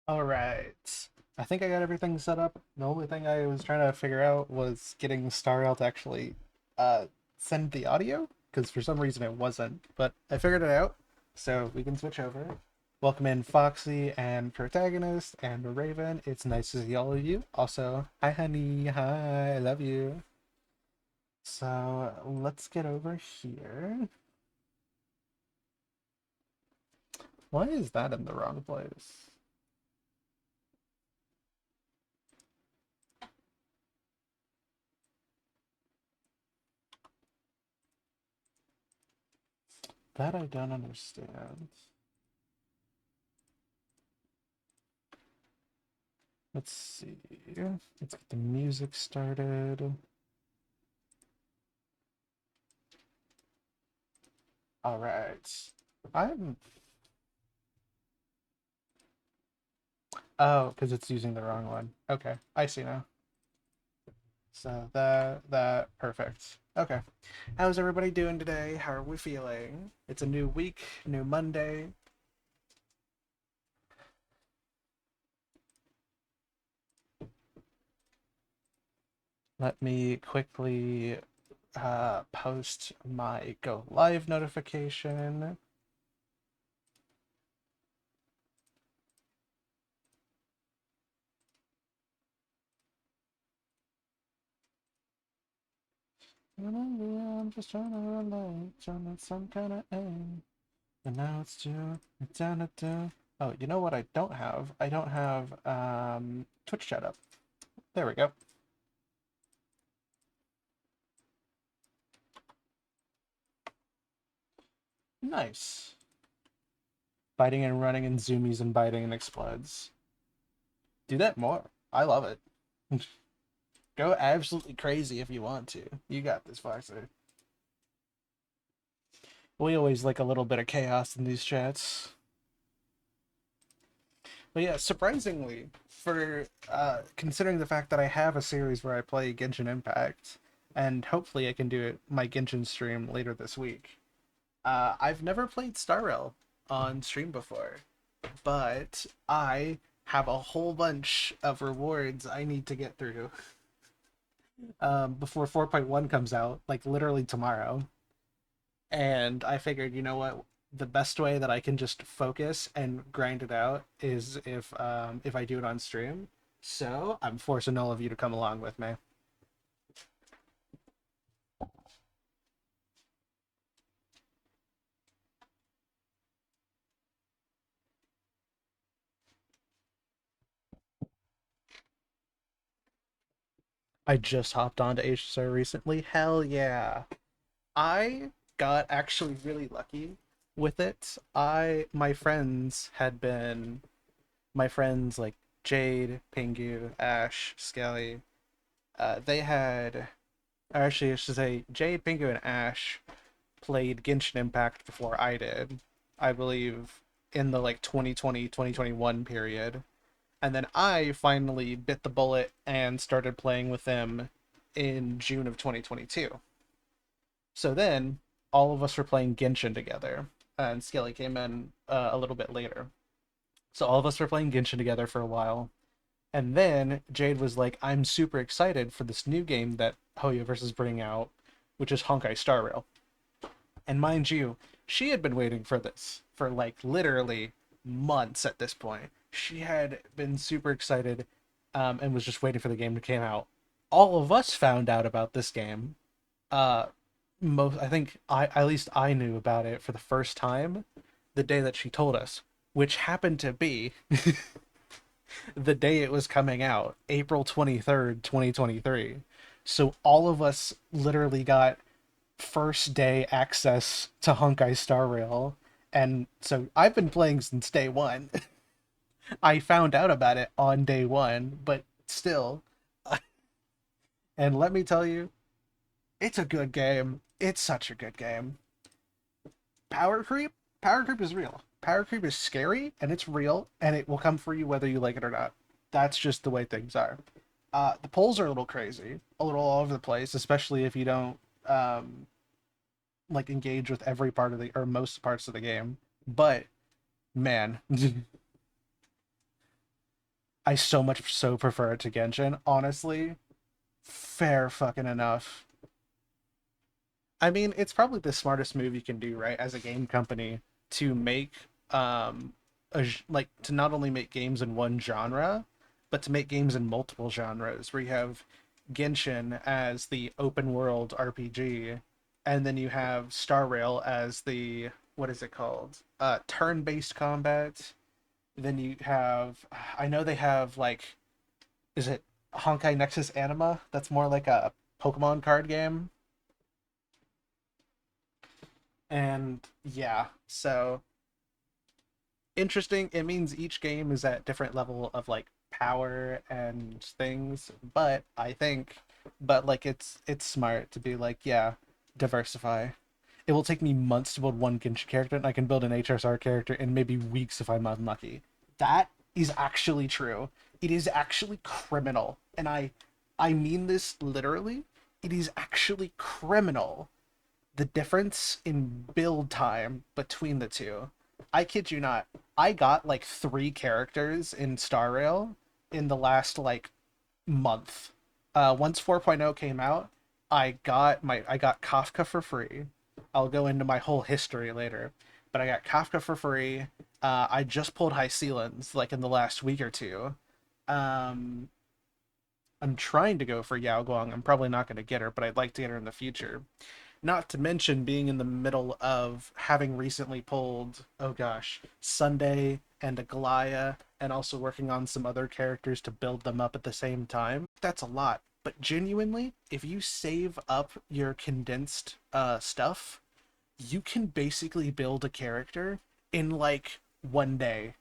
All right. I think I got everything set up. The only thing I was trying to figure out was getting StarRail to actually uh, send the audio, because for some reason it wasn't. But I figured it out, so we can switch over. Welcome in Foxy and Protagonist and Raven. It's nice to see all of you. Also, hi honey, hi, I love you. So let's get over here. Why is that in the wrong place? That I don't understand. Let's see. Let's get the music started. All right. I'm. Oh, because it's using the wrong one. Okay, I see now. So that perfect. Okay. How's everybody doing today? How are we feeling? It's a new week, new Monday. Let me quickly post my go live notification. I'm just trying to relate, trying to some kind of aim. And now it's two. It's down to two. Oh, you know what I don't have? I don't have Twitch chat up. There we go. Nice. Biting and running and zoomies and biting and explodes. Do that more. I love it. Go absolutely crazy if you want to. You got this, Foxer. We always like a little bit of chaos in these chats. But yeah, surprisingly, for considering the fact that I have a series where I play Genshin Impact, and hopefully I can do it my Genshin stream later this week. I've never played Star Rail on stream before, but I have a whole bunch of rewards I need to get through before 4.1 comes out, like literally tomorrow. And I figured, you know what? The best way that I can just focus and grind it out is if I do it on stream. So I'm forcing all of you to come along with me. I just hopped onto HSR recently. Hell yeah. I got actually really lucky with it. My friends like Jade, Pingu, Ash, Skelly, they had or actually I should say Jade, Pingu, and Ash played Genshin Impact before I did. I believe in the like 2020 2021 period. And then I finally bit the bullet and started playing with them in June of 2022. So then all of us were playing Genshin together, and Skelly came in a little bit later. So all of us were playing Genshin together for a while, and then Jade was like, "I'm super excited for this new game that Hoyoverse is bringing out, which is Honkai Star Rail." And mind you, she had been waiting for this for like literally months at this point. She had been super excited and was just waiting for the game to come out. All of us found out about this game uh most I think I at least I knew about it for the first time the day that she told us, which happened to be the day it was coming out, April 23rd, 2023. So all of us literally got first day access to Honkai Star Rail, and so I've been playing since day one. I found out about it on day one, but still, and let me tell you, it's a good game. It's such a good game. Power creep, power creep is real. Power creep is scary and it's real, and it will come for you whether you like it or not. That's just the way things are. The polls are a little crazy, a little all over the place, especially if you don't like engage with every part of the or most parts of the game. But man, I so much so prefer it to Genshin. Honestly, fair fucking enough. I mean, it's probably the smartest move you can do, right, as a game company to make like to not only make games in one genre, but to make games in multiple genres where you have Genshin as the open world RPG, and then you have Star Rail as the what is it called? Turn-based combat. Then you have I know they have like is it Honkai Nexus Anima? That's more like a Pokemon card game. And yeah, so interesting. It means each game is at different level of like power and things, but I think but like it's smart to be like, yeah, diversify. It will take me months to build one Genshin character, and I can build an HSR character in maybe weeks if I'm unlucky. That is actually true. It is actually criminal. And I mean this literally. It is actually criminal the difference in build time between the two. I kid you not. I got like three characters in Star Rail in the last like month. Once 4.0 came out, I got Kafka for free. I'll go into my whole history later, but I got Kafka for free. I just pulled High Sealans like in the last week or two. Um, I'm trying to go for Yao Guang. I'm probably not going to get her, but I'd like to get her in the future. Not to mention being in the middle of having recently pulled, oh gosh, Sunday and Aglaya, and also working on some other characters to build them up at the same time. That's a lot. But genuinely, if you save up your condensed stuff, you can basically build a character in like 1 day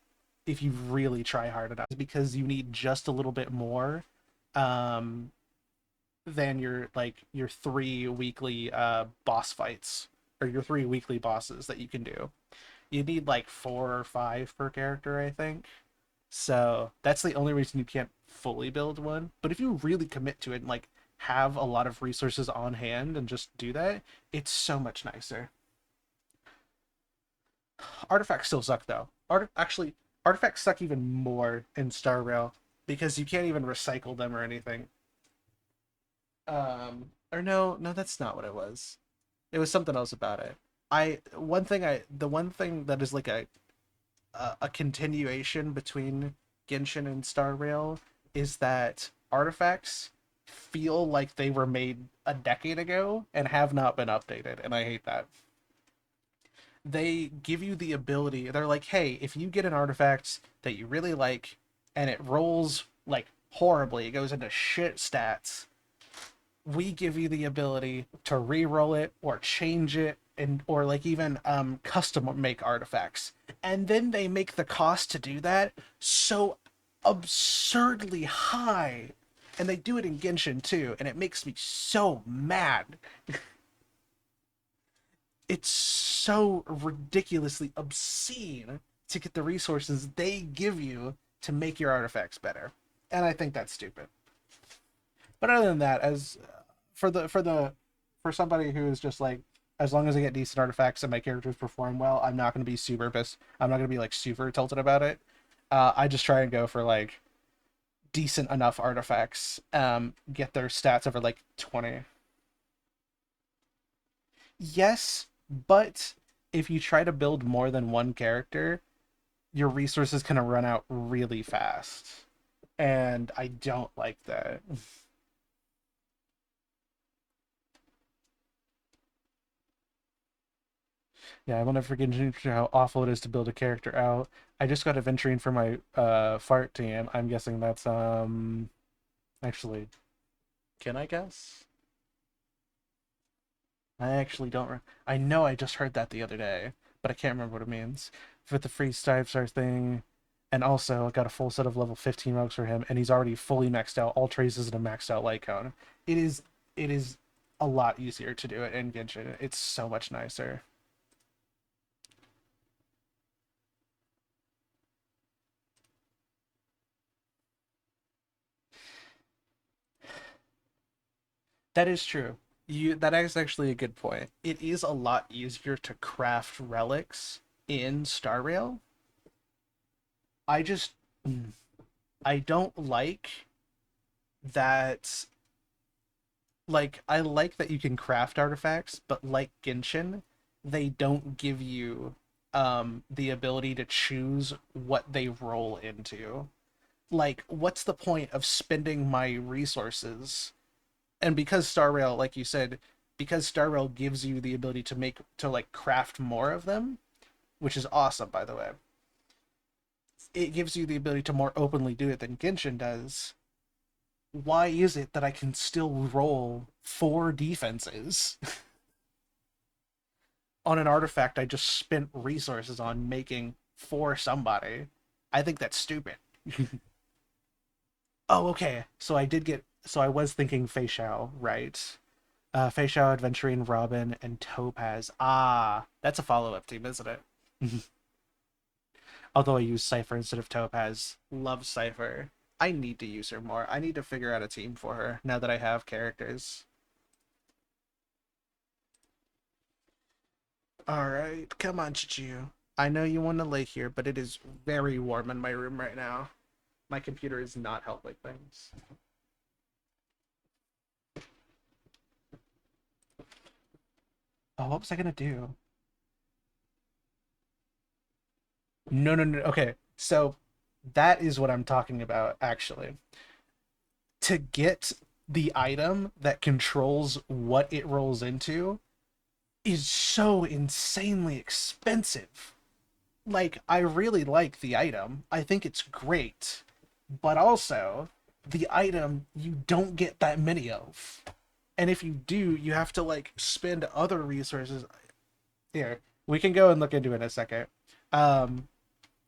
if you really try hard enough because you need just a little bit more um than your three weekly boss fights or your three weekly bosses that you can do. You need like four or five per character, I think. So that's the only reason you can't fully build one. But if you really commit to it and like have a lot of resources on hand and just do that, it's so much nicer. Artifacts still suck though. Artifacts suck even more in Star Rail because you can't even recycle them or anything. Or no, that's not what it was. It was something else about it. The one thing that is like a continuation between Genshin and Star Rail is that artifacts feel like they were made a decade ago and have not been updated, and I hate that. They give you the ability. They're like, hey, if you get an artifact that you really like and it rolls like horribly, it goes into shit stats, we give you the ability to re-roll it or change it and or like even custom make artifacts. And then they make the cost to do that so absurdly high. And they do it in Genshin too, and it makes me so mad. It's so ridiculously obscene to get the resources they give you to make your artifacts better. And I think that's stupid. But other than that, as for somebody who is just like, as long as I get decent artifacts and my characters perform well, I'm not going to be super pissed. I'm not going to be like super tilted about it. I just try and go for like decent enough artifacts, get their stats over like 20. Yes, but if you try to build more than one character, your resources kind of run out really fast. And I don't like that. Yeah, I will never forget how awful it is to build a character out. I just got a venturing for my fart team. I'm guessing that's actually, can I guess? I actually don't. I know I just heard that the other day, but I can't remember what it means. For the free 5-star thing, and also I got a full set of level 15 rugs for him, and he's already fully maxed out all traces and a maxed out light cone. It is it is a lot easier to do it in Genshin. It's so much nicer. That is true. That is actually a good point. It is a lot easier to craft relics in Star Rail. I just I don't like that. Like, I like that you can craft artifacts, but like Genshin, they don't give you the ability to choose what they roll into. Like, what's the point of spending my resources? And because Star Rail, like you said, because Star Rail gives you the ability to like craft more of them, which is awesome, by the way. It gives you the ability to more openly do it than Genshin does. Why is it that I can still roll four defenses on an artifact I just spent resources on making for somebody? I think that's stupid. Oh, okay. So I was thinking Fei Xiao, right? Fei Xiao, Adventurine, Robin, and Topaz. Ah, that's a follow-up team, isn't it? Although I use Cypher instead of Topaz. Love Cypher. I need to use her more. I need to figure out a team for her now that I have characters. Alright, come on, Chichu. I know you want to lay here, but it is very warm in my room right now. My computer is not helping things. Oh, what was I gonna do? No, no, no. Okay, so that is what I'm talking about, actually. To get the item that controls what it rolls into is so insanely expensive. Like, I really like the item. I think it's great. But also, the item you don't get that many of. And if you do, you have to like spend other resources. Here, we can go and look into it in a second. Um,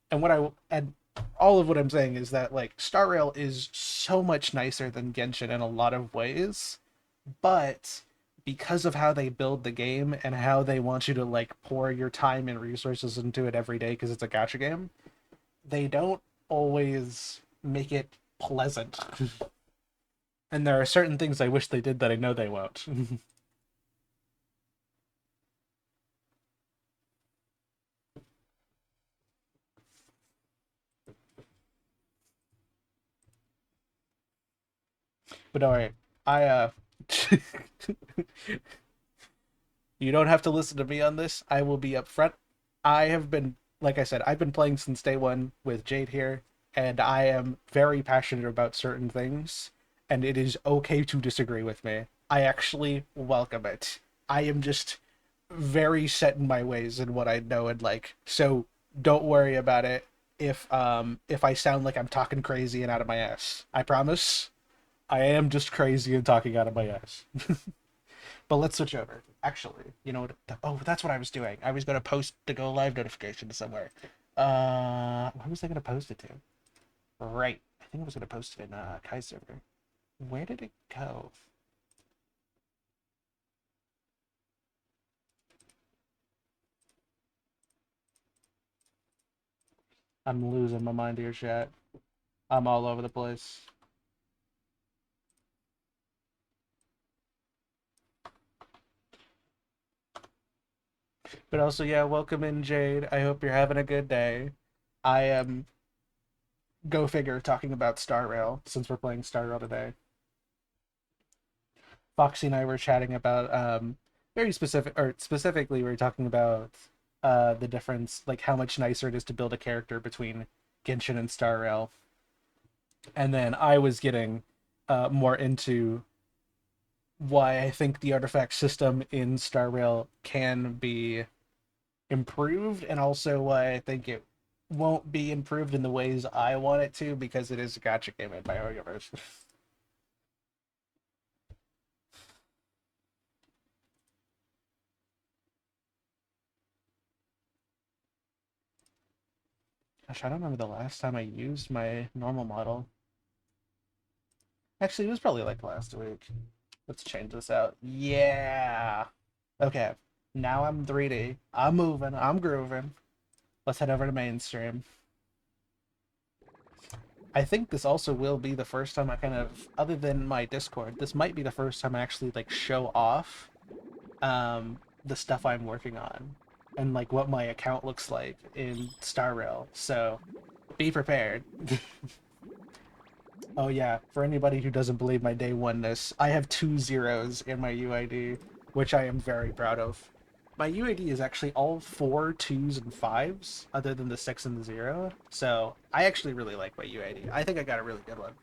and all of what I'm saying is that like Star Rail is so much nicer than Genshin in a lot of ways, but because of how they build the game and how they want you to like pour your time and resources into it every day because it's a gacha game, they don't always make it pleasant. And there are certain things I wish they did that I know they won't. But all right, I you don't have to listen to me on this. I will be upfront. I have been, like I said, I've been playing since day one with Jade here, and I am very passionate about certain things, and it is okay to disagree with me. I actually welcome it. I am just very set in my ways and what I know and like. So don't worry about it if I sound like I'm talking crazy and out of my ass. I promise. I am just crazy and talking out of my ass. But let's switch over. Actually, you know what? Oh, that's what I was doing. I was going to post the go live notification to somewhere. Where was I going to post it to? Right. I think I was going to post it in Kai server. Where did it go? I'm losing my mind here, chat. I'm all over the place. But also, yeah, welcome in, Jade. I hope you're having a good day. I am, go figure, talking about Star Rail since we're playing Star Rail today. Foxy and I were chatting about very specific, or specifically, we were talking about the difference, like how much nicer it is to build a character between Genshin and Star Rail. And then I was getting more into why I think the artifact system in Star Rail can be improved, and also why I think it won't be improved in the ways I want it to because it is a gotcha game in my universe. Gosh, I don't remember the last time I used my normal model. Actually, it was probably like last week. Let's change this out. Yeah. Okay. Now I'm 3D. I'm moving. I'm grooving. Let's head over to mainstream. I think this also will be the first time I kind of, other than my Discord, this might be the first time I actually like show off the stuff I'm working on and like what my account looks like in Star Rail. So be prepared. Oh yeah, for anybody who doesn't believe my day oneness, I have two zeros in my UID, which I am very proud of. My UID is actually all four twos and fives, other than the six and the zero. So I actually really like my UID. I think I got a really good one.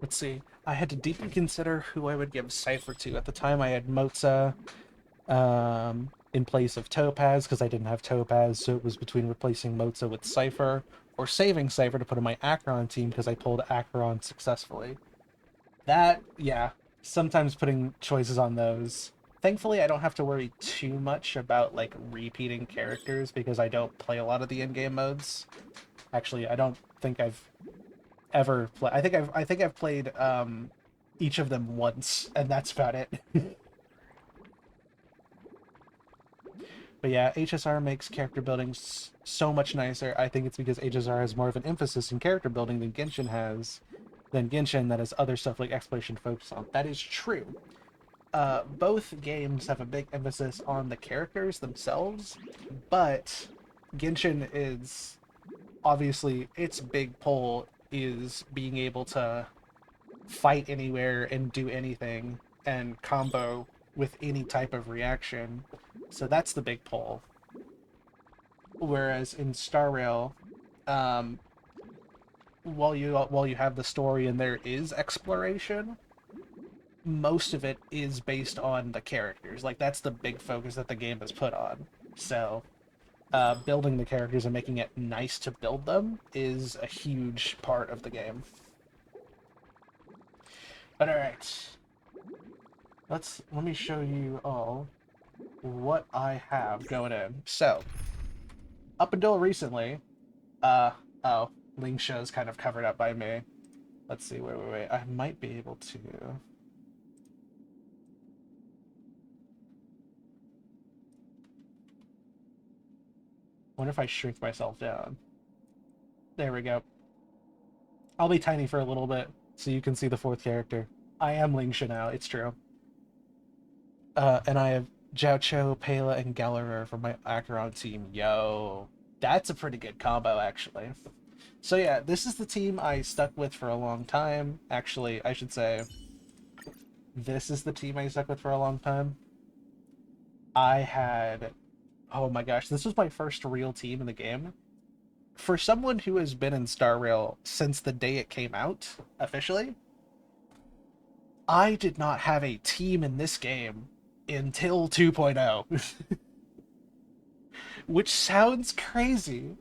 Let's see. I had to deeply consider who I would give Cypher to. At the time, I had Moza in place of Topaz because I didn't have Topaz, so it was between replacing Moza with Cypher or saving Cypher to put in my Acheron team because I pulled Acheron successfully. That, yeah, sometimes putting choices on those. Thankfully, I don't have to worry too much about like repeating characters because I don't play a lot of the in-game modes. Actually, I don't think I've ever played. I think I've played each of them once, and that's about it. But yeah, HSR makes character building so much nicer. I think it's because HSR has more of an emphasis in character building than Genshin has, than Genshin that has other stuff like exploration focus on. That is true. Both games have a big emphasis on the characters themselves, but Genshin is obviously its big pull is being able to fight anywhere and do anything and combo with any type of reaction. So that's the big pull. Whereas in Star Rail, um, while you have the story and there is exploration, most of it is based on the characters. Like that's the big focus that the game has put on. So building the characters and making it nice to build them is a huge part of the game. But all right, let me show you all what I have going in. So up until recently, uh oh, Ling Show's kind of covered up by me. Let's see, wait. I might be able to. Wonder if I shrink myself down. There we go. I'll be tiny for a little bit so you can see the fourth character. I am Ling Sha now, it's true. And I have Jiao Cho, Pela, and Gallagher from my Acheron team. Yo, that's a pretty good combo, actually. So yeah, this is the team I stuck with for a long time. Actually, I should say, this is the team I stuck with for a long time. I had, oh my gosh, this was my first real team in the game. For someone who has been in Star Rail since the day it came out, officially, I did not have a team in this game until 2.0, which sounds crazy.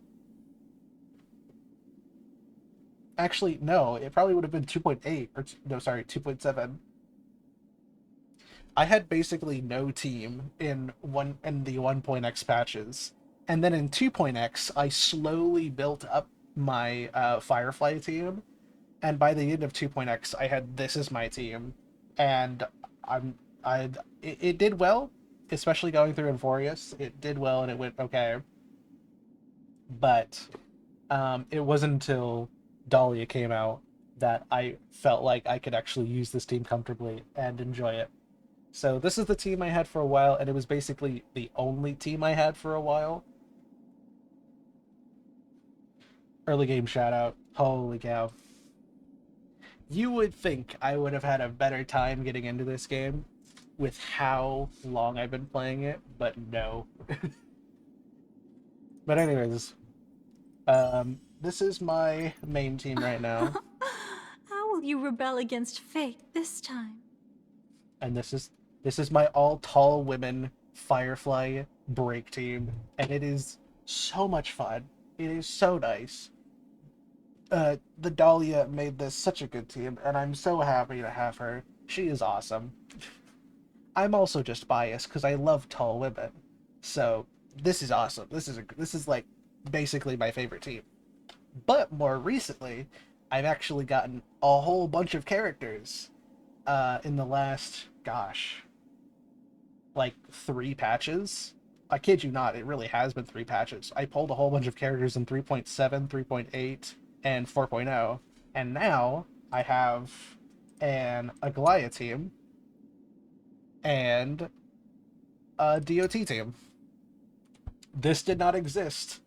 Actually, no, it probably would have been 2.8 or no, sorry, 2.7. I had basically no team in the 1.x patches. And then in 2.x, I slowly built up my Firefly team, and by the end of 2.x, I had this as my team, and I'm it did well, especially going through Enforius. It did well and it went okay, but it wasn't until Dahlia came out that I felt like I could actually use this team comfortably and enjoy it. So this is the team I had for a while, and it was basically the only team I had for a while. Early game shout out. Holy cow. You would think I would have had a better time getting into this game with how long I've been playing it, but no. But anyways, this is my main team right now, How will you rebel against fate this time? and this is my all tall women Firefly break team, and it is so much fun. It is so nice. The Dahlia made this such a good team, and I'm so happy to have her. She is awesome. I'm also just biased because I love tall women, so this is awesome. This is like basically my favorite team. But more recently, I've actually gotten a whole bunch of characters in the last, gosh, like 3 patches. I kid you not, it really has been 3 patches. I pulled a whole bunch of characters in 3.7, 3.8. and 4.0, and now I have an Aglaia team and a DOT team. This did not exist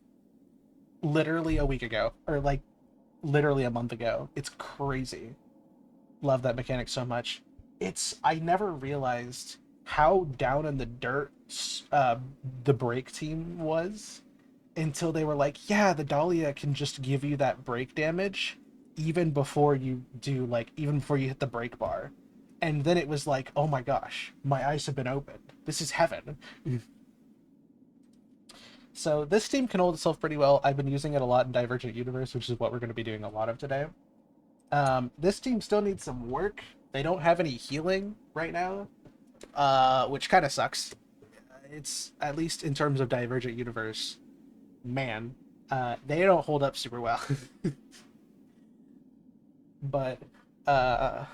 literally a week ago, or like literally a month ago. It's crazy. Love that mechanic so much. I never realized how down in the dirt uh, the break team was until they were like, yeah, the Dahlia can just give you that break damage even before you do, like, even before you hit the break bar. And then it was like, oh my gosh, my eyes have been opened. This is heaven. So this team can hold itself pretty well. I've been using it a lot in Divergent Universe, which is what we're going to be doing a lot of today. This team still needs some work. They don't have any healing right now, which kind of sucks. It's, at least in terms of Divergent Universe, man, they don't hold up super well. But uh,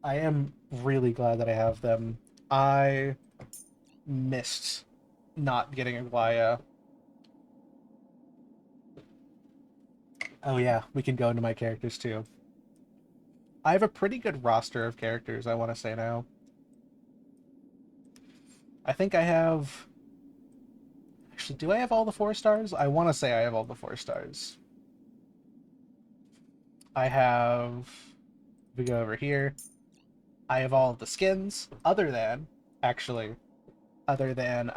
I am really glad that I have them. I missed not getting Aglaya. Oh yeah, we can go into my characters too. I have a pretty good roster of characters, I want to say now. I think I have... Actually, do I have all the 4 stars? I want to say I have all the 4 stars. I have... We go over here. I have all of the skins, other than... Actually, other than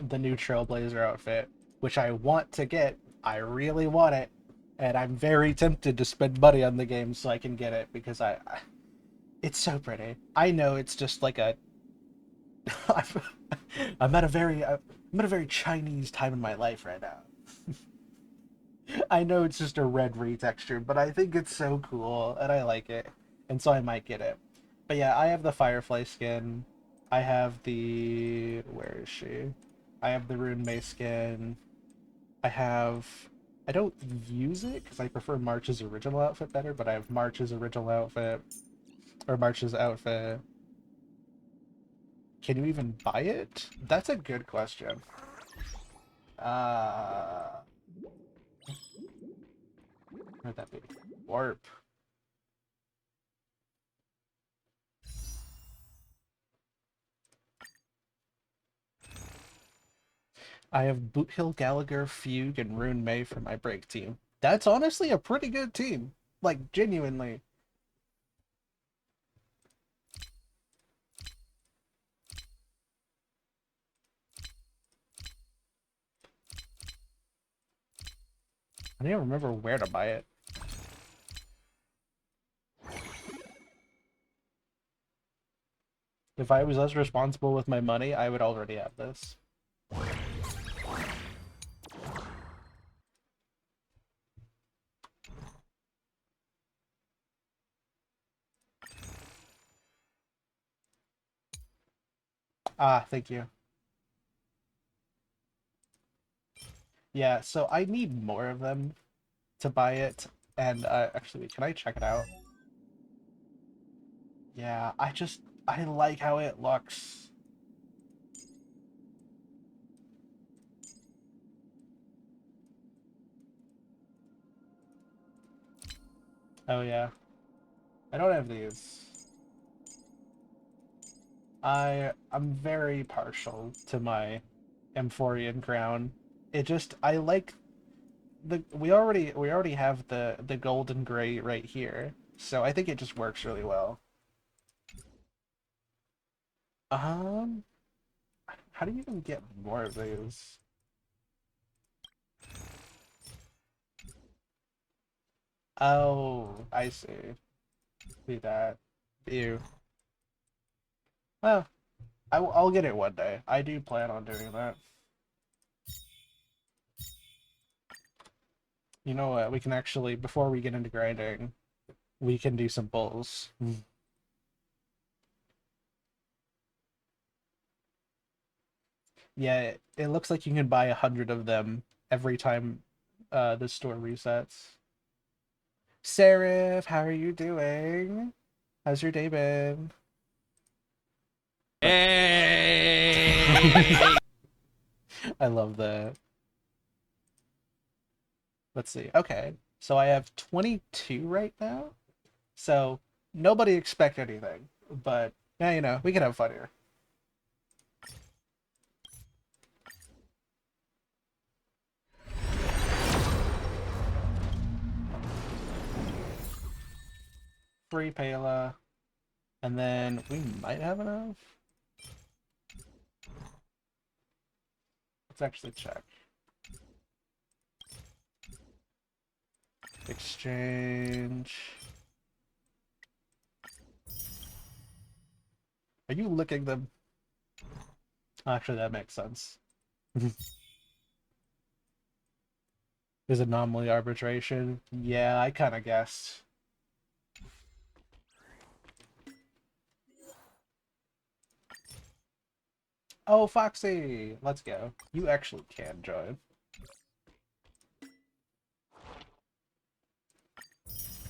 the new Trailblazer outfit, which I want to get. I really want it, and I'm very tempted to spend money on the game so I can get it because it's so pretty. I know it's just like a I'm at a very Chinese time in my life right now. I know it's just a red retexture, but I think it's so cool and I like it, and so I might get it. But yeah, I have the Firefly skin. I have the... Where is she? I have the Rune Mace skin. I have... I don't use it because I prefer March's original outfit better, but I have March's original outfit. Or March's outfit. Can you even buy it? That's a good question. Uh... Where'd that be? Warp. I have Boothill, Gallagher, Fugue, and Rune May for my break team. That's honestly a pretty good team. Like, genuinely. I don't even remember where to buy it. If I was less responsible with my money, I would already have this. Ah, thank you. Yeah, so I need more of them to buy it. And actually, can I check it out? Yeah, I like how it looks. Oh yeah, I don't have these. I'm very partial to my Amphorian crown. I like we already have the golden gray right here. So I think it just works really well. Um, how do you even get more of these? Oh, I see. See that. Ew. Well, I'll get it one day. I do plan on doing that. You know what? We can actually, before we get into grinding, we can do some pulls. Yeah, it looks like you can buy 100 of them every time the store resets. Seraph, how are you doing? How's your day been? But Hey! I love that. Let's see. Okay. So I have 22 right now. So nobody expect anything. But yeah, we can have fun here. Free Pela. And then we might have enough. Let's actually check. Exchange. Are you licking them? Actually, that makes sense. Is anomaly arbitration? Yeah, I kind of guessed. Oh, Foxy! Let's go. You actually can join.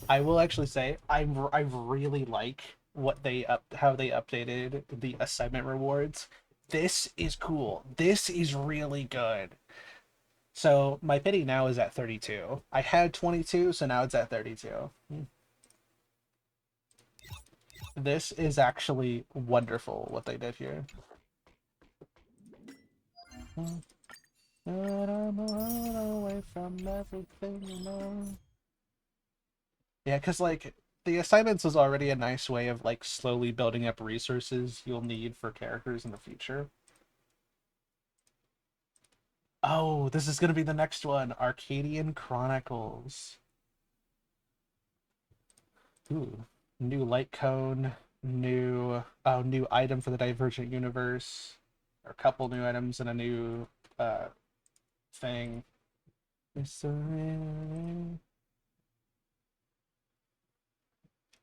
I will actually say I really like how they updated the assignment rewards. This is cool. This is really good. So my pity now is at 32. I had 22, so now it's at 32. This is actually wonderful what they did here. But I'm away from everything. Yeah, because like the assignments is already a nice way of like slowly building up resources you'll need for characters in the future. Oh, this is gonna be the next one, Arcadian Chronicles. Ooh, new light cone, new item for the Divergent Universe, or a couple new items and a new uh thing.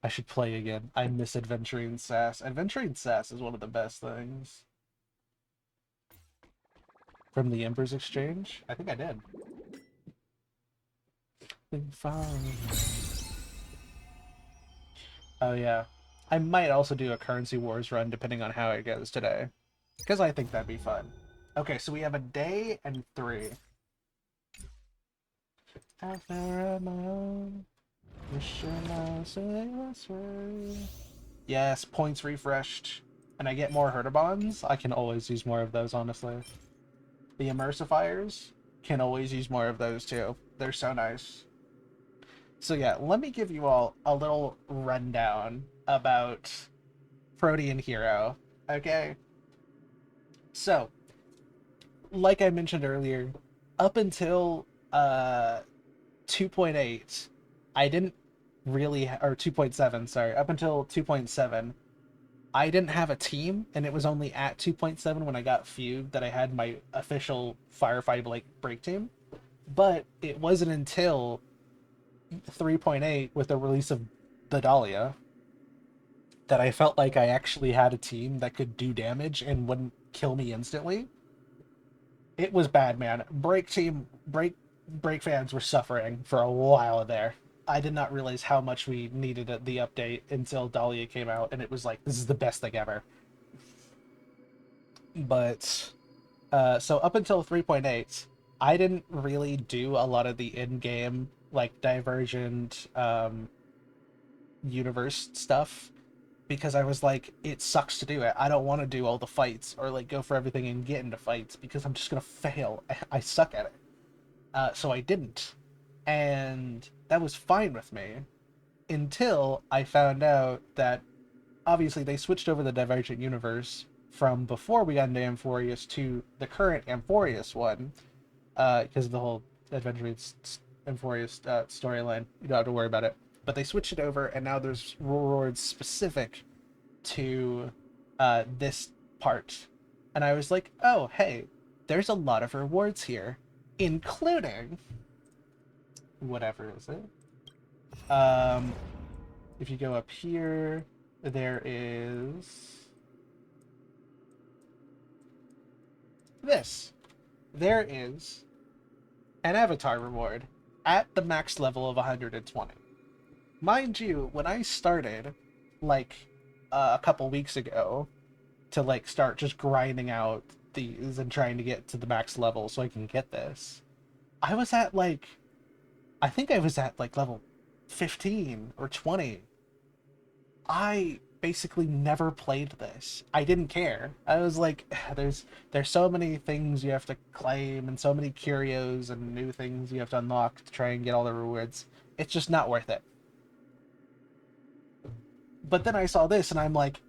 I should play again. I miss Adventuring Sass. Adventuring Sass is one of the best things. From the Embers Exchange? I think I did. Oh yeah. I might also do a Currency Wars run depending on how it goes today. Because I think that'd be fun. Okay, so we have a day and 3. After my own, yes, points refreshed. And I get more Herder Bonds. I can always use more of those, honestly. The Immersifiers can always use more of those too. They're so nice. So yeah, let me give you all a little rundown about Protean Hero. Okay? So, like I mentioned earlier, up until 2.8, I didn't really or 2.7, sorry, up until 2.7, I didn't have a team, and it was only at 2.7 when I got Feud that I had my official Firefly Blake break team. But it wasn't until 3.8 with the release of the Dahlia that I felt like I actually had a team that could do damage and wouldn't kill me instantly. It was bad, man. Break fans were suffering for a while there. I did not realize how much we needed the update until Dahlia came out, and it was like, this is the best thing ever. But so up until 3.8, I didn't really do a lot of the in-game like Divergent universe stuff because I was like, it sucks to do it. I don't want to do all the fights or like go for everything and get into fights because I'm just gonna fail. I suck at it. So I didn't, and that was fine with me until I found out that obviously they switched over the Divergent universe from before we got into Amphorius to the current Amphorius one, because of the whole Adventurous Amphorius storyline. You don't have to worry about it. But they switched it over, and now there's rewards specific to this part. And I was like, oh, hey, there's a lot of rewards here, including whatever is it? Um, if you go up here, there is this. There is an avatar reward at the max level of 120. Mind you, when I started, like a couple weeks ago, to like start just grinding out these and trying to get to the max level so I can get this, I was at like I think I was at like level 15 or 20. I basically never played this. I didn't care. I was like, there's so many things you have to claim and so many curios and new things you have to unlock to try and get all the rewards. It's just not worth it. But then I saw this and I'm like,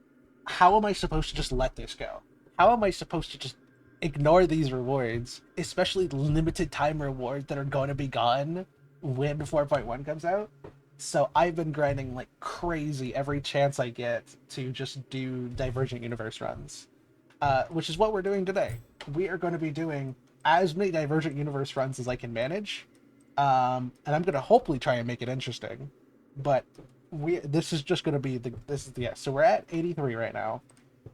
how am I supposed to just let this go? How am I supposed to just ignore these rewards, especially limited time rewards that are going to be gone when 4.1 comes out? So I've been grinding like crazy every chance I get to just do Divergent Universe runs, which is what we're doing today. We are going to be doing as many Divergent Universe runs as I can manage, and I'm going to hopefully try and make it interesting. But this is just going to be yeah. So we're at 83 right now,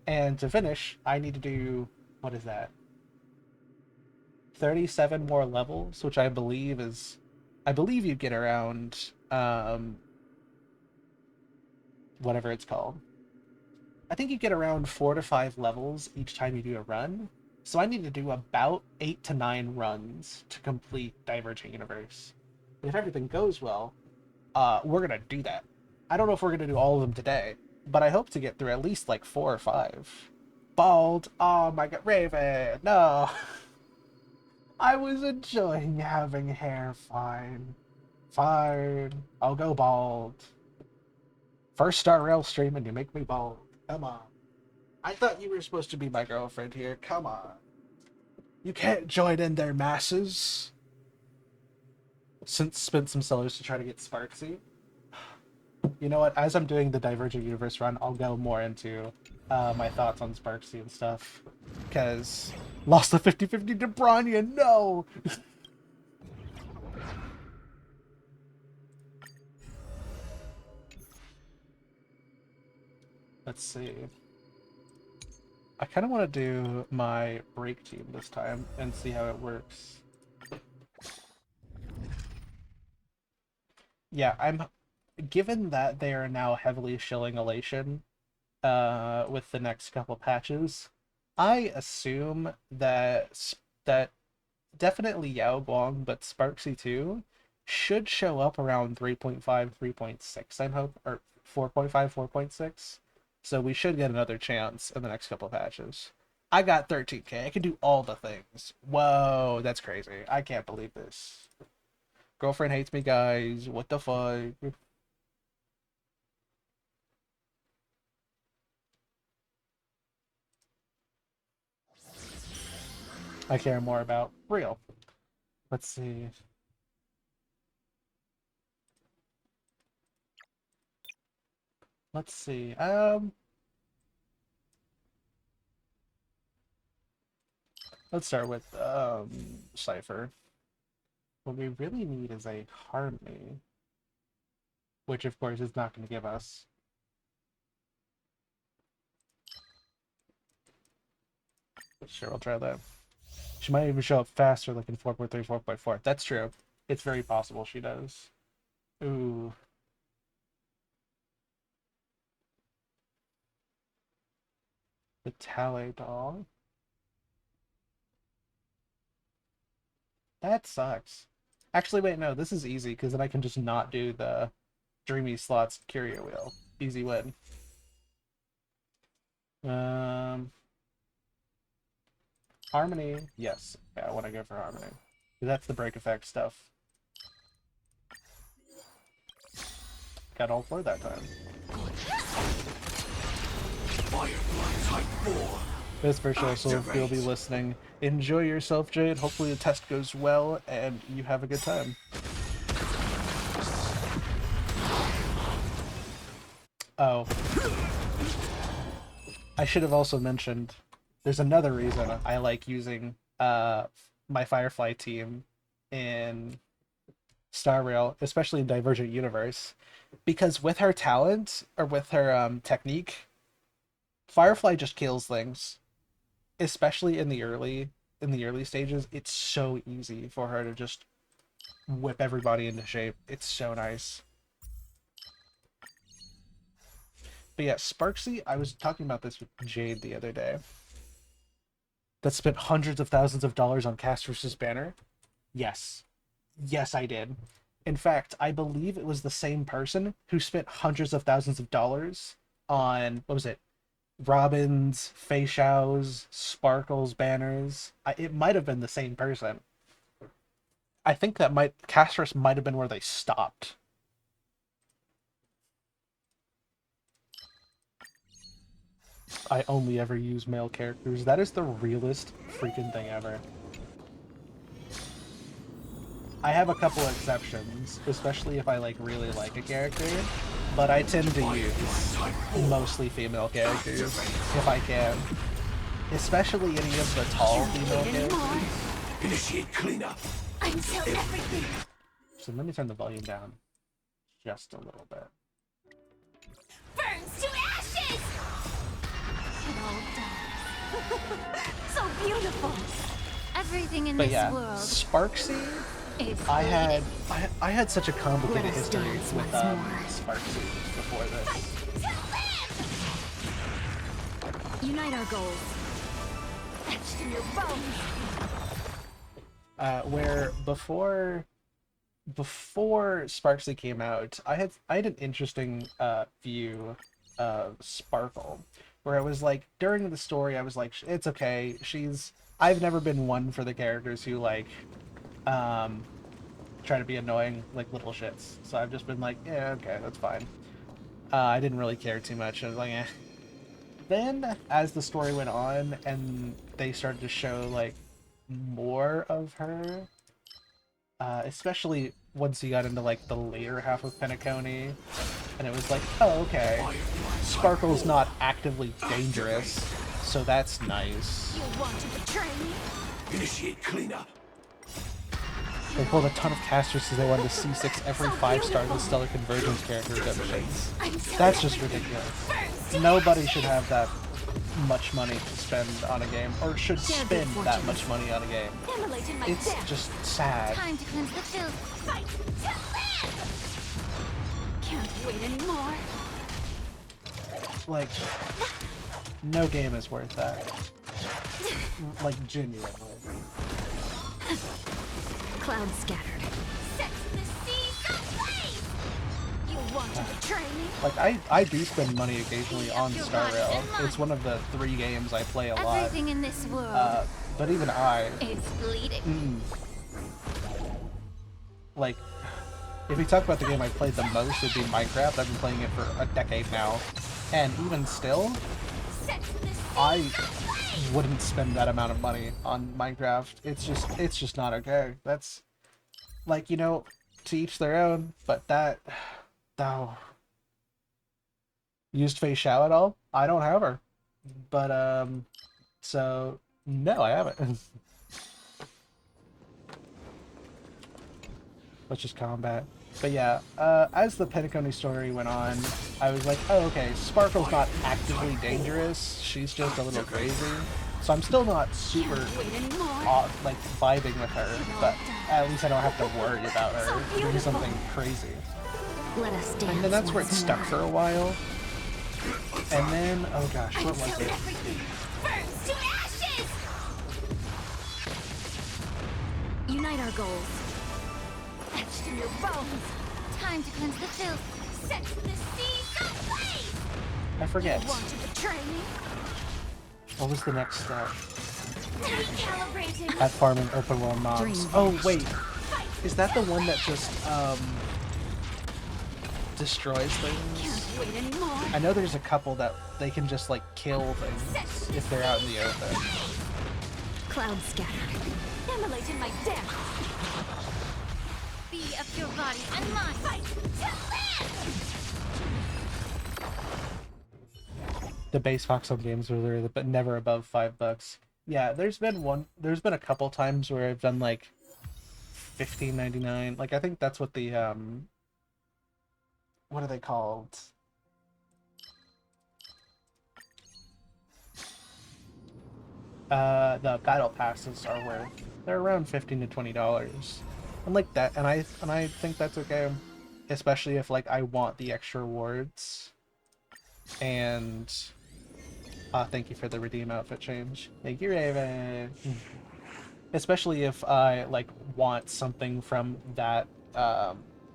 and to finish, I need to do what is that? 37 more levels, which I believe you get around whatever it's called. I think you get around 4 to 5 levels each time you do a run. So I need to do about 8 to 9 runs to complete Divergent Universe. And if everything goes well, we're gonna do that. I don't know if we're gonna do all of them today, but I hope to get through at least like 4 or 5. Bald. Oh my god, Raven. No. I was enjoying having hair. Fine. Fine. I'll go bald. First Star Rail stream and you make me bald. Come on. I thought you were supposed to be my girlfriend here. Come on. You can't join in their masses. Since spent some sellers to try to get Sparksy. You know what? As I'm doing the Divergent Universe run, I'll go more into my thoughts on Sparksy and stuff. Because lost the 50-50 to Bronya. No! Let's see. I kind of want to do my break team this time and see how it works. Yeah, I'm given that they are now heavily shilling Elation with the next couple patches, I assume that definitely Yao Guang, but Sparksy too, should show up around 3.5, 3.6, I'm hope, or 4.5, 4.6. So we should get another chance in the next couple patches. I got 13k. I can do all the things. Whoa, that's crazy. I can't believe this. Girlfriend hates me, guys. What the fuck? I care more about real. Let's see. Let's see. Let's start with Cypher. What we really need is a Harmony, which of course is not going to give us. But sure, we'll try that. She might even show up faster, like in 4.3, 4.4. That's true. It's very possible she does. Ooh. The Tally doll. That sucks. Actually, wait, no, this is easy because then I can just not do the Dreamy Slots Curio Wheel. Easy win. Um, Harmony, yes. Yeah, I want to go for Harmony. That's the break effect stuff. Got all four that time. This for sure, so if you'll be listening, enjoy yourself, Jade. Hopefully the test goes well and you have a good time. Oh. I should have also mentioned there's another reason I like using my Firefly team in Star Rail, especially in Divergent Universe, because with her talent or with her technique, Firefly just kills things, especially in the early stages. It's so easy for her to just whip everybody into shape. It's so nice. But yeah, Sparksy, I was talking about this with Jade the other day. That spent hundreds of thousands of dollars on Cast versus Banner. Yes. Yes, I did. In fact, I believe it was the same person who spent hundreds of thousands of dollars on, what was it, Robin's, Fei Xiao's, Sparkle's banners. It might have been the same person. I think that Castris might have been where they stopped. I only ever use male characters. That is the realest freaking thing ever. I have a couple exceptions, especially if I really like a character, but I tend to use mostly female characters if I can. Especially any of the tall female characters. Initiate cleanup. Until everything So let me turn the volume down just a little bit. burns to ashes! It all dies. So beautiful! Everything in But this yeah, world Sparksy, is I had such a complicated Let us history dance with once more. Sparksy before this. Unite our goals. Etched through your bones. Where before Sparksy came out, I had an interesting view of Sparkle, where I was like, during the story, I was like, it's okay. I've never been one for the characters who try to be annoying like little shits. So I've just been like, yeah, okay, that's fine. I didn't really care too much. I was like, eh. Then as the story went on and they started to show like more of her, especially once you got into like the later half of Penacony, and it was like, oh, okay, Sparkle's not actively dangerous, so that's nice. You want to betray me? Initiate cleanup. They pulled a ton of casters because they wanted to C6 every 5-star in the Stellar Convergence character redemptions. That's just ridiculous. Nobody should have that much money to spend on a game, or should spend that much money on a game. Immolated my It's death. just sad. Time to cleanse the filth. Fight to live! Can't wait anymore. Like, no game is worth that. Like, genuinely. Clouds scattered. Set the seas ablaze! You want to betray me? Like, I do spend money occasionally on Star Rail. It's one of the 3 games I play a lot. Everything in this world But even I, is bleeding. like, if we talk about the game I played the most, it'd be Minecraft. I've been playing it for a decade now. And even still, Set the seas I wouldn't spend that amount of money on Minecraft. It's just not okay. That's, like, you know, to each their own, but that, oh. Used Fei Xiao at all? I don't have her. But, so, no, I haven't. Let's just combat. But yeah, as the Penacony story went on, I was like, oh, okay, Sparkle's not actively dangerous. She's just a little crazy. So I'm still not super, wait anymore. like, vibing with her, but at least I don't have to worry about her doing something crazy. Let us dance. And then that's where it once stuck more. for a while. And then, oh gosh, what was Until it? everything burns to ashes! Unite our goals. Etched through your bones. Time to cleanse the filth. Set the seas ablaze! I forget. Want to betray me? What was the next step? Recalibrating. At farming open world mobs. Dream Oh, wait. Is that the one that just, destroys things? Can't wait anymore. I know there's a couple that they can just, like, kill things if they're out in the open. Clouds scattered. Immolated my death. Be of your body and mine. Fight to live! The base Foxhole games were there, but never above $5. Yeah, there's been a couple times where I've done, like, $15.99. Like, I think that's what the, what are they called? The battle passes are worth. They're around $15 to $20. And like that, and I think that's okay, especially if like I want the extra rewards. And thank you for the redeem outfit change. Thank you, Raven. Especially if I like want something from that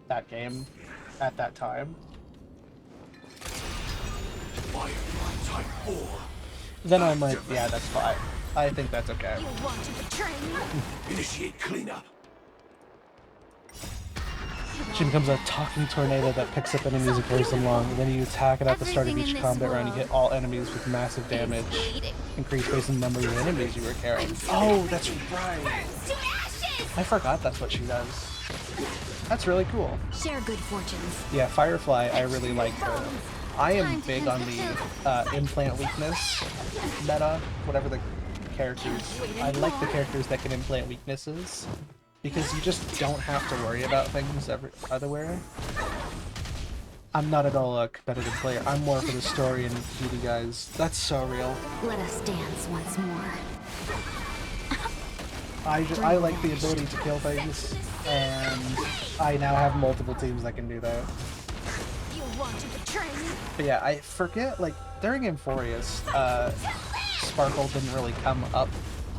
that game at that time. Firefly Type 4. Then I'm like, yeah, that's fine. I think that's okay. You want to betray me? Initiate cleanup. She becomes a talking tornado that picks up enemies and carries them along. And then you attack it at the start of Everything each in this combat round. You world hit all enemies with massive damage. bleeding. Increased based on the number of enemies you were carrying. Oh, that's right. Burns to ashes! I forgot that's what she does. That's really cool. Share good fortunes. Yeah, Firefly, I really like her. I am big on the implant weakness meta, whatever the characters. I like the characters that can implant weaknesses, because you just don't have to worry about things otherwhere. I'm not at all a competitive player. I'm more for the story and beauty, guys. That's so real. Let us dance once more. I like the ability to kill things, and I now have multiple teams that can do that. You want to betray me? But yeah, I forget, like, during Euphorius, Sparkle didn't really come up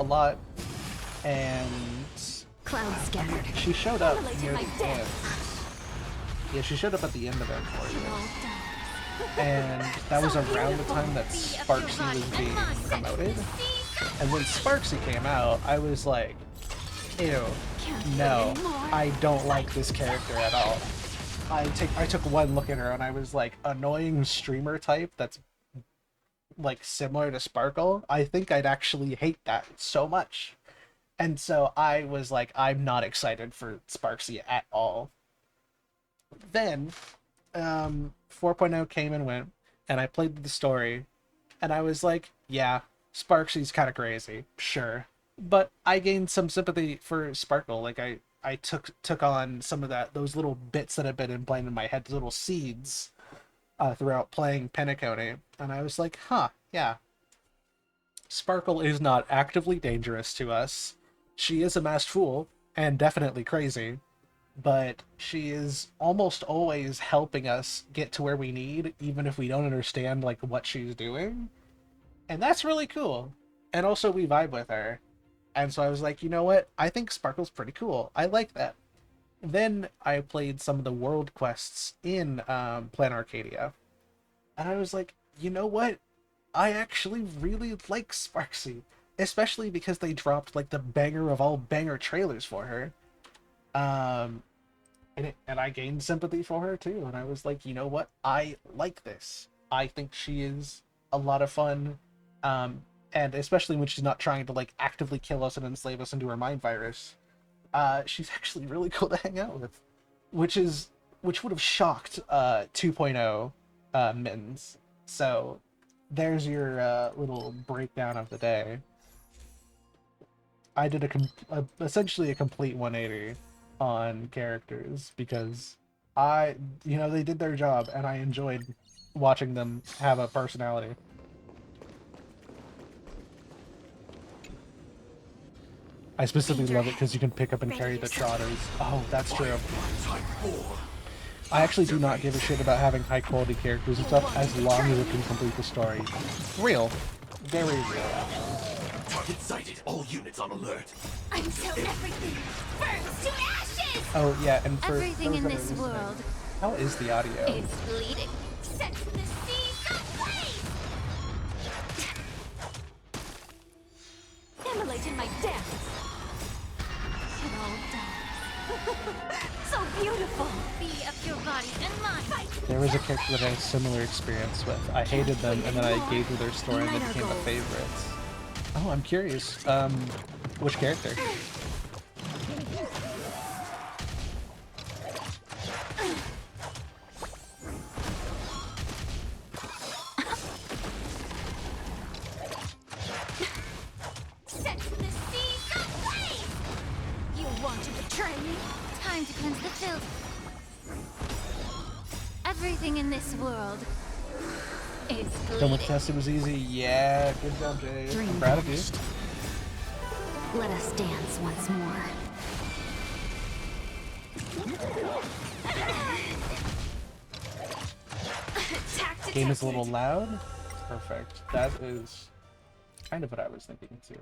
a lot, and Clouds scattered. she showed up Immolated near my the end. Yeah, she showed up at the end of Euphorius. All done. And that was around the time that Sparksy was being promoted. And when Sparksy came out, I was like, ew, no, I don't like this character at all. I took one look at her and I was like, annoying streamer type that's like similar to Sparkle. I think I'd actually hate that so much. And so I was like, I'm not excited for Sparksy at all. Then 4.0 came and went, and I played the story, and I was like, yeah, Sparksy's kind of crazy, sure. But I gained some sympathy for Sparkle. Like, I took on some of those little bits that had been implanted in my head, little seeds, throughout playing Penacony, and I was like, huh, yeah. Sparkle is not actively dangerous to us. She is a masked fool, and definitely crazy, but she is almost always helping us get to where we need, even if we don't understand like what she's doing. And that's really cool. And also we vibe with her. And so I was like, you know what? I think Sparkle's pretty cool. I like that. Then I played some of the world quests in Plan Arcadia. And I was like, you know what? I actually really like Sparksy. Especially because they dropped like the banger of all banger trailers for her. And I gained sympathy for her too, and I was like, you know what? I like this. I think she is a lot of fun, and especially when she's not trying to like actively kill us and enslave us into her mind virus. She's actually really cool to hang out with, which would have shocked 2.0 Mittens. So there's your little breakdown of the day. I did essentially a complete 180 on characters because they did their job and I enjoyed watching them have a personality. I specifically love it because you can pick up and carry the trotters. Oh, that's true. Type 4. I actually do not give a shit about having high quality characters and stuff as long as it can complete the story. Real. Very real. Target sighted. All units on alert. Until everything burns to ashes! Oh yeah, and for Everything those in that are this listening, world how is the audio? is bleeding. Set the seas ablaze! Immolate in my dance! It all dies. So beautiful! Be of your body and mind! There was a character that I had a similar experience with. I hated them, and then I gave her their story, and they became a favorite. Oh, I'm curious. Which character? Set the seas ablaze! You want to betray me? Time to cleanse the filth. Everything in this world is Done with bleeding. test, it was easy. Yeah, good job, Jay. I'm Dream proud of you. vanished. Let us dance once more. Game is a little loud. Perfect. That is kind of what I was thinking too.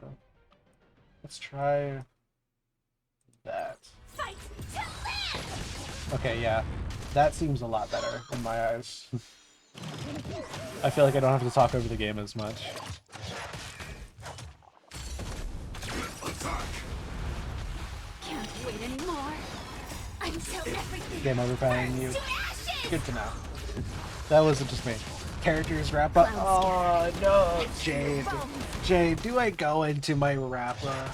Let's try that. Fight to live! Okay, yeah. That seems a lot better in my eyes. I feel like I don't have to talk over the game as much. Attack! Can't wait anymore. Until everything Game overpowering you. burns to ashes! Good to know. That wasn't just me. Characters wrap up. Oh no, Jade. Jade, do I go into my Rappa?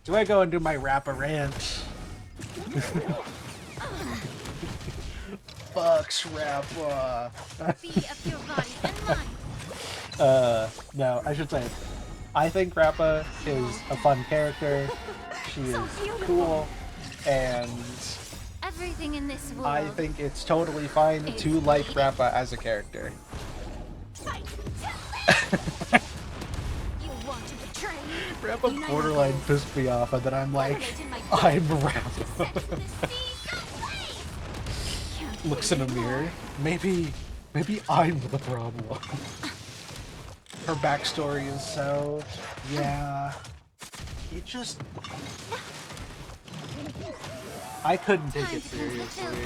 Do I go into my Rappa rant? Fucks Rappa. Be of your body and mind. No, I should say, I think Rappa is a fun character. She is cool, and Everything in this world. I think it's totally fine to like Rappa as a character. Fight to live! You want to betray me? Rappa Unite our borderline goals. pissed me off, and then I'm like, Elevate in my I'm depths. Rappa. Set the seas ablaze. Can't Looks in a wait mirror. anymore. Maybe I'm the problem. Her backstory is so, yeah. It just, I couldn't take it seriously.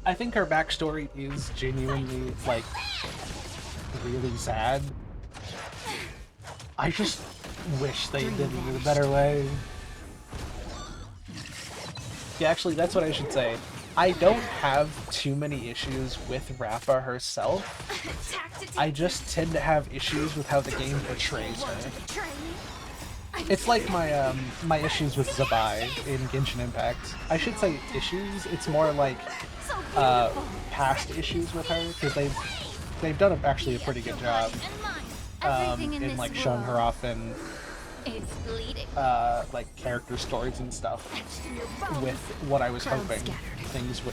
I think her backstory is genuinely, like, really sad. I just wish they did it in a better way. Yeah, actually, that's what I should say. I don't have too many issues with Rappa herself. I just tend to have issues with how the game portrays her. It's like my my issues with Zabai in Genshin Impact. I should say issues. It's more like past issues with her because they've done actually a pretty good job in like showing her off in like character stories and stuff with what I was hoping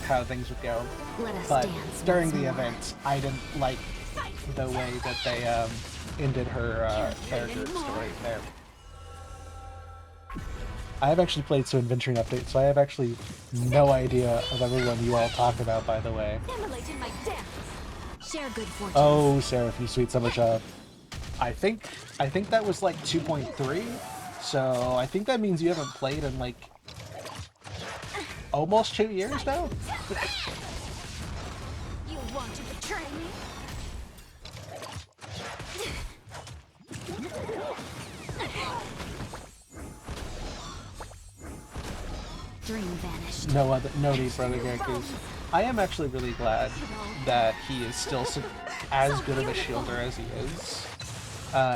how things would go. But during the event, I didn't like the way that they ended her character story there. I have actually played some adventuring updates, so I have actually no idea of everyone you all talk about, by the way. Share good fortune. Oh, Seraph, you sweet summer child. I think that was like 2.3, so I think that means you haven't played in like almost 2 years now? You want to betray me? Dream vanished. No need for other characters. I am actually really glad that he is still as good of a shielder as he is.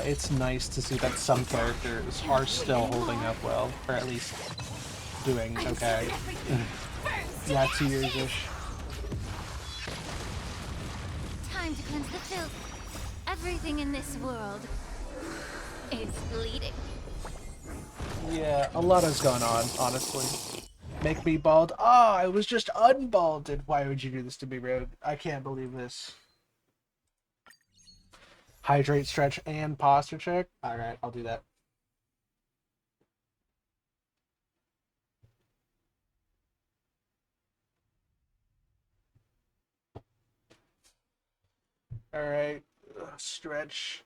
It's nice to see that some characters are still holding up well, or at least doing okay. Yeah, 2 years-ish. Time to cleanse the filth. Everything in this world is bleeding. Yeah, a lot has gone on, honestly. Make me bald? Ah, I was just unbalded. Why would you do this to me, Rogue? I can't believe this. Hydrate, stretch, and posture check? Alright, I'll do that. Alright, stretch.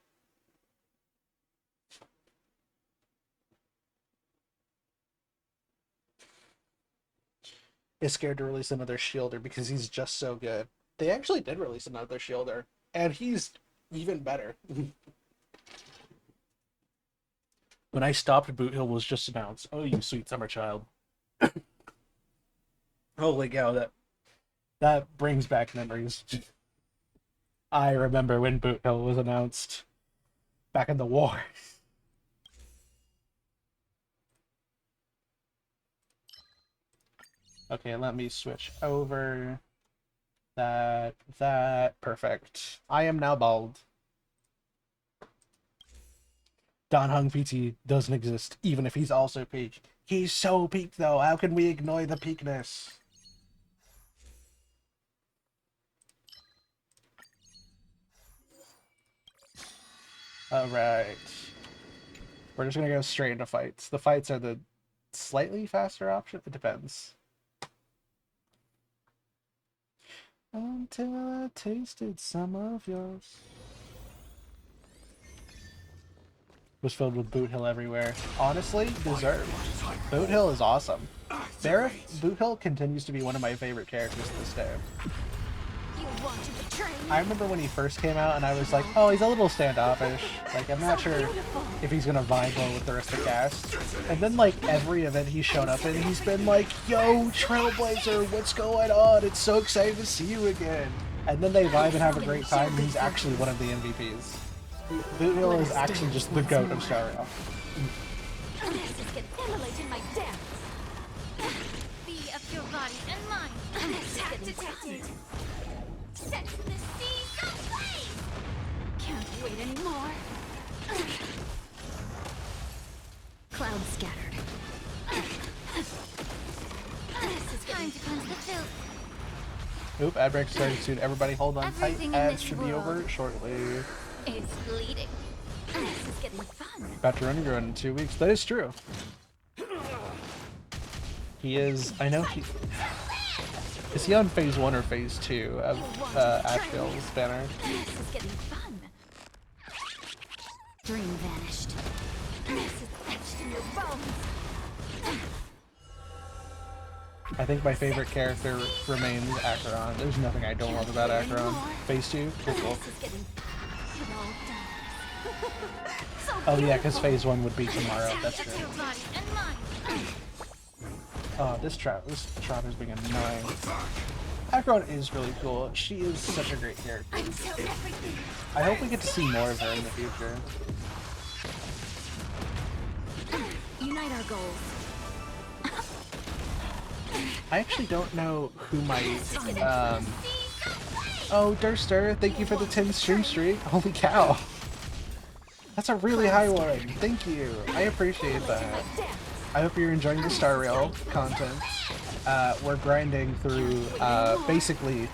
Is scared to release another shielder because he's just so good. They actually did release another shielder, and he's even better. When I stopped, Boot Hill was just announced. Oh, you sweet summer child. Holy cow, that brings back memories. I remember when Boot Hill was announced back in the war. Okay, let me switch over. That, perfect. I am now bald. Don Hung PT doesn't exist, even if he's also peak. He's so peak, though. How can we ignore the peakness? Alright. We're just gonna go straight into fights. The fights are the slightly faster option. It depends. Until I tasted some of yours. was filled with Boot Hill everywhere. Honestly, deserved. Boot Hill is awesome. Boot Hill continues to be one of my favorite characters to this day. You want to betray me? I remember when he first came out and I was like, oh, he's a little standoffish. Like, I'm not sure if he's gonna vibe well with the rest of the cast. And then, like, every event he's shown up in, he's been like, yo, Trailblazer, what's going on? It's so exciting to see you again. And then they vibe and have a great time, and he's actually one of the MVPs. Boot Hill is actually just the GOAT of Star Rail. This is gonna immolate in my dance. Be of your body and mind. Attack detected. Set the seas ablaze. Can't wait anymore. Clouds scattered. This is time to cleanse the filth. Oop, ad break starting soon. Everybody hold on tight. Everything in Ads this should be over world shortly. It's bleeding. This is getting fun. About to run and grow in 2 weeks. That is true. He is. I know he. Is he on phase 1 or phase 2 of Asheville's banner? This is getting fun. Dream vanished. This is etched in your bones. I think my favorite character remains Acheron. There's nothing I don't love about Acheron. Phase 2? Cool. This is getting it all done. So Oh yeah, because beautiful. phase 1 would be tomorrow. That's Attack true. your body and mind. Oh, this trap is being annoying. Acheron is really cool. She is such a great character. I'm so everything. I hope we get to see more of her in the future. Unite our goals. I actually don't know who my Oh, Durster, thank you for the 10 stream streak. Holy cow. That's a really high one. Thank you. I appreciate that. I hope you're enjoying the Star Rail content. We're grinding through basically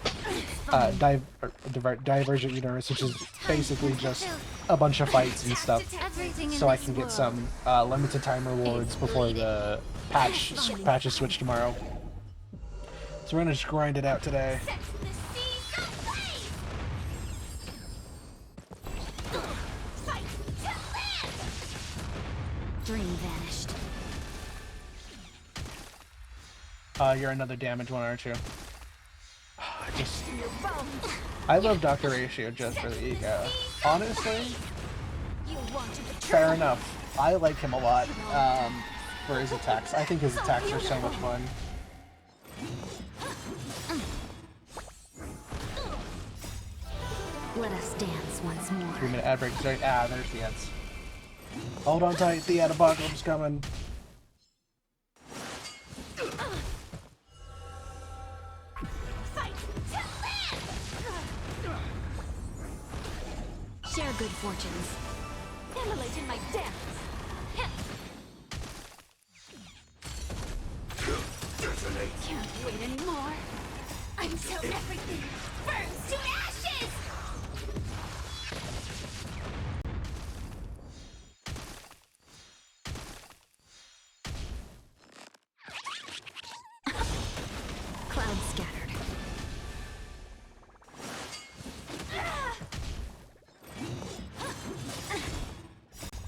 Divergent Universe, which is basically just a bunch of fights and stuff, so I can get some limited time rewards before the patches switch tomorrow. So we're gonna just grind it out today. Dream vanished. You're another damage one, aren't you? Your bones. I love Dr. Ratio just for the ego. Honestly, You want to betray fair me? enough. I like him a lot for his attacks. I think his attacks are so much fun. Let us dance once more. 3-minute ad break. Sorry. Ah, there's the ants. Hold on tight. The ad apocalypse coming. Share good fortunes. Immolate in my dance. Detonate. Can't wait anymore. Until everything burns to ashes. Clouds scattered.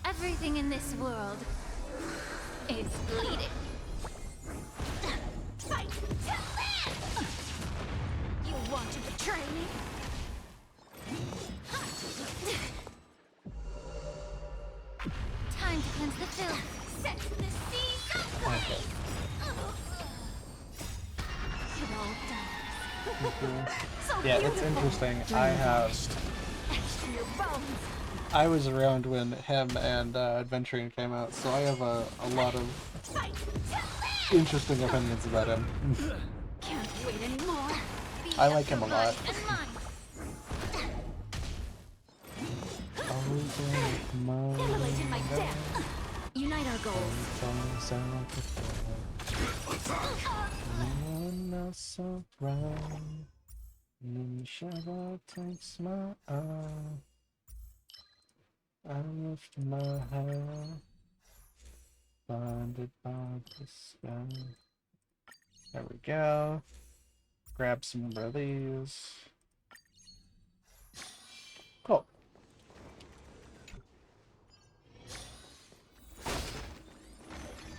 Everything in this world is bleeding. Fight to live! You want to betray me? Time to cleanse the filth. Set the seas ablaze. It all dies. So Yeah, it's beautiful. interesting. Dream I have. vanished. Etched in your bones. I was around when him and Adventuring came out, so I have a lot of Fight to live! interesting opinions about him. Can't wait anymore. Be I of like him your a lot. body and mind. Immolate in my dance. Unite our goals. Takes my eye. I lift my head, blinded by the sky. There we go. Grab some more of these. Cool.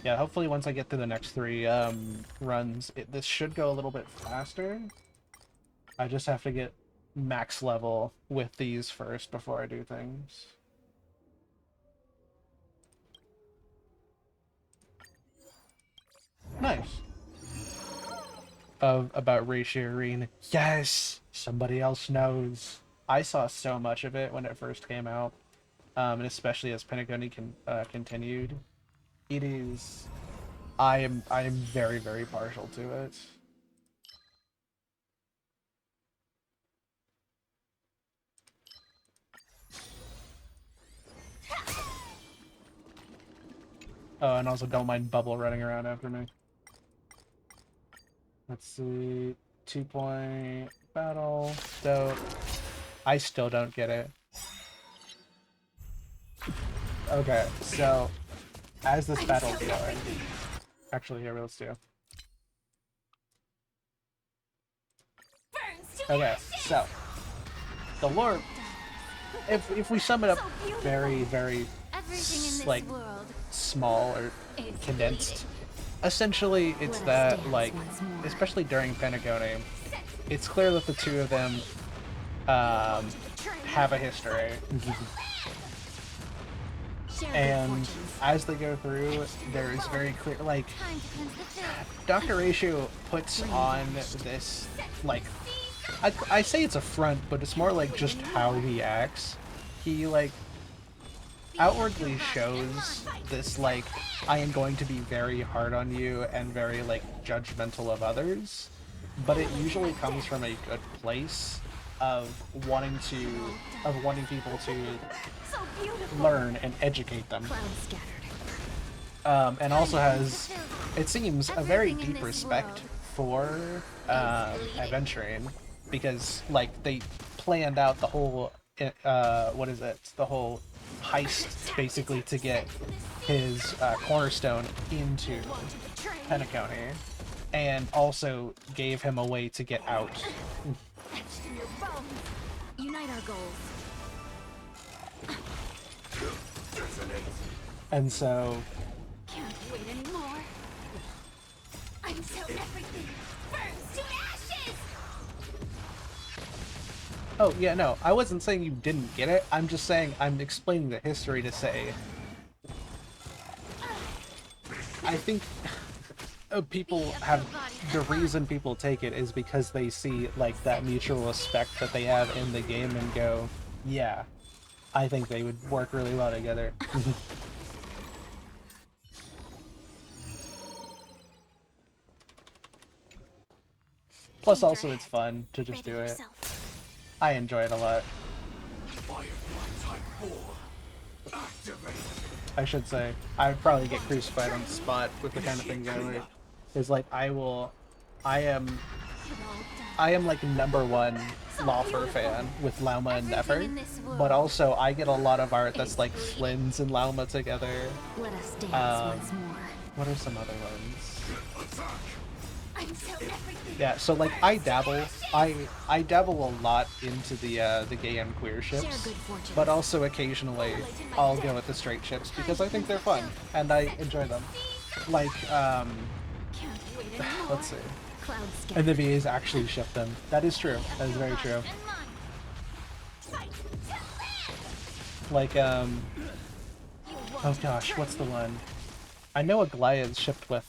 Yeah, hopefully once I get through the next three runs, this should go a little bit faster. I just have to get max level with these first before I do things. Nice. About Reishirin. Yes! Somebody else knows. I saw so much of it when it first came out, and especially as Pentagoni continued. It is... I am very, very partial to it. Oh, and also don't mind Bubble running around after me. Let's see. 2-point battle. Dope. I still don't get it. Okay, so as this battle's going, actually, here, let's do. Okay, so the lore. If we sum it up very, very like small or condensed, essentially it's that, like, especially during Pentagoni, it's clear that the two of them have a history. And as they go through, there is very clear, like, Dr. Ratio puts on this, like, I say it's a front, but it's more like just how he acts. He, like, outwardly shows this, like, I am going to be very hard on you and very, like, judgmental of others, but it usually comes from a good place of wanting people to learn and educate them. And also has, it seems, a very deep respect for adventuring, because, like, they planned out the whole what is it? The whole heist, basically, to get his cornerstone into Pentagoni, and also gave him a way to get out. Unite our goals. And so... Can't wait anymore. Until everything burns to ashes! Oh, yeah, no, I wasn't saying you didn't get it. I'm just saying I'm explaining the history to say... I think people have... The reason people take it is because they see, like, that mutual respect that they have in the game and go, yeah, I think they would work really well together. Plus, also, it's fun to just do it. I enjoy it a lot. I should say. I would probably get crucified on the spot with the kind of things I like. It's like, I am like #1 Lawfer fan with Lauma and Nefer, but also I get a lot of art that's like Flynn's and Lauma together. Let us dance once more. What are some other ones? Until everything Yeah, so like I dabble a lot into the gay and queer ships, but also occasionally I'll go with the straight ships because I think they're fun and I enjoy them. Like let's see. And the VAs actually ship them. That is true. That is very true. Like oh gosh, what's the one? I know Aglaia is shipped with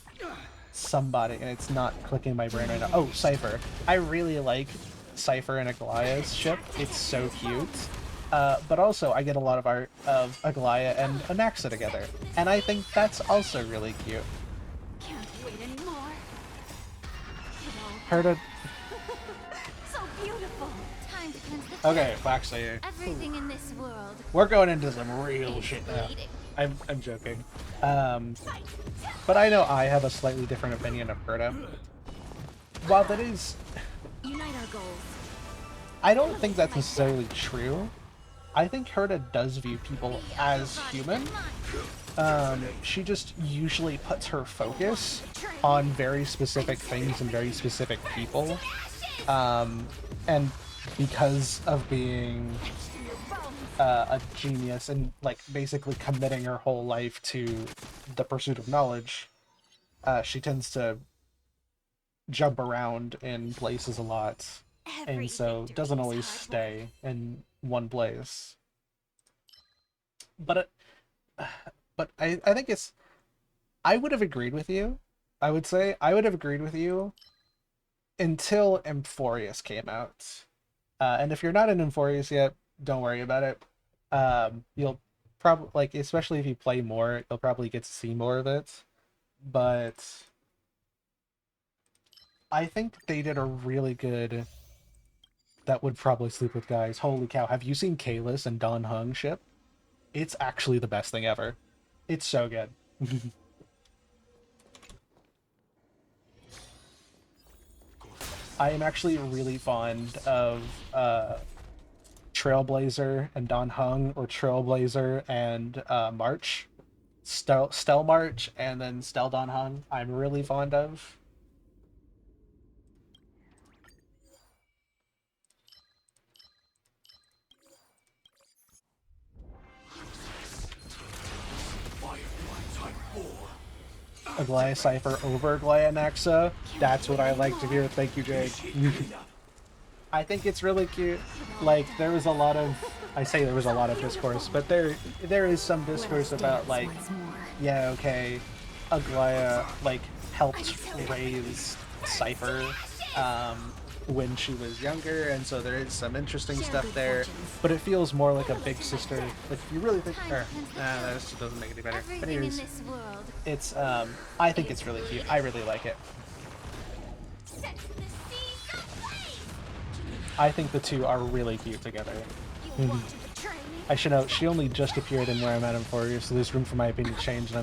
somebody, and it's not clicking my brain right now. Oh, Cypher. I really like Cypher and Aglaia's ship. It's so cute. But also, I get a lot of art of Aglaia and Anaxa together, and I think that's also really cute. can't wait anymore. Heard it? So beautiful. Time to cleanse the Okay, actually, everything in this world. we're going into some real shit now. I'm joking. But I know I have a slightly different opinion of Herta. While that is... Unite our goals. I don't think that's necessarily true. I think Herta does view people as human. She just usually puts her focus on very specific things and very specific people. And because of being a genius and like basically committing her whole life to the pursuit of knowledge, she tends to jump around in places a lot, and Every so victory doesn't is always hard stay in one place. But I think it's I would have agreed with you. I would say I would have agreed with you until Emphorius came out. And if you're not in Emphorius yet, don't worry about it. You'll probably like, especially if you play more, you'll probably get to see more of it. But I think they did a really good. That would probably sleep with guys. Holy cow! Have you seen Kalis and Don Hung ship? It's actually the best thing ever. It's so good. I am actually really fond of Trailblazer and Don Hung, or Trailblazer and March. Stel March and then Stel Don Hung, I'm really fond of. Firefly Type 4. Aglaya Cypher over Aglaya Naxa. That's what I like to hear. Thank you, Jake. I think it's really cute. Like, there was a lot of, I say there was a lot of discourse, but there is some discourse about like, yeah, okay, Aglaya like helped raise Cypher when she was younger, and so there is some interesting stuff there. But it feels more like a big sister. Like, if you really think, that just doesn't make it any better. But Everything in anyways, this world. it's I think it's really cute. I really like it. Set the seas ablaze! I think the two are really cute together. You want to betray me? I should note, she only just appeared in Where I'm At in 4 years, so there's room for my opinion to change, and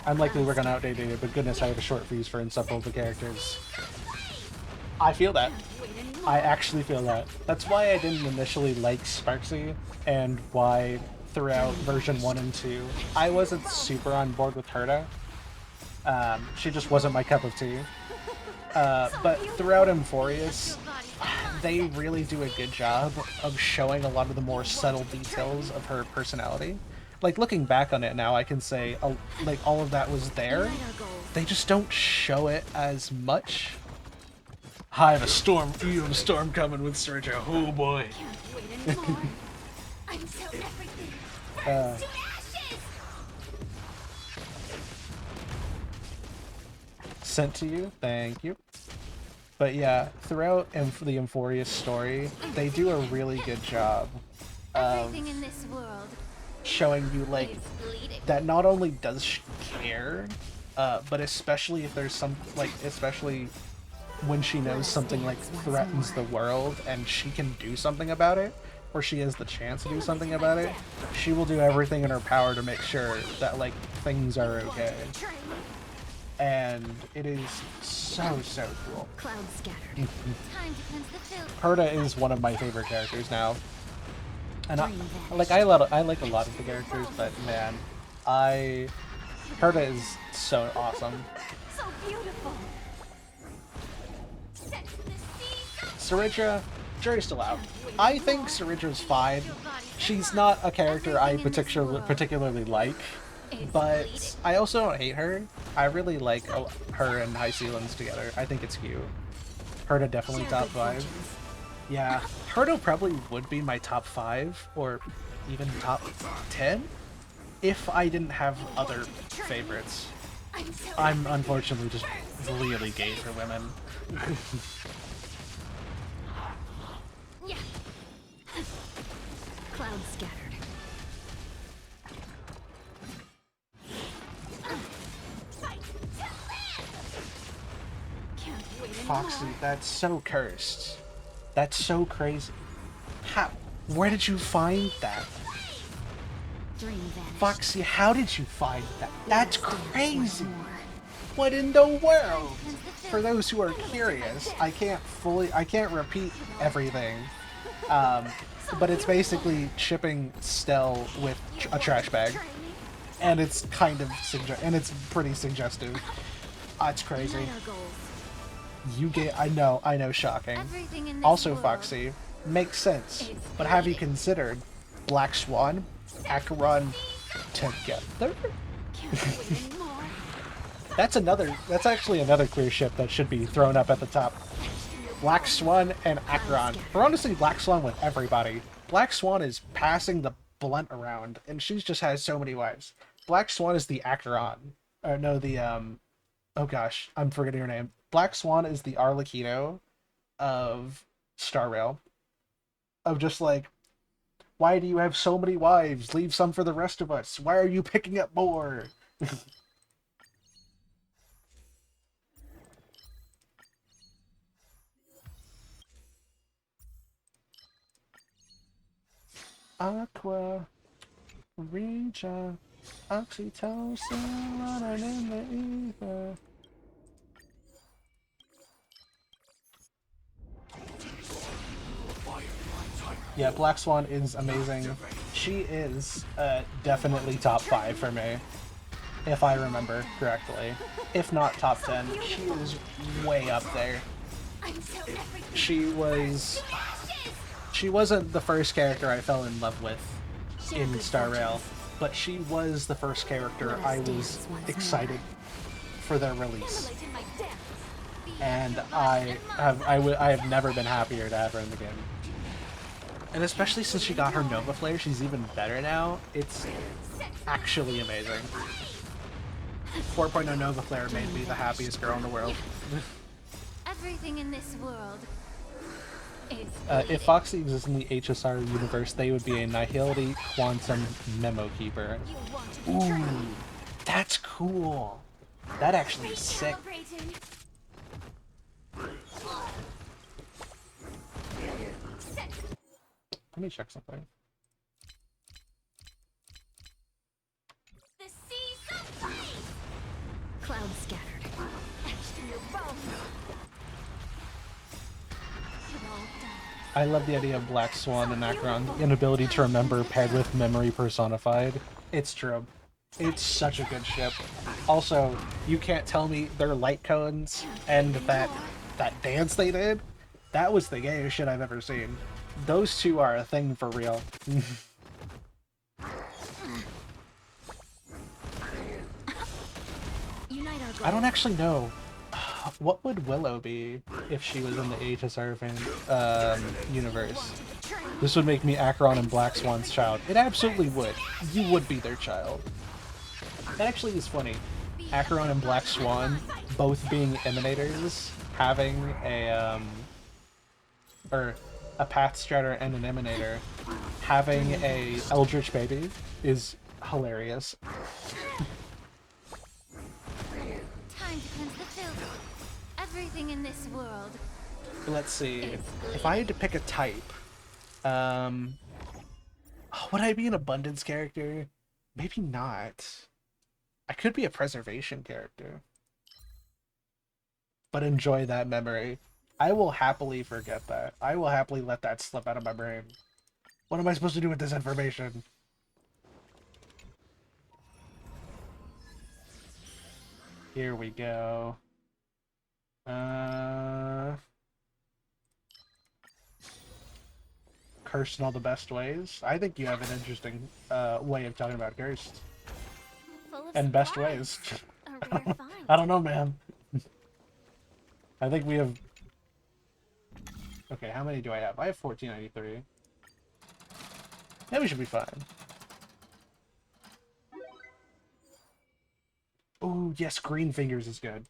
I'm likely working on outdated, but goodness, I have a short fuse for insufferable characters. I feel that. I actually feel that. That's why I didn't initially like Sparksy, and why throughout version 1 and 2, I wasn't super on board with Herta. She just wasn't my cup of tea. But throughout Emphorius, they really do a good job of showing a lot of the more subtle details of her personality. Like, looking back on it now, I can say, like, all of that was there. They just don't show it as much. I have a storm, you have a storm coming with Sergio. Oh boy. Can't wait anymore. Until everything burns to ashes! Sent to you, thank you. But yeah, throughout the Emphorius story, they do a really good job of Everything in this world showing you, like, is bleeding. that not only does she care, but especially if there's some, like, especially when she knows something, like, threatens the world and she can do something about it, or she has the chance to do something about it, she will do everything in her power to make sure that, like, things are okay. Betray me. And it is so, so cool. Clouds scattered. Time to cleanse the filth. Herta is one of my favorite characters now. And I like a lot of the characters, but man, Herta is so awesome. So beautiful. Set the seas Saridra, jury's still out. I think Saridra's fine. She's not a character I particularly like, but I also don't hate her. I really like her and High Sealans together. I think it's cute. Herta definitely top 5. Yeah, Herta probably would be my top 5, or even top 10, if I didn't have other favorites. I'm unfortunately just really gay for women. Yeah. Clouds scattered. Fight to live! Can't wait Foxy, anymore. that's so cursed. That's so crazy. How? Where did you find that? Dream vanished. Foxy, how did you find that? That's crazy! What in the world? For those who are curious, I can't repeat everything. But it's basically shipping Stell with a trash bag. And it's kind of it's pretty suggestive. It's crazy. Ignite our goals. You get, I know, shocking. Everything in this Also, world Foxy, makes sense. is But have you bleeding. considered Black Swan, Acheron together. Can't wait anymore. That's actually another clear ship that should be thrown up at the top. Black Swan and Acheron. Or honestly, Black Swan with everybody. Black Swan is passing the blunt around, and she just has so many wives. Black Swan is the Acheron. Or no, the oh gosh, I'm forgetting her name. Black Swan is the Arlecchino of Star Rail. Of just like, why do you have so many wives? Leave some for the rest of us. Why are you picking up more? Aqua, Regia, Oxytocin, running in the ether. Yeah, Black Swan is amazing. She is definitely top 5 for me, if I remember correctly. If not top 10, she is way up there. She wasn't the first character I fell in love with in Star Rail, but she was the first character I was excited for their release. And I have never been happier to have her in the game. And especially since she got her Nova Flare, she's even better now. It's actually amazing. 4.0 Nova Flare made me the happiest girl in the world. Everything in this world is if Foxy exists in the HSR universe, they would be a Nihility Quantum Memo Keeper. Ooh, that's cool. That actually is sick. Let me check something. The seas of flame. Clouds scattered. Etched in your bones. It all dies. I love the idea of Black Swan and Acheron, the inability to remember paired with memory personified. It's true. It's such a good ship. Also, you can't tell me their light cones and that dance they did, that was the gayest shit I've ever seen. Those two are a thing for real. I don't actually know. What would Willow be if she was in the HSR universe? This would make me Acheron and Black Swan's child. It absolutely would. You would be their child. That actually is funny. Acheron and Black Swan both being Emanators, having a Path Strider and an Emanator, having a Eldritch baby is hilarious. Time to cleanse the filth. Everything in this world. Let's see. If I had to pick a type, would I be an Abundance character? Maybe not. I could be a Preservation character. But enjoy that memory. I will happily forget that. I will happily let that slip out of my brain. What am I supposed to do with this information? Here we go. Cursed in all the best ways. I think you have an interesting way of talking about cursed. Full of And best surprise. ways. A rare find. I don't know, man. I think we have... Okay, how many do I have? I have 1493. Yeah, we should be fine. Ooh, yes, Green Fingers is good.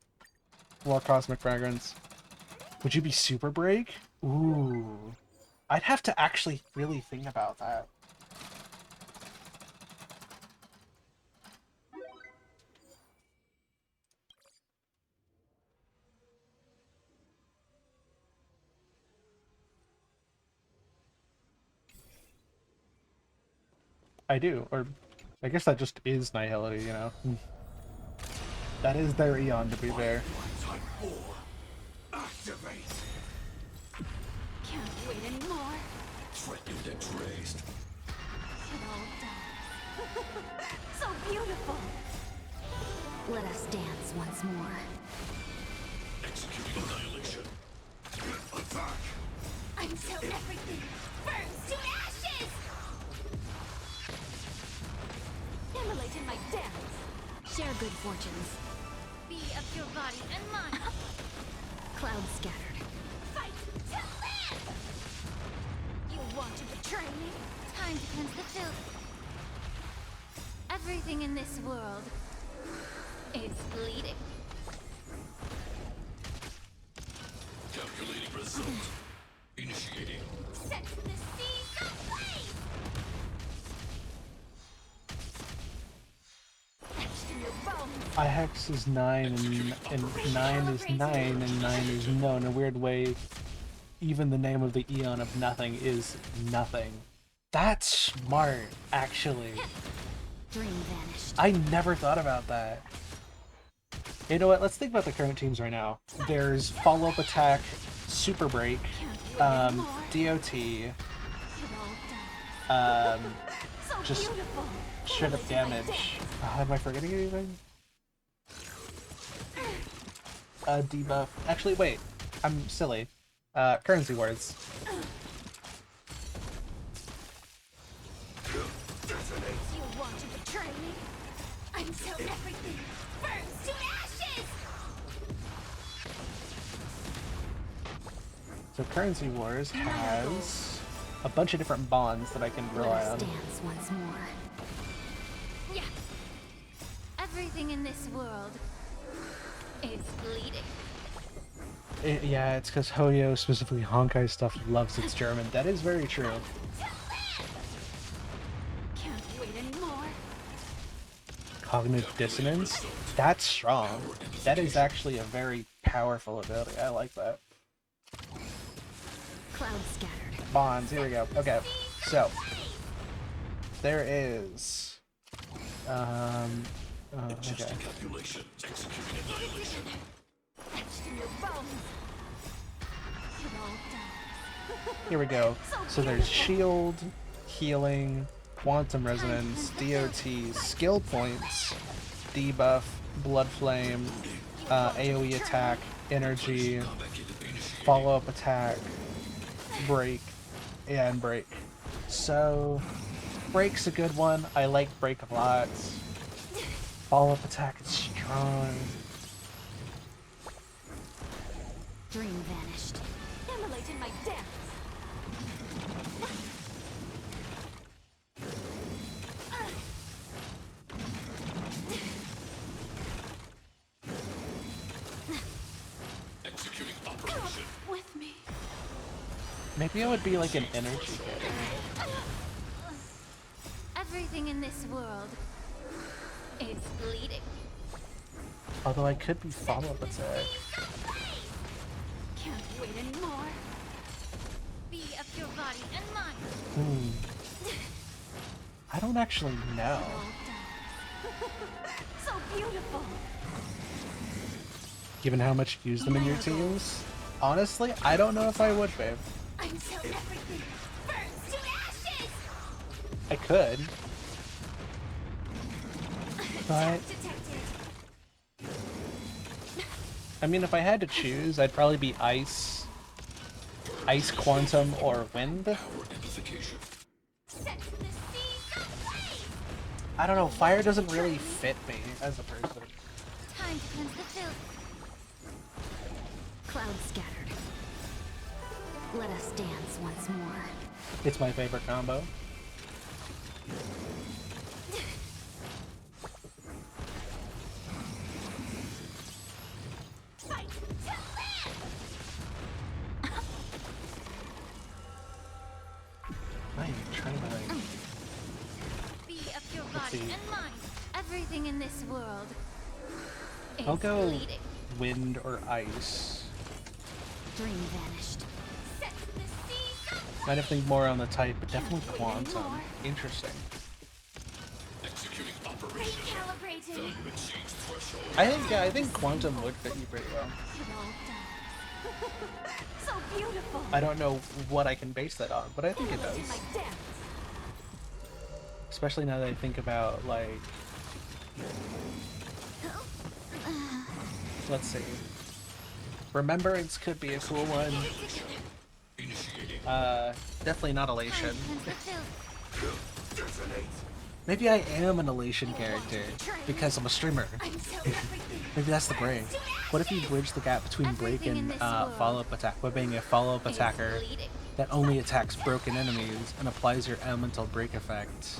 More Cosmic Fragrance. Would you be Super Break? Ooh. I'd have to actually really think about that. I do, or I guess that just is Nihility, you know? That is their Eon, to be fair. Type 4. Activate. Can't wait anymore. Threatened and traced. It all dies. So beautiful. Let us dance once more. Executing annihilation. Attack. Until everything burns to ashes. my dance. Share good fortunes. Be of your body and mind. Clouds scattered. Fight to live! You want to betray me? Time to cleanse the filth. Everything in this world is bleeding. Calculating result. Initiating. Set the seas ablaze! Etched in your bones. IHEX is 9 and 9 is 9 and 9 is no. In a weird way, even the name of the Eon of Nothing is nothing. That's smart, actually. Dream vanished. I never thought about that. You know what? Let's think about the current teams right now. There's Follow-Up Attack, Super Break, DOT, It all done. So just beautiful. straight up damage. Am I forgetting anything? Debuff. Actually, wait. I'm silly. Currency Wars. You want to betray me? Until everything burns to ashes! So Currency Wars has a bunch of different bonds that I can Let rely us on. dance once more. Yeah. Everything in this world is bleeding. Yeah, it's because Hoyo, specifically Honkai stuff, loves its German. That is very true. Can't wait anymore. Cognitive Dissonance? That's strong. That is actually a very powerful ability. I like that. Clouds scattered. Bonds, here we go. Okay, so there is okay. Adjusting calculations. Executing annihilation. Etched in your bones. It all done. Here we go. So there's shield, healing, quantum resonance, DOT, skill points, debuff, blood flame, AoE attack, energy, follow-up attack, break, and break. So break's a good one. I like break a lot. Follow-up attack is strong. Dream vanished. Immolate in my dance. Executing operation. With me. Maybe I would be like an energy hitter. Everything in this world is bleeding. Although I could be follow-up attack. Can't wait anymore. Be of your body and mind. I don't actually know. All done. So beautiful. Given how much you use them in your teams? Honestly, I don't know if I would, babe. Until everything burns to ashes. I could. But, Detected. I mean, if I had to choose, I'd probably be Ice, Quantum, or Wind. Power amplification. Set the seas ablaze. I don't know, Fire doesn't really fit me as a person. Time to cleanse the filth. Clouds scattered. Let us dance once more. It's my favorite combo. Fight to live! I am trying to like... Be of your Let's body see. and mind. Everything in this world is I'll go bleeding. Wind or Ice. Dream vanished. Set the seas ablaze. Might have to think more on the type, but definitely Quantum. Interesting. Executing operation. Recalibrating. Value exceeds threshold. I think Quantum would fit you pretty well. It all done. So beautiful. I don't know what I can base that on, but I think it Immolate in does. my dance. Especially now that I think about, like... Let's see. Remembrance could be a cool one. Initiating. Definitely not Elation. Time to cleanse the filth. Detonate. Maybe I am an elation character because I'm a streamer. I'm so everything. Maybe that's the break. What if you bridge the gap between break Everything and in this world follow-up attack by being a follow-up is attacker bleeding. that only attacks broken enemies and applies your elemental break effect?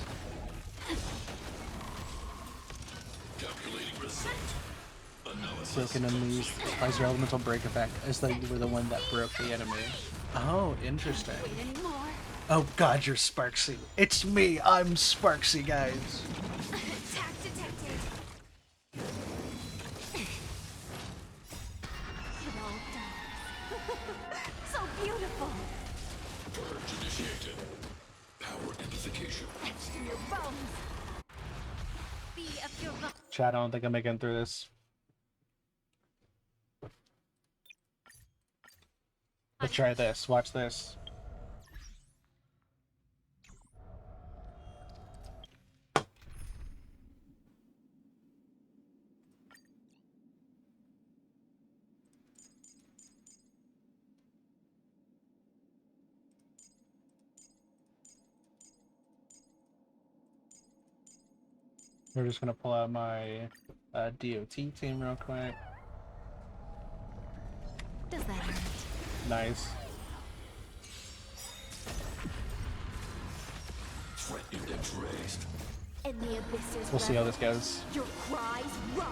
Calculating result. Analysis. Broken enemies applies your elemental break effect as though you were the one that broke the enemy. Oh, interesting. Wait anymore. Oh god, you're Sparksy. It's me, I'm Sparksy, guys. Attack detected. It all done. So beautiful. Purge initiated. Power amplification. Etched in your bones. Be of your bone. Chat, I don't think I'm making it through this. Let's try this. Watch this. We're just gonna pull out my DOT team real quick. Does that hurt? Nice. Threat index raised. And the abyss is We'll see how this goes. Your cries rise.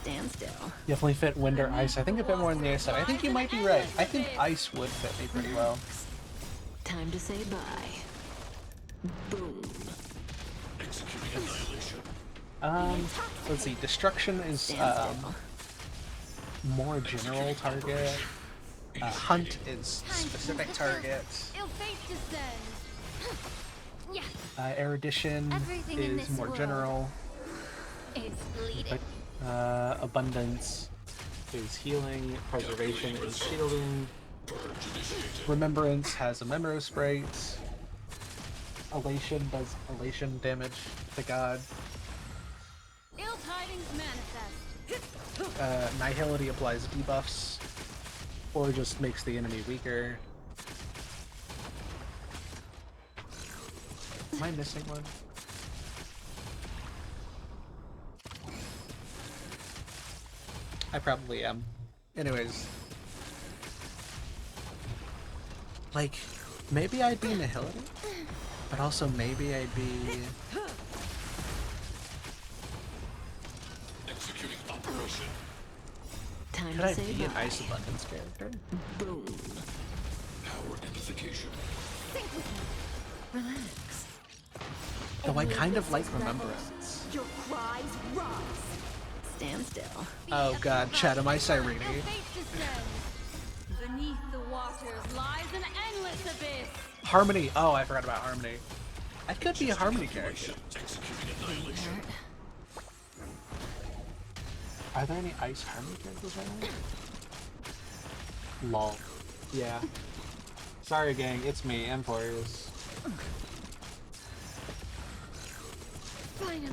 Stand still. Definitely fit wind or ice. I think a bit more on the ice side. I think you might be right. I think ice would fit me pretty well. Time to say bye. Boom. Executing annihilation. Let's see. Destruction is Stand still. more general target. Hunt is specific target. Ill fate descends. Yeah, Erudition Everything in is this more world general. it's bleeding. Abundance is healing. Preservation is shielding. Purge initiated. Remembrance has a Memro Sprite. Elation does elation damage to God. Ill tidings manifest. Nihility applies debuffs, or just makes the enemy weaker. Am I missing one? I probably am. Anyways. Like, maybe I'd be Nihility, but also maybe I'd be... Executing operation. Time Could to I say be an bye. Ice Abundance character? Boom. Power amplification. Think with me. Relax. Though I And the kind of abyss like is rebel. Remembrance. Your cries rise. Stand still. Oh god, Chad, am I Cyrene? Ill fate descends. Beneath the waters lies an endless abyss. Harmony! Oh, I forgot about Harmony. I could be a Harmony character. Executing annihilation. Hurt. Are there any Ice Harmony characters right now? Lol. Yeah. Sorry gang, it's me, Empires. Finally,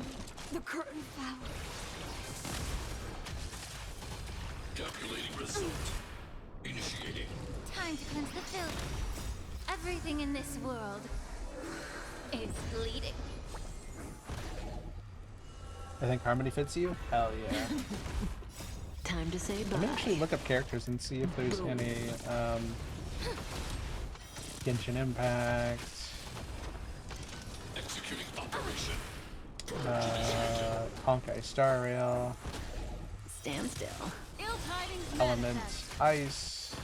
the curtain fell. Calculating result. Initiating. Time to cleanse the filth. Everything in this world is bleeding. I think Harmony fits you? Hell yeah. Time to say Let me bye. actually look up characters and see if there's any, Genshin Impact, Executing operation. Honkai Star Rail, Stand still. Ill tidings Element, manifest. Ice,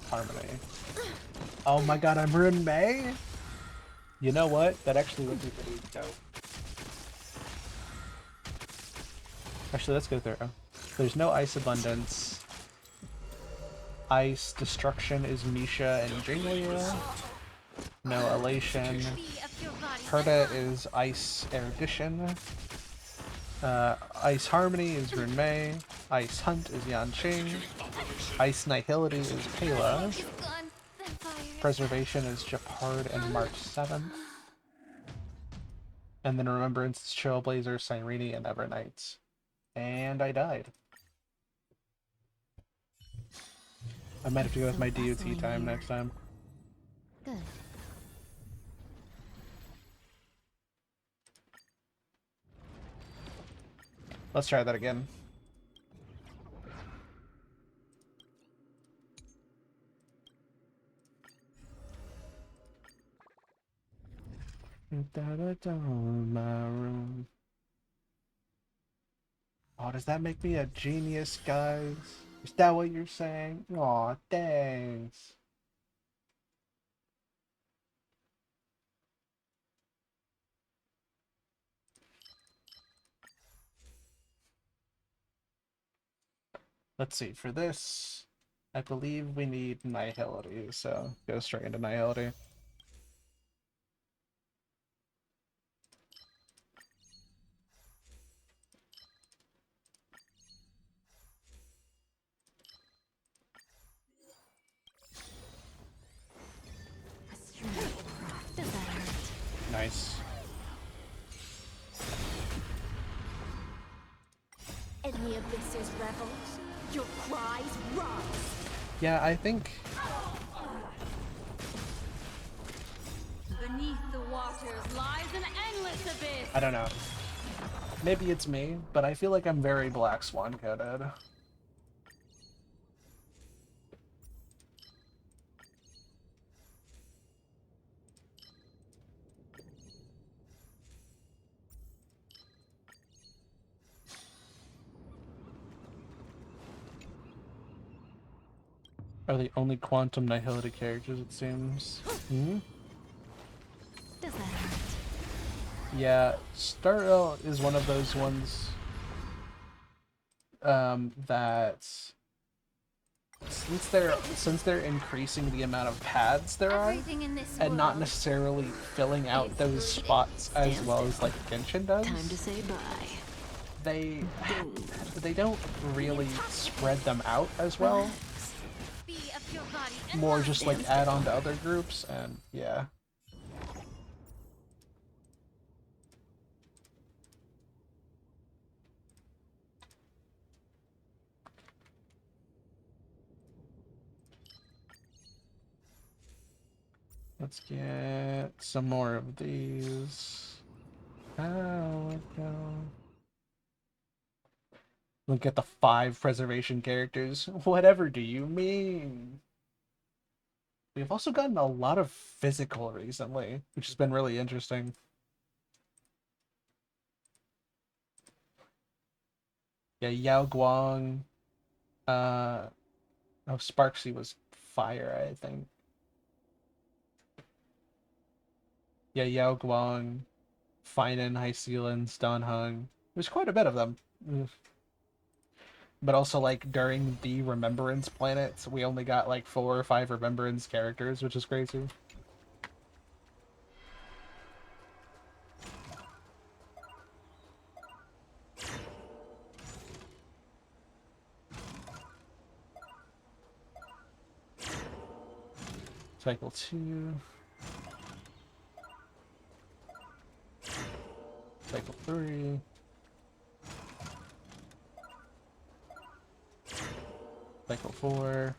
Harmony. Oh my god, I'm Rune May? You know what? That actually would be pretty dope. Actually, let's go through. There's no Ice Abundance. Ice Destruction is Misha and Jinglia. No Elation. Be of your body Herda and is Ice Erudition. Ice Harmony is Rune May. Ice Hunt is Yanqing. Ice Nihility is Pela. is gone. Then fire. Preservation is Japard and March 7th. And then Remembrance is Trailblazer, Cyrene, and Evernight. And I died. I might have to go with my DOT time next time. Good. Let's try that again. My room. Oh, does that make me a genius, guys? Is that what you're saying? Aw, thanks. Let's see, for this, I believe we need Nihility, so go straight into Nihility. Does that hurt? Nice. And the abysses revel. Your cries rise. Yeah, I think Beneath the waters lies an endless abyss. I don't know. Maybe it's me, but I feel like I'm very Black Swan coded. Are the only quantum Nihility characters, it seems. Hmm? Does that hurt? Yeah, Starro is one of those ones that since they're increasing the amount of pads there are Everything in this and not world necessarily filling out is those fleeting. spots as Stand well as still. like Genshin does, Time to say bye. they they don't really spread them out as well. Be of your body and More mind. just like add on to other groups, and yeah. Let's get some more of these. How it go? Look at the 5 preservation characters. Whatever do you mean? We've also gotten a lot of physical recently, which has been really interesting. Yeah, Yao Guang. Uh, oh, Sparksy was fire, I think. Yeah, Yao Guang, Finan, Hysealin, Don Hung. There's quite a bit of them. But also, like, during the Remembrance planets, we only got like 4 or 5 Remembrance characters, which is crazy. Cycle 2. Cycle 3. Cycle 4.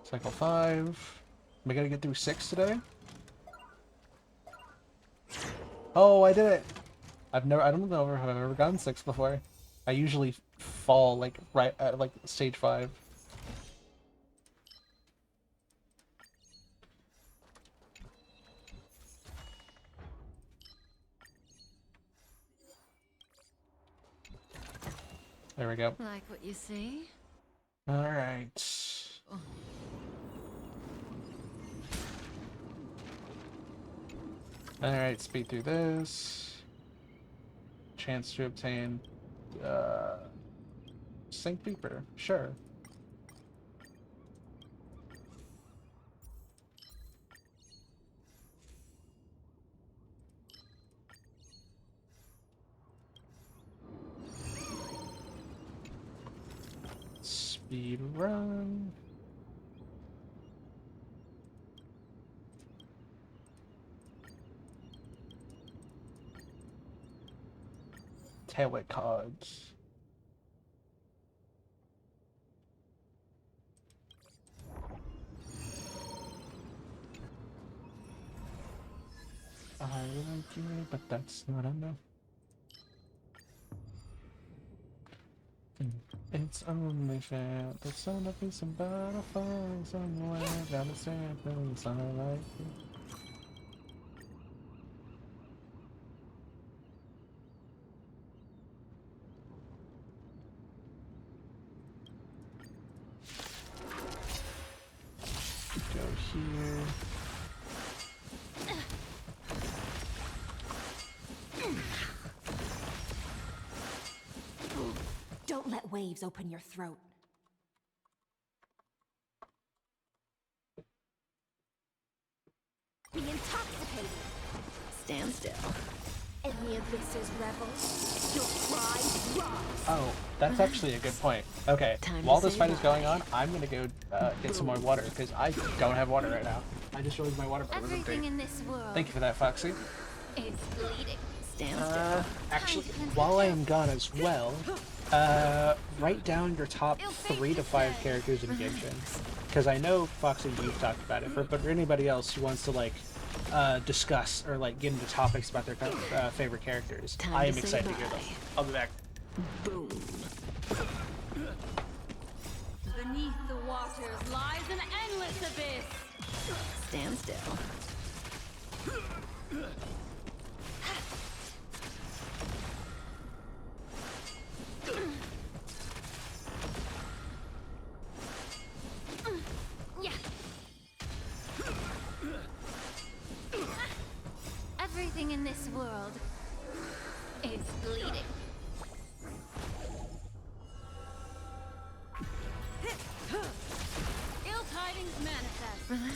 Cycle 5. Am I gonna get through 6 today? Oh, I did it! I don't know if I've ever gotten 6 before. I usually fall, like, right at, like, stage 5. There we go. Like what you see? Alright. Alright, speed through this. Chance to obtain, uh... Sync Beeper. Sure. Speed run. Tailwick cards. I like you, but that's not enough. It's only fair that some of some butterflies somewhere down the surface. I like you. Go here. Don't let waves open your throat. Be intoxicated. Stand still. In the abyss's revels, your pride rise. Oh, that's actually a good point. Okay, Time to while this say fight is going bye. on, I'm gonna go get some more water because I don't have water right now. I just realized my water bottle was Everything empty. in this world Thank you for that, Foxy. is bleeding. Stand still. Actually, while I am gone as well, write down your top 3 to 5 characters in Genshin. Because I know, Foxy, you've talked about it, but for anybody else who wants to, like, discuss or, like, get into topics about their favorite characters, Time I to am say excited to hear them. bye. I'll be back. Boom. Beneath the waters lies an endless abyss. Stand still. Yeah. Everything in this world is bleeding. Ill tidings manifest. Relax.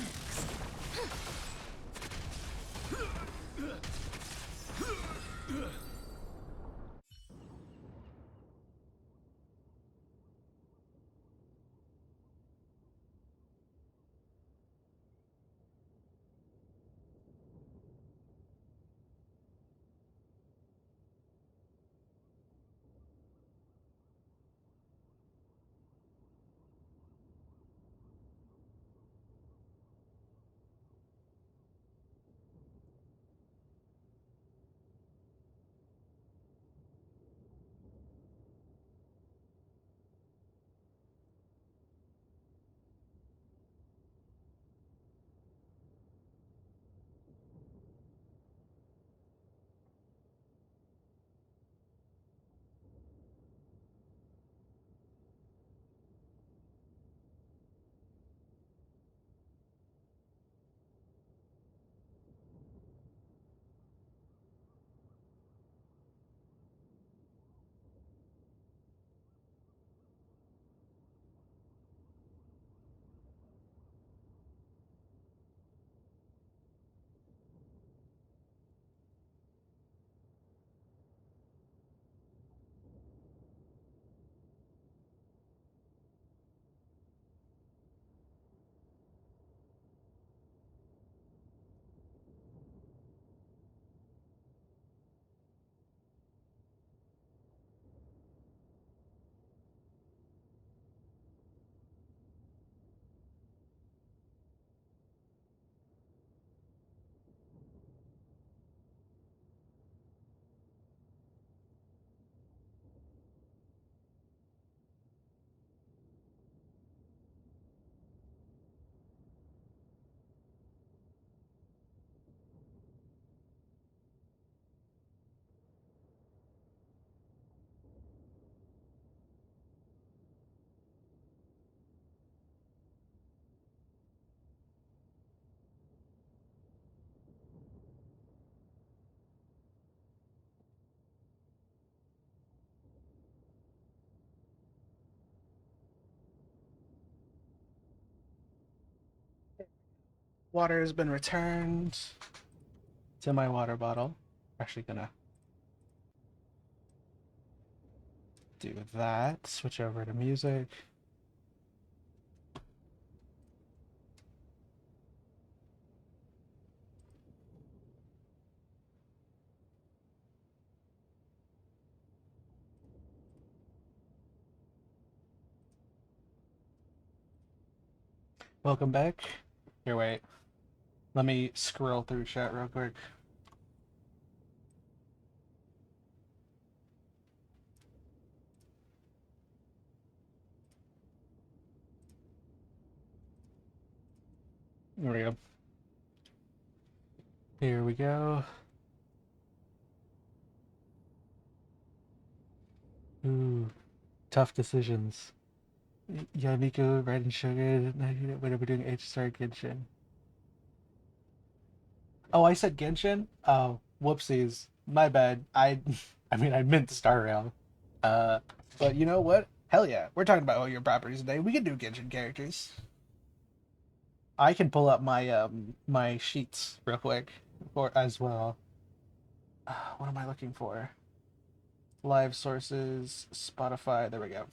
Water has been returned to my water bottle. Actually gonna do that. Switch over to music. Welcome back. Here, wait. Let me scroll through chat real quick. There we go. Here we go. Ooh, tough decisions. Yamiko, Red and Sugar. What are we doing? H-Star Genshin. Oh, I said Genshin? Oh, whoopsies. My bad. I mean, I meant Star Rail. Uh, but you know what? Hell yeah. We're talking about all your properties today. We can do Genshin characters. I can pull up my sheets real quick for as well. What am I looking for? Live sources, Spotify. There we go.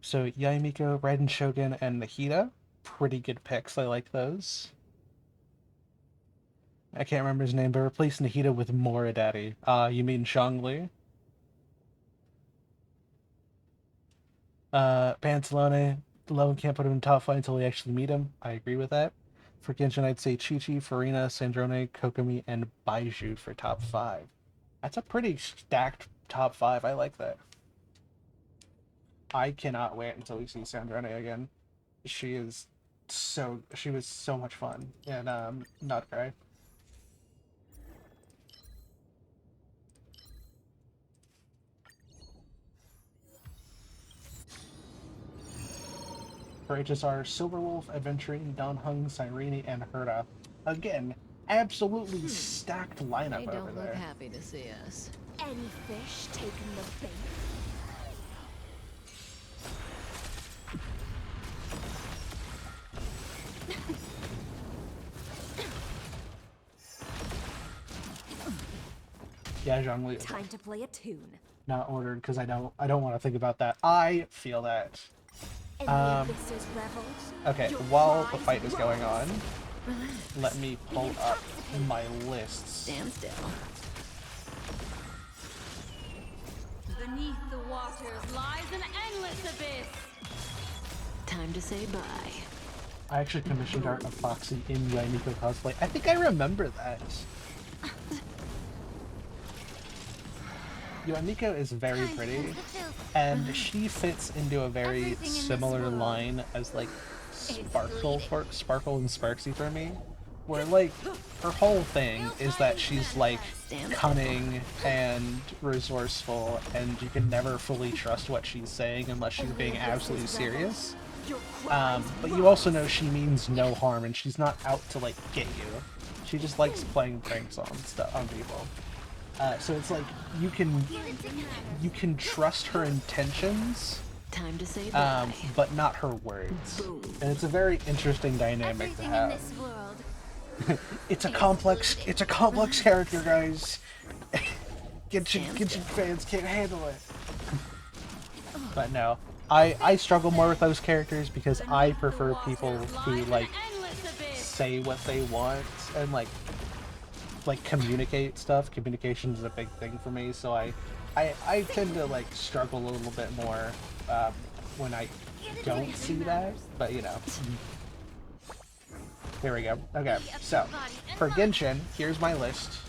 So Yaimiko, Raiden Shogun, and Nahida. Pretty good picks. I like those. I can't remember his name, but replace Nahida with Moridaddy. You mean Zhongli? Pantalone, Lone can't put him in top five until we actually meet him. I agree with that. For Genshin, I'd say Chi-Chi, Farina, Sandrone, Kokomi, and Baiju for top five. That's a pretty stacked top five. I like that. I cannot wait until we see Sandrone again. She was so much fun and not cry. For HSR, Silverwolf, Adventuring, Donhung, Cyrene, and Herta. Again, absolutely stacked lineup They over don't look there. happy to see us. Any fish taking the bait? Yeah, Zhongli. Time to play a tune. Not ordered because I don't want to think about that. I feel that. In the abyss's revel, Okay, your while the prize fight is going on, Relax. let me pull up my lists. Stand still. Beneath the waters lies an endless abyss. Time to say bye. I actually commissioned art of Foxy in Yaimiko cosplay. I think I remember that. Yaimiko is very pretty, and she fits into a very similar line as like Sparkle and Sparksy for me, where like her whole thing is that she's like cunning and resourceful, and you can never fully trust what she's saying unless she's being absolutely serious. But you also know she means no harm, and she's not out to like get you. She just likes playing pranks on stuff on people. So it's like you can trust her intentions, Time to say bye. but not her words. Boom. And it's a very interesting dynamic to Everything in have. this world. It's a complex character, guys. Genshin fans can't handle it. But no, I struggle more with those characters because I prefer people who like say what they want and like communicate stuff. Communication is a big thing for me, so I tend to like struggle a little bit more when I don't see that. But you know, here we go. Okay, so for Genshin, here's my list.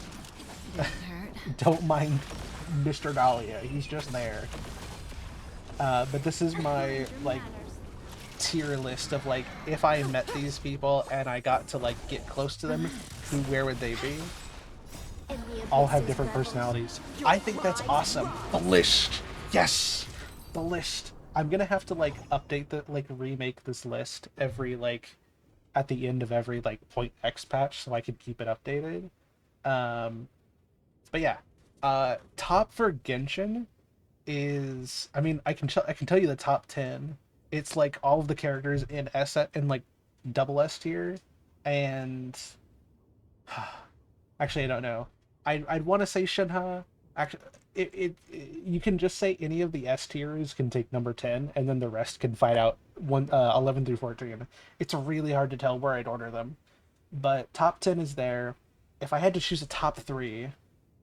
Didn't hurt. Don't mind Mr. Dahlia, he's just there. But this is my like tier list of like if I met these people and I got to like get close to them, where would they be? All have different personalities. I think that's awesome. The list, yes, the list. I'm gonna have to like update the remake this list every like at the end of every like point X patch so I can keep it updated. But yeah, top for Genshin is, I mean, I can tell you the top 10. It's like all of the characters in like double S tier, and actually I don't know. I'd want to say Shinha. Actually, you can just say any of the S tiers can take number 10, and then the rest can fight out 11 through 14. It's really hard to tell where I'd order them, but top 10 is there. If I had to choose a top 3,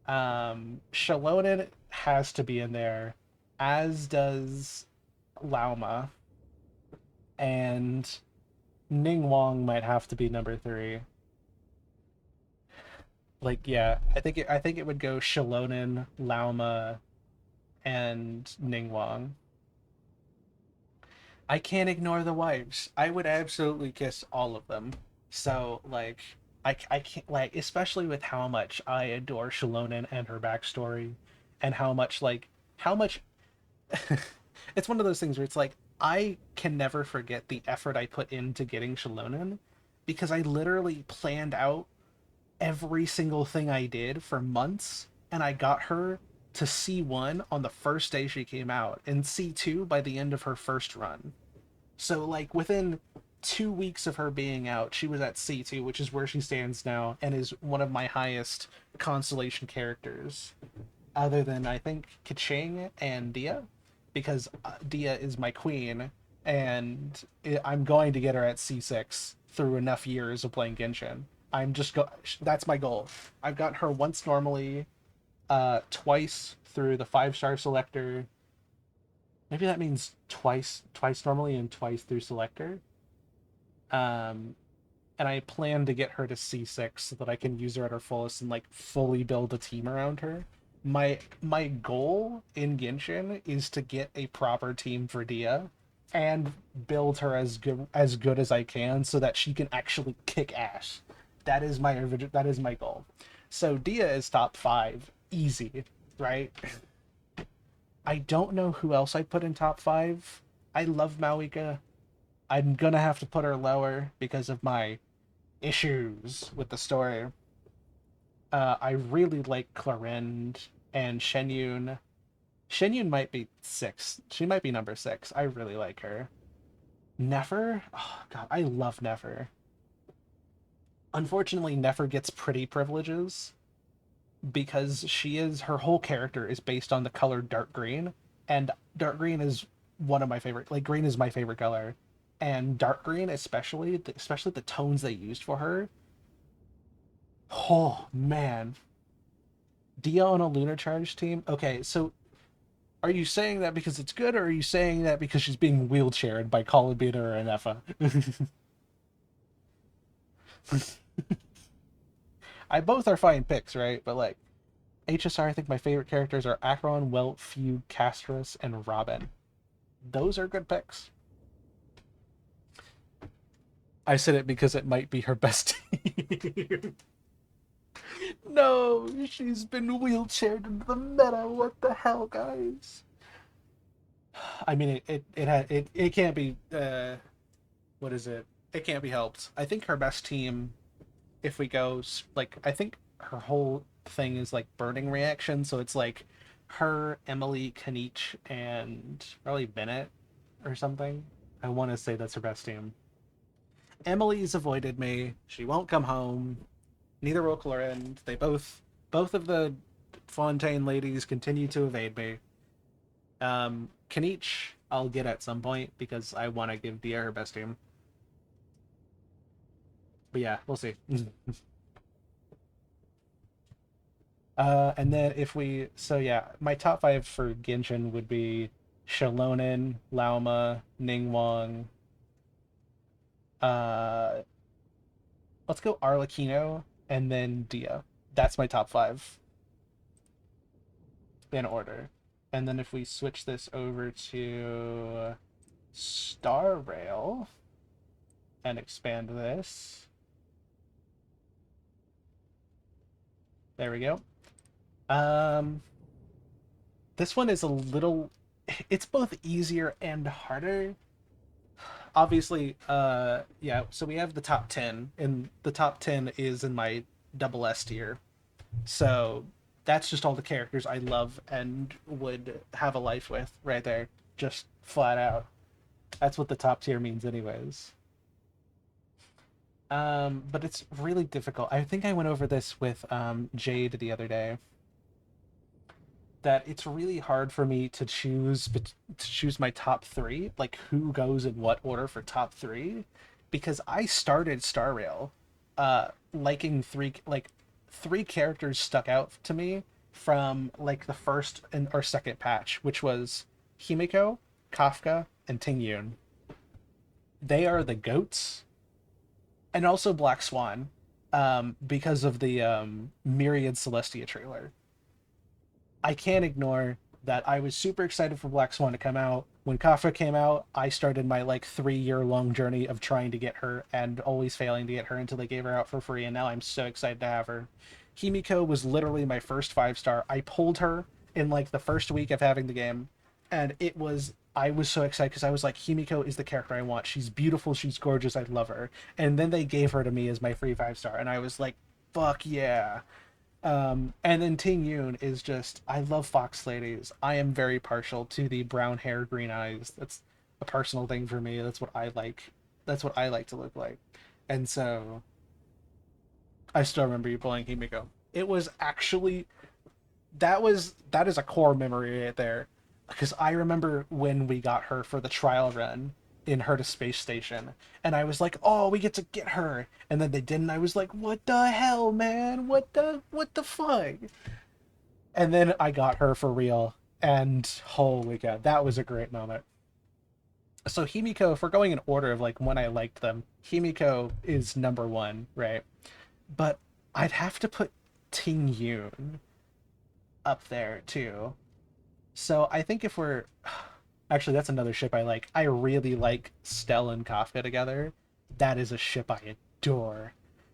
Shalonen has to be in there, as does Lauma, and Ningguang might have to be number 3. Like, yeah, I think it would go Shalonen, Lauma, and Ningguang. I can't ignore the wives. I would absolutely kiss all of them. So like I can't like especially with how much I adore Shallonen and her backstory and how much it's one of those things where it's like I can never forget the effort I put into getting Shallonen because I literally planned out every single thing I did for months and I got her to C1 on the first day she came out and C2 by the end of her first run. So like within 2 weeks of her being out, she was at C2, which is where she stands now, and is one of my highest constellation characters, other than I think Kaching and Dia, because Dia is my queen, and I'm going to get her at C6 through enough years of playing Genshin. I'm just go. That's my goal. I've got her once normally, twice through the 5-star selector. Maybe that means twice normally and twice through selector. Um, and I plan to get her to C6 so that I can use her at her fullest and like fully build a team around her. My goal in Genshin is to get a proper team for Dia and build her as good as I can so that she can actually kick ass. That is my goal. So Dia is top 5 easy, right? I don't know who else I put in top 5. I love Malika. I'm gonna have to put her lower because of my issues with the story. I really like Clarend and Shenyun. Shenyun might be 6. She might be number 6. I really like her. Nefer? Oh, God, I love Nefer. Unfortunately, Nefer gets pretty privileges because her whole character is based on the color dark green, and dark green is one of my favorite. Like green is my favorite color, and dark green especially the tones they used for her. Oh man, Dia on a lunar charge team. Okay, so are you saying that because it's good, or are you saying that because she's being wheelchaired by Colabina or Anefa? I both are fine picks, right? But like HSR, I think my favorite characters are Acheron, Welt, Fugue, Castros, and Robin. Those are good picks. I said it because it might be her best team. No, she's been wheelchaired into the meta. What the hell, guys? I mean, it can't be. What is it? It can't be helped. I think her best team, if we go like, I think her whole thing is like burning reaction. So it's like her, Emily, Kanich, and probably Bennett or something. I want to say that's her best team. Emily's avoided me. She won't come home. Neither will Clorin. Both of the Fontaine ladies continue to evade me. Kanich, I'll get at some point because I want to give Dia her best team. But yeah, we'll see. And then so yeah, my top 5 for Genshin would be Shallonen, Lauma, Ningguang. Uh, let's go Arlecchino and then Dia. That's my top 5 in order. And then if we switch this over to Star Rail and expand this, there we go. This one is it's both easier and harder. Obviously, yeah, so we have the top 10, and the top 10 is in my double S tier. So that's just all the characters I love and would have a life with right there. Just flat out. That's what the top tier means anyways. But it's really difficult. I think I went over this with Jade the other day. That it's really hard for me to choose my top 3, like who goes in what order for top 3, because I started Star Rail liking three characters stuck out to me from like the first or second patch, which was Himiko, Kafka, and Tingyun. They are the goats, and also Black Swan, because of the Myriad Celestia trailer. I can't ignore that I was super excited for Black Swan to come out. When Kafka came out, I started my like 3 year long journey of trying to get her and always failing to get her until they gave her out for free, and now I'm so excited to have her. Himiko was literally my first 5 star. I pulled her in like the first week of having the game, and I was so excited because I was like, Himiko is the character I want. She's beautiful, she's gorgeous, I love her. And then they gave her to me as my free 5 star, and I was like, fuck yeah. And then Ting Yoon is just, I love fox ladies. I am very partial to the brown hair, green eyes. That's a personal thing for me. That's what I like. That's what I like to look like. And so I still remember you pulling Himiko. It was actually, that is a core memory right there, because I remember when we got her for the trial run in her to space station, and I was like, oh, we get her, and then they didn't. I was like, what the hell, man, what the fuck. And then I got her for real, and holy god, that was a great moment. So Himiko, if we're going in order of like when I liked them, Himiko is number one, right? But I'd have to put Ting Yoon up there too. So I think if we're actually, that's another ship I like. I really like Stell and Kafka together. That is a ship I adore.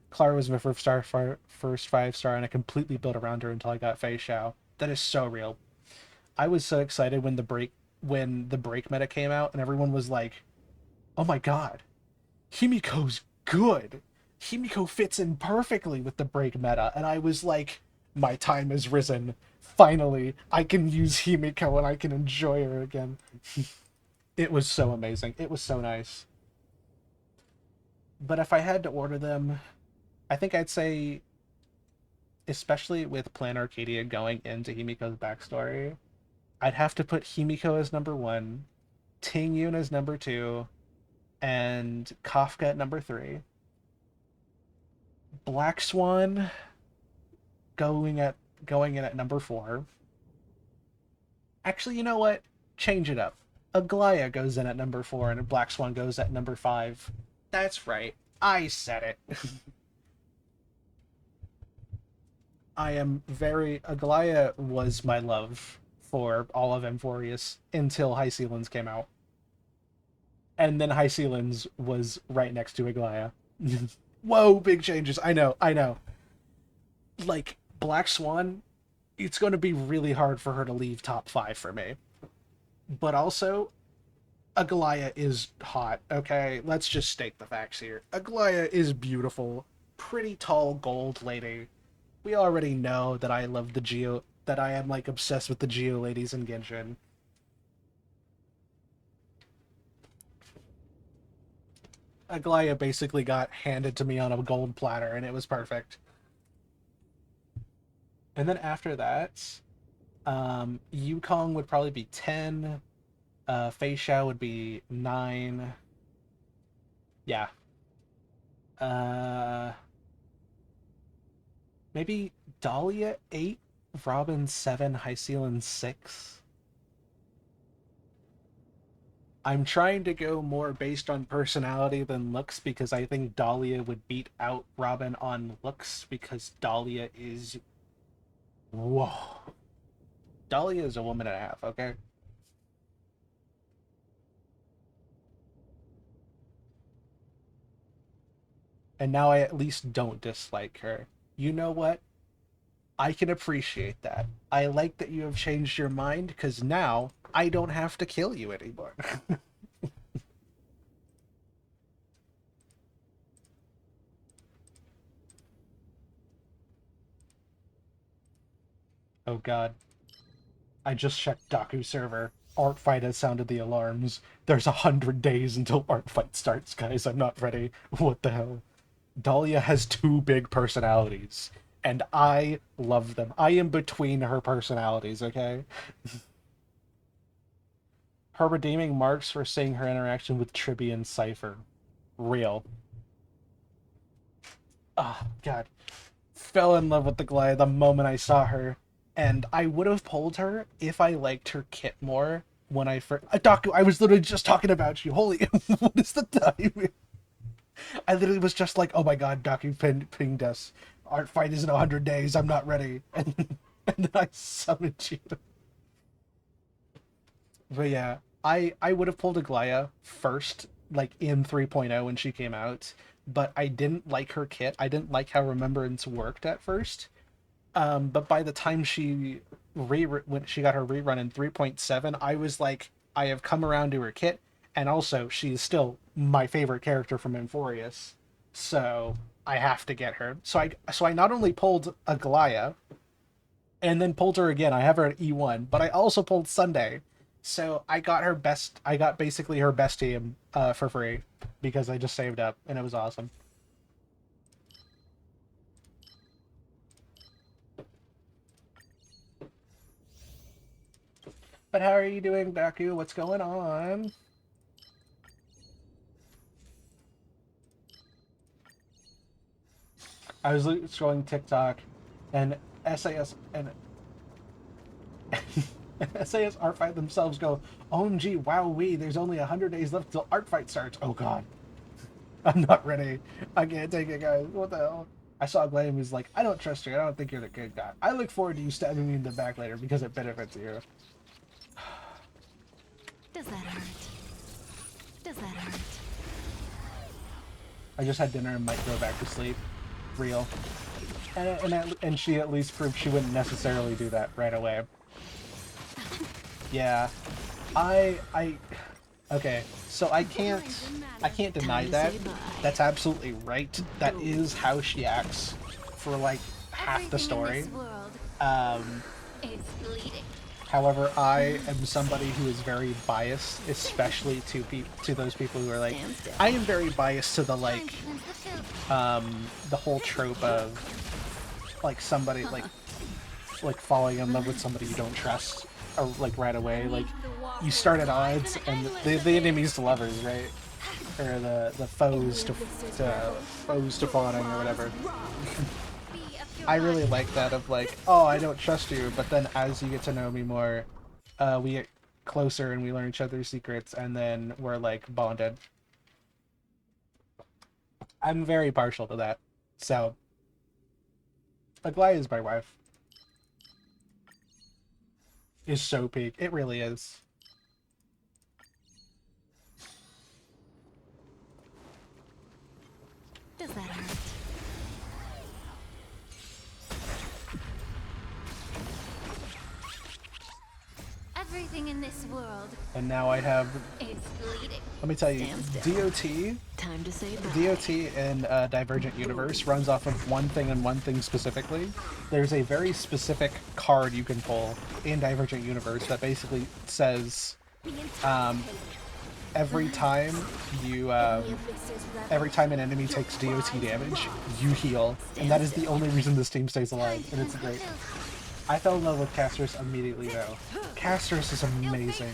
Clara was my first 5 star, and I completely built around her until I got Fei Xiao. That is so real. I was so excited when the break meta came out, and everyone was like, "Oh my god, Himiko's good. Himiko fits in perfectly with the break meta," and I was like, "My time has risen. Finally, I can use Himiko and I can enjoy her again." It was so amazing. It was so nice. But if I had to order them, I think I'd say, especially with Plan Arcadia going into Himiko's backstory, I'd have to put Himiko as number one, Ting Yun as number two, and Kafka at number three. Black Swan going in at number four. Actually, you know what? Change it up. Aglaya goes in at number four, and Black Swan goes at number five. That's right. I said it. Aglaya was my love for all of Amphorius until High Sealins came out. And then High Sealins was right next to Aglaya. Whoa, big changes. I know. Like, Black Swan, it's going to be really hard for her to leave top five for me. But also, Aglaya is hot, okay? Let's just state the facts here. Aglaya is beautiful, pretty tall gold lady. We already know that I love that I am like obsessed with the Geo ladies in Genshin. Aglaya basically got handed to me on a gold platter, and it was perfect. And then after that, Yukong would probably be 10. Fei Xiao would be 9. Yeah. Uh, Maybe Dahlia 8, Robin 7, Hycelan 6. I'm trying to go more based on personality than looks, because I think Dahlia would beat out Robin on looks, because Dahlia is... Whoa. Dahlia is a woman and a half, okay? And now I at least don't dislike her. You know what? I can appreciate that. I like that you have changed your mind, because now I don't have to kill you anymore. Oh god. I just checked Daku server. Art fight has sounded the alarms. There's 100 days until art fight starts, guys. I'm not ready. What the hell? Dahlia has two big personalities, and I love them. I am between her personalities, okay? Her redeeming marks for seeing her interaction with Tribby and Cypher. Real. Oh, God. Fell in love with the Goliath the moment I saw her. And I would have pulled her if I liked her kit more when I first... Daku, I was literally just talking about you. Holy... What is the time? I literally was just like, oh my god, Daku pinged us. Art fight is in 100 days. I'm not ready. And then I summoned you. But yeah, I would have pulled Aglaya first, like in 3.0 when she came out, but I didn't like her kit. I didn't like how Remembrance worked at first. But by the time when she got her rerun in 3.7, I was like, I have come around to her kit, and also she's still my favorite character from Inforius, so I have to get her. So I not only pulled Aglaya, and then pulled her again. I have her at E1, but I also pulled Sunday. So I got her best. I got basically her best team for free because I just saved up, and it was awesome. But how are you doing, Baku? What's going on? I was scrolling TikTok, and SAS and SAS art fight themselves go, OMG, wow, there's only 100 days left till art fight starts. Oh god, I'm not ready. I can't take it, guys. What the hell? I saw Glam who's like, I don't trust you. I don't think you're the good guy. I look forward to you stabbing me in the back later because it benefits you. Does that hurt? Does that hurt? I just had dinner and might go back to sleep. Real. And she at least proved she wouldn't necessarily do that right away. Yeah. I okay, so I can't deny that. That's absolutely right. That is how she acts for like half the story. Um Is bleeding. However, I am somebody who is very biased, especially to those people who are like, I am very biased to the like the whole trope of like somebody like falling in love with somebody you don't trust or like right away. Like you start at odds and the enemies to lovers, right? Or the foes to fawning or whatever. I really like that of like, oh, I don't trust you, but then as you get to know me more, we get closer and we learn each other's secrets, and then we're like bonded. I'm very partial to that. So, Aglaya is my wife. Is so peak. It really is. Does that hurt? Everything in this world And now I have, is bleeding. let me tell you, Stand still. DOT Time to say bye. DOT in Divergent Universe runs off of one thing and one thing specifically. There's a very specific card you can pull in Divergent Universe that basically says every time you every time an enemy takes DOT damage, you heal, and that is the only reason this team stays alive, and it's great. I fell in love with Castris immediately though. Castris is amazing.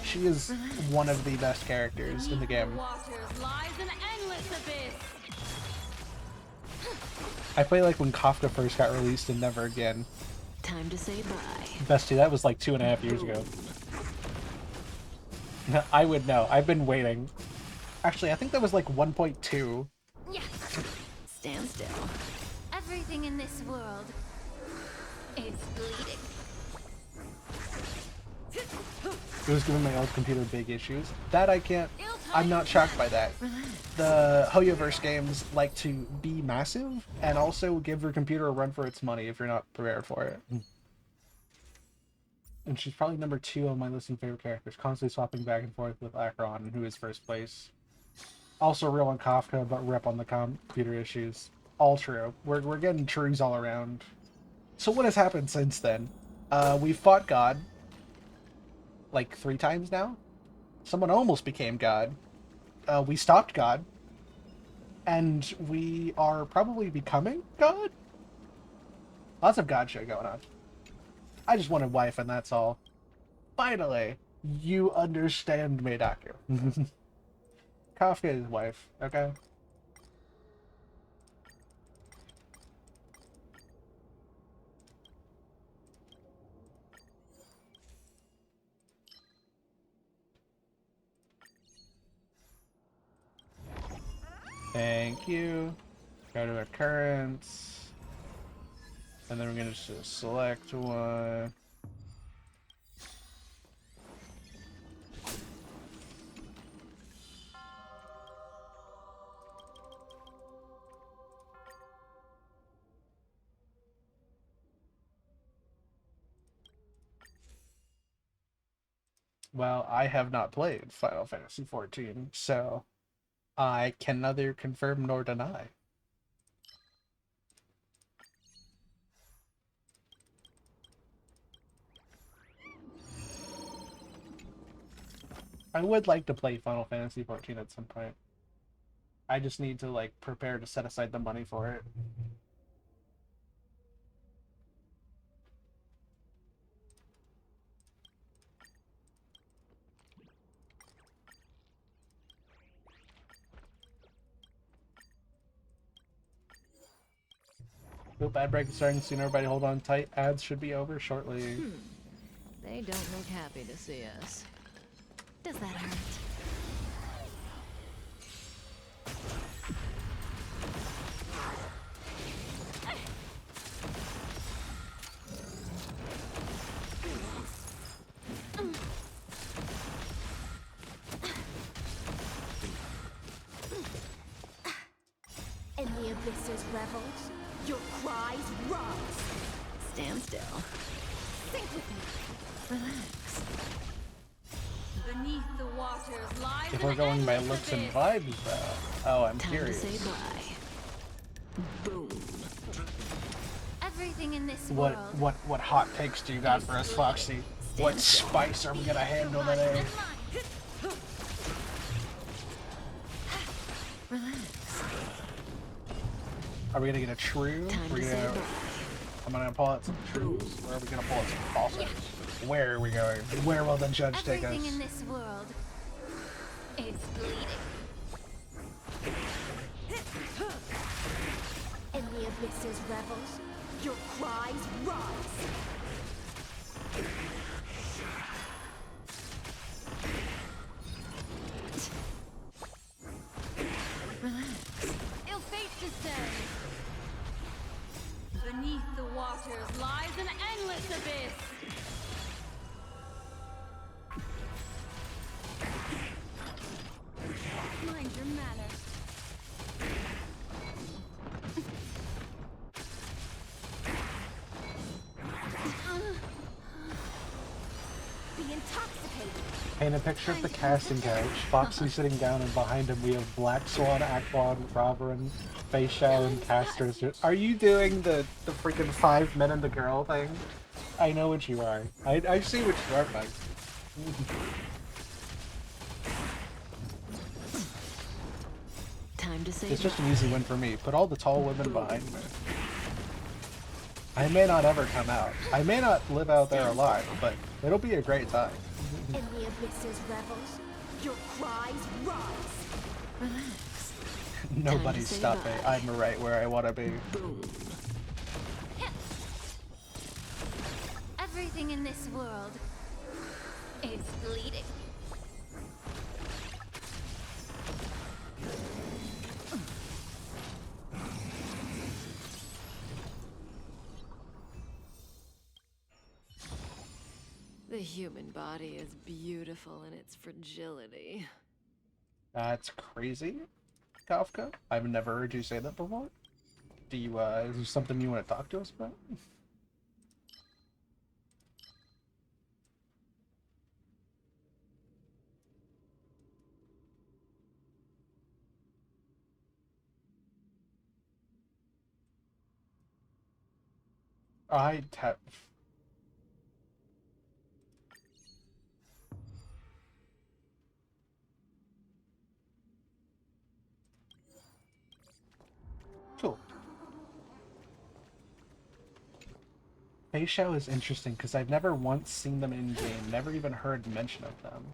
She is one of the best characters in the game. Waters lies an endless abyss. I play like when Kafka first got released and Never Again. Time to say bye. Bestie, that was like 2.5 years ago. I would know. I've been waiting. Actually, I think that was like 1.2. Yes. Stand still. Everything in this world is bleeding. It was giving my old computer big issues. That I can't... I'm not shocked by that. The Hoyoverse games like to be massive and also give your computer a run for its money if you're not prepared for it. And she's probably number 2 on my list of favorite characters, constantly swapping back and forth with Acheron, who is first place. Also real on Kafka, but rep on the computer issues. All true. We're getting trues all around. So what has happened since then? We fought God like 3 times now. Someone almost became God. We stopped God. And we are probably becoming God? Lots of God shit going on. I just wanted wife and that's all. Finally, you understand me, Doctor. Kafka is wife, okay? Thank you. Go to occurrence. And then we're going to select one. Well, I have not played Final Fantasy 14, so I can neither confirm nor deny. I would like to play Final Fantasy 14 at some point. I just need to like prepare to set aside the money for it. Hope ad break is starting soon. Everybody hold on tight. Ads should be over shortly. They don't look happy to see us. Does that hurt? In the abyss's revels, your cries rise. Stand still. Think with me. Relax. Beneath the waters lies If an we're going by endless looks and abyss. vibes, oh, I'm Time curious. to say bye. Boom. Everything in this What world. what hot takes do you got for us, Foxy? What spice are we gonna handle today? Relax. Are we gonna get a true? Time We're to say gonna, bye. I'm gonna pull out some trues, or are we gonna pull out some falsehoods? Where are we going? Where will the judge take us? Everything in this world is bleeding. In the abyss's revels, your cries rise. Relax. Ill fate descends. Beneath the waters lies an endless abyss. Mind your manners. Be intoxicated. Paint a picture of the casting couch. Foxy sitting down, and behind him we have Black Swan, Aquan, Robin, Facial, and Casters. Are you doing the freaking 5 men and the girl thing? I know what you are. I see what you are, Fox. Time to say It's bye. just an easy win for me. Put all the tall women behind me. I may not ever come out. I may not live out there alive, but it'll be a great time. In the abyss's revels, your cries rise. Relax. Nobody's say stopping. bye. I'm right where I want to be. Boom. Everything in this world is bleeding. The human body is beautiful in its fragility. That's crazy, Kafka. I've never heard you say that before. Do you, is there something you want to talk to us about? I have. Cool. Fei is interesting because I've never once seen them in game, never even heard mention of them.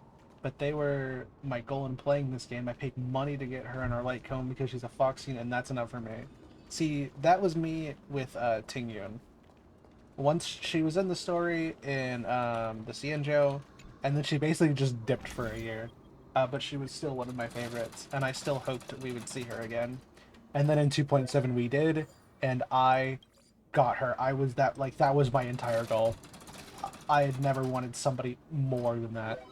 But they were my goal in playing this game. I paid money to get her in our light cone because she's a Foxy, and that's enough for me. See, that was me with Ting Yun. Once she was in the story in the Xianzhou, and then she basically just dipped for a year. But she was still one of my favorites, and I still hoped we would see her again. And then in 2.7 we did, and I got her. I was that was my entire goal. I had never wanted somebody more than that.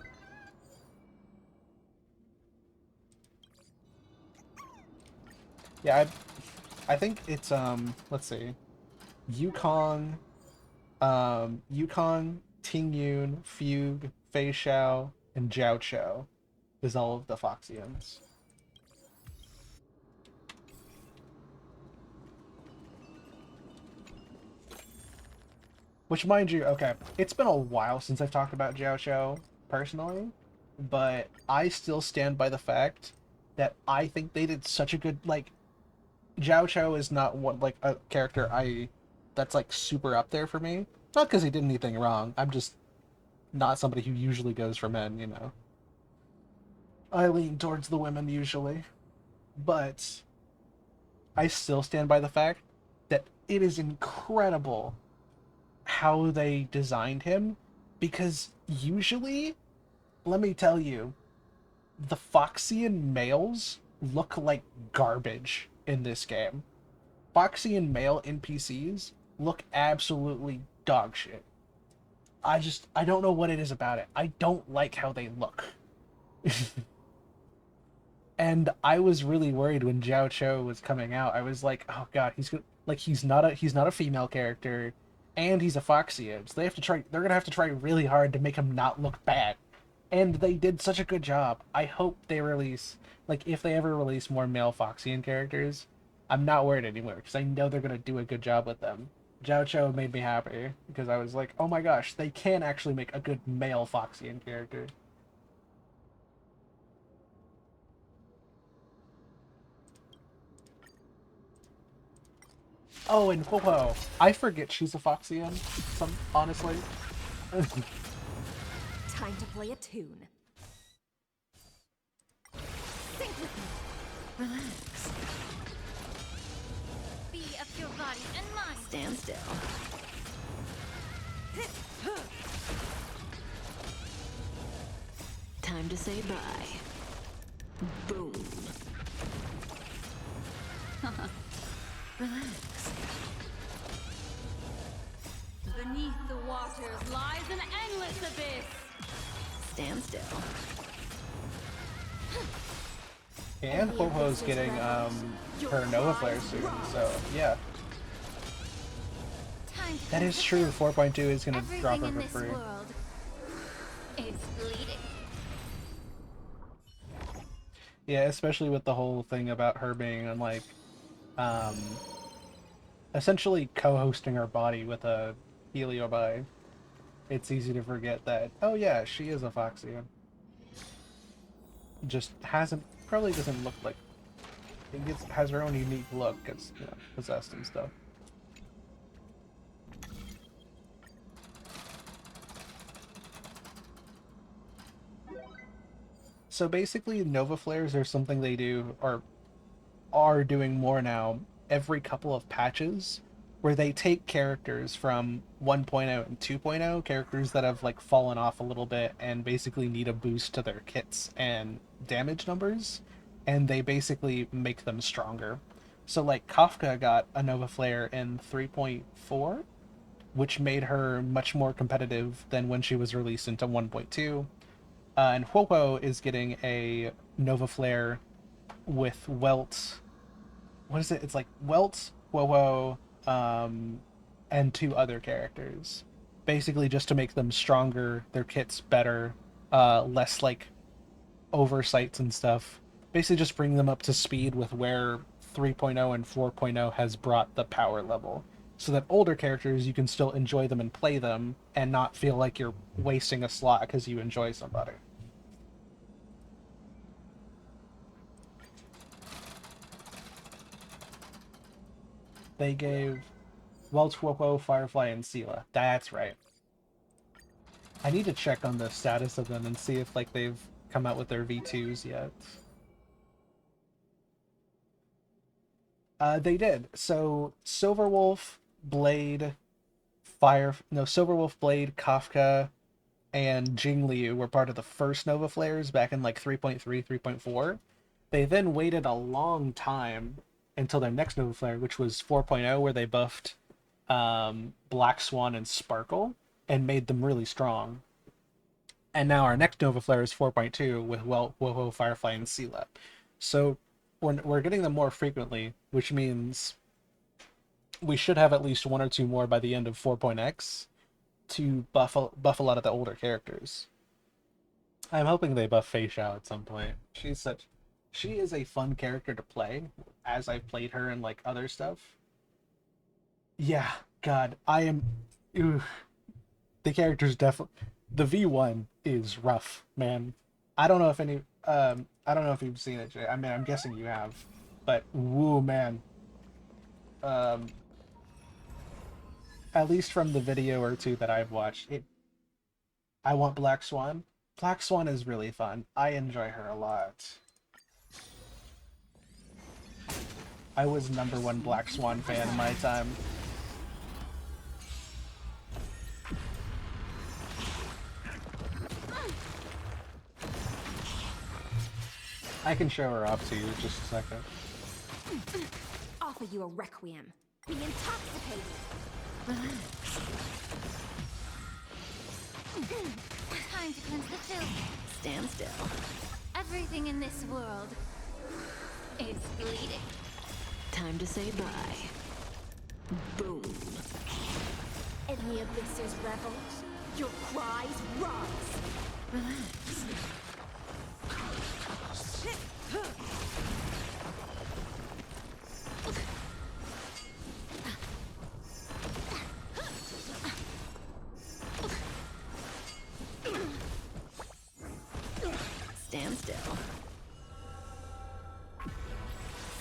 Yeah, I think it's let's see. Yukong, Ting Yun, Fugue, Fei Xiao, and Jiao Cho is all of the Foxians. Which, mind you, okay, it's been a while since I've talked about Jiao Cho personally, but I still stand by the fact that I think they did such a good, like, Jiao Cho is not one like a character I that's like super up there for me. Not because he did anything wrong. I'm just not somebody who usually goes for men, you know. I lean towards the women usually, but I still stand by the fact that it is incredible how they designed him because usually, let me tell you, the Foxian males look like garbage in this game. Foxian male NPCs look absolutely dog shit. I don't know what it is about it. I don't like how they look. And I was really worried when Jiao Cho was coming out. I was like, oh god, he's not a female character, and he's a Foxian. So they're gonna have to try really hard to make him not look bad. And they did such a good job. I hope they release, like, if they ever release more male Foxian characters, I'm not worried anymore because I know they're gonna do a good job with them. Jiao Cho made me happy because I was like, oh my gosh, they can actually make a good male Foxian character. Oh, and whoa, I forget she's a Foxian. Honestly. Time to play a tune. Sing with me. Relax. Be of your body and mind. Stand still. Time to say bye. Boom. Relax. Beneath the waters lies an endless abyss. Stand still. And Popo's getting her Nova Flare soon, so yeah. Time to That is true. 4.2 is gonna drop everything her in for this free. world is bleeding. Yeah, especially with the whole thing about her being on like um essentially co-hosting her body with a Heliobi. It's easy to forget that, oh yeah, she is a Foxian. Just hasn't probably doesn't look like has her own unique look. It's, you know, possessed and stuff. So basically, Nova Flares are something they do, or are doing more now, every couple of patches, where they take characters from 1.0 and 2.0, characters that have like fallen off a little bit and basically need a boost to their kits and damage numbers, and they basically make them stronger. So like Kafka got a Nova Flare in 3.4, which made her much more competitive than when she was released into 1.2. And Huopo is getting a Nova Flare with Welt. What is it? It's like Welt, Wowo, and two other characters. Basically, just to make them stronger, their kits better, less like oversights and stuff. Basically, just bring them up to speed with where 3.0 and 4.0 has brought the power level. So that older characters, you can still enjoy them and play them and not feel like you're wasting a slot because you enjoy somebody. They gave Weltwopo, Firefly, and Sela. That's right. I need to check on the status of them and see if like they've come out with their V2s yet. They did. So Silverwolf, Blade, Silverwolf, Blade, Kafka, and Jingliu were part of the first Nova Flares back in like 3.3, 3.4. They then waited a long time until their next Nova Flare, which was 4.0, where they buffed Black Swan and Sparkle and made them really strong. And now our next Nova Flare is 4.2 with Woho, Firefly, and Sela. So we're getting them more frequently, which means we should have at least one or two more by the end of 4.x to buff a lot of the older characters. I'm hoping they buff Fei Xiao at some point. She is a fun character to play as I've played her in like other stuff. Yeah, God, I am. Ew, the character's definitely the V1 is rough, man. I don't know if you've seen it, Jay. I mean, I'm guessing you have, but woo, man. Um, at least from the video or two that I've watched, it. I want Black Swan. Black Swan is really fun. I enjoy her a lot. I was #1 Black Swan fan in my time. I can show her off to you just a second. Offer you a requiem. Be intoxicated. Time to cleanse the filth. Stand still. Everything in this world is bleeding. Time to say bye. Boom. In the abyss's revel, your cries rise. Relax. Stand still.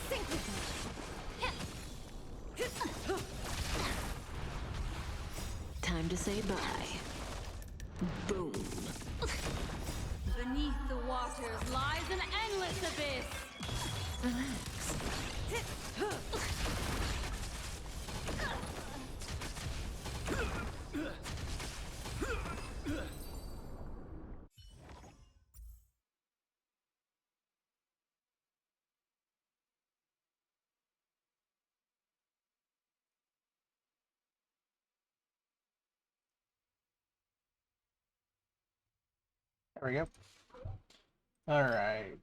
Sink with me. Time to say bye. Boom. Beneath the waters lies an endless abyss. Relax. There we go. All right.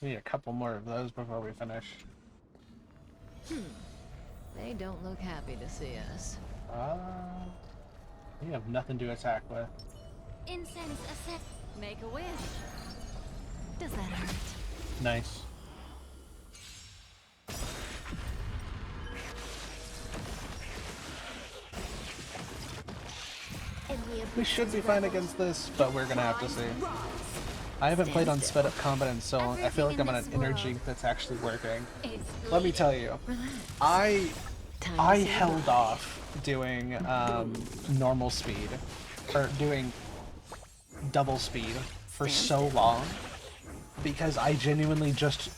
Need a couple more of those before we finish. They don't look happy to see us. We have nothing to attack with. Incense a set. Make a wish. Does that hurt? Nice. We should be fine against this, but we're gonna have to see. I haven't played on sped up combat in so long. I feel like I'm on an energy that's actually working. Let me tell you, I held off doing normal speed or doing double speed for so long because I genuinely just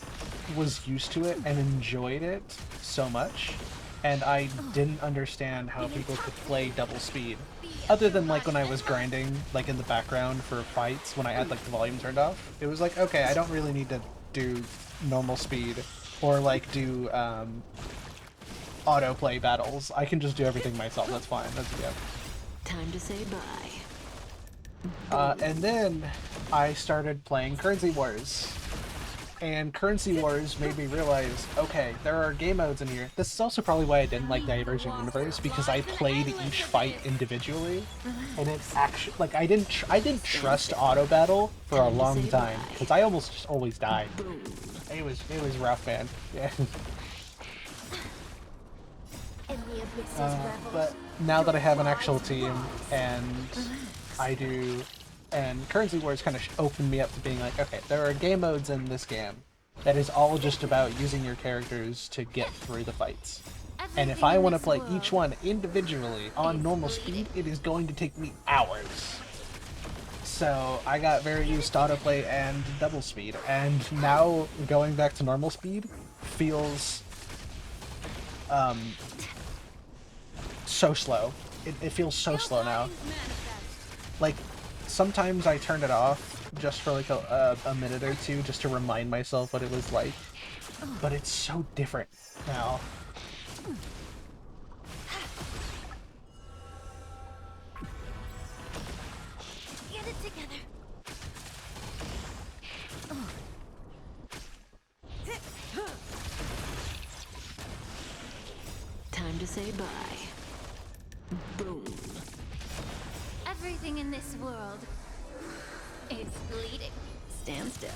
was used to it and enjoyed it so much, and I didn't understand how people could play double speed. Other than like when I was grinding like in the background for fights when I had like the volume turned off, it was like, okay, I don't really need to do normal speed or like do autoplay battles. I can just do everything myself. That's fine. That's good. Time to say bye. And then I started playing Currency Wars. And Currency Wars made me realize, okay, there are game modes in here. This is also probably why I didn't like Divergent Universe, because I played each fight individually, and it's actually like I didn't trust auto battle for a long time because I almost just always died. It was rough, man. Yeah. But now that I have an actual team and and Currency Wars kind of opened me up to being like, okay, there are game modes in this game that is all just about using your characters to get through the fights. And if I want to play each one individually on normal speed, it is going to take me hours. So I got very used to autoplay and double speed, and now going back to normal speed feels so slow. It feels so slow now. Like, sometimes I turn it off just for like a minute or two just to remind myself what it was like. But it's so different now. Get it together. Time to say bye. Boom. Everything in this world is bleeding. Stand still.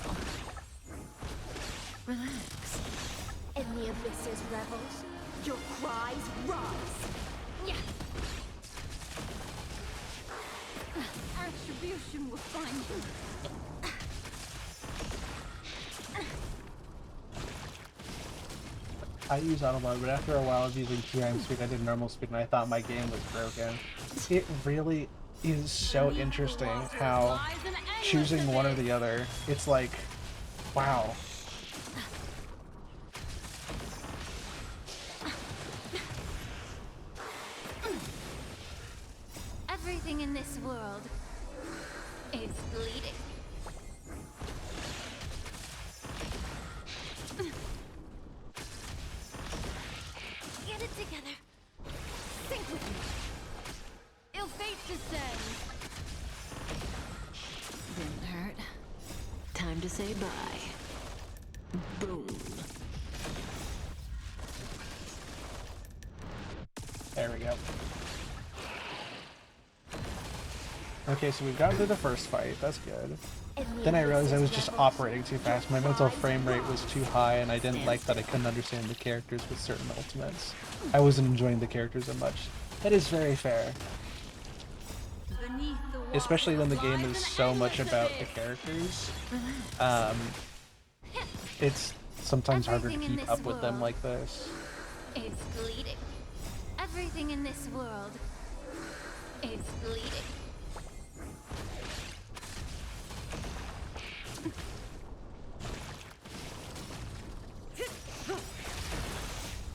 Relax. In the abyss's revels, your cries rise. Yeah. Attribution will find you. I use auto mode, but after a while of using 2 speed, I did normal speed, and I thought my game was broken. It really is so interesting how choosing one or the other, it's like, wow. Everything in this world is bleeding. Get it together. Think with me. Ill fate descends. Didn't hurt. Time to say bye. Boom. There we go. Okay, so we've gotten through the first fight. That's good. Then I realized I was just operating too fast. My mental frame rate was too high, and I didn't like that I couldn't understand the characters with certain ultimates. I wasn't enjoying the characters as much. That is very fair. Especially when the game is so much about the characters. It's sometimes harder to keep up with them like this. Is bleeding. Everything in this world is bleeding.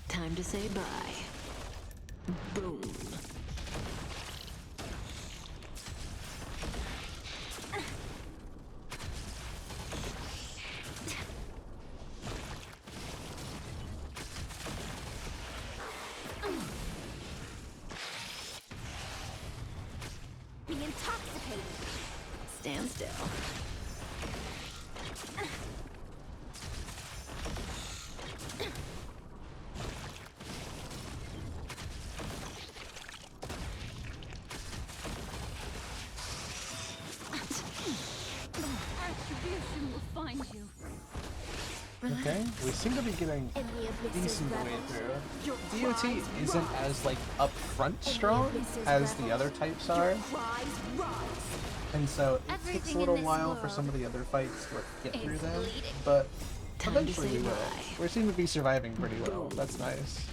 Time to say bye. Boom. Be intoxicated. Stand still. Attribution will find you. Okay, we seem to be getting In the abyss's decent way revels, through. your DOT cries isn't rise. as like upfront strong as the other types are, Cries rise. and so it takes Everything a in little this while for world some of the other fights to like, get is through them, bleeding. but Time to eventually say we will. bye. We seem to be surviving pretty well. That's nice.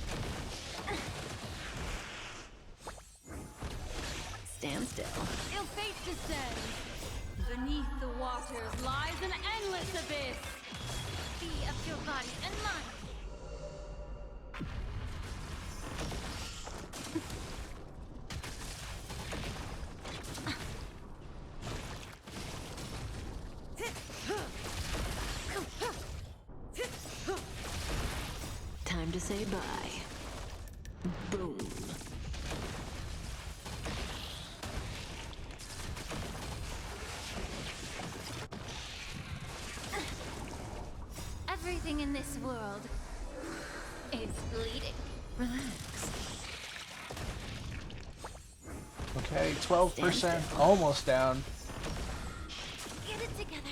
Stand still. Ill fate descends. Beneath the waters lies an endless abyss. Be of your body and mind. Time to say bye. Boom. Everything in this world is bleeding. Relax. Okay, 12%, almost down. Get it together.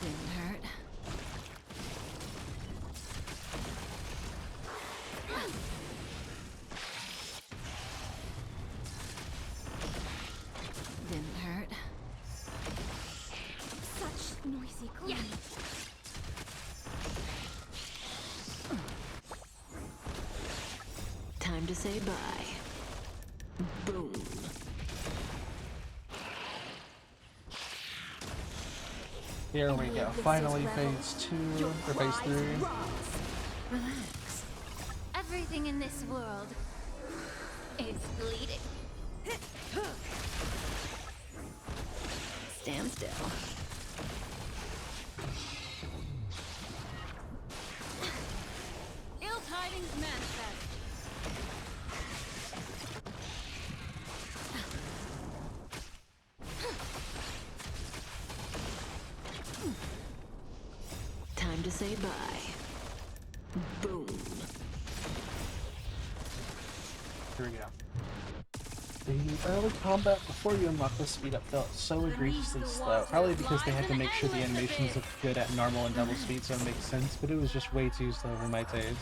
Didn't hurt. Didn't hurt. Such noisy crying. Time to say bye. Boom. Here we go. Finally, phase 2 or phase 3. Relax. Everything in this world is bleeding. Stand still. Ill tidings manifest. say bye. Boom. Here we go. The early combat before you unlock the speed up felt so egregiously slow. Probably because they had to make sure the animations looked good at normal and double speed, so it makes sense, but it was just way too slow for my taste.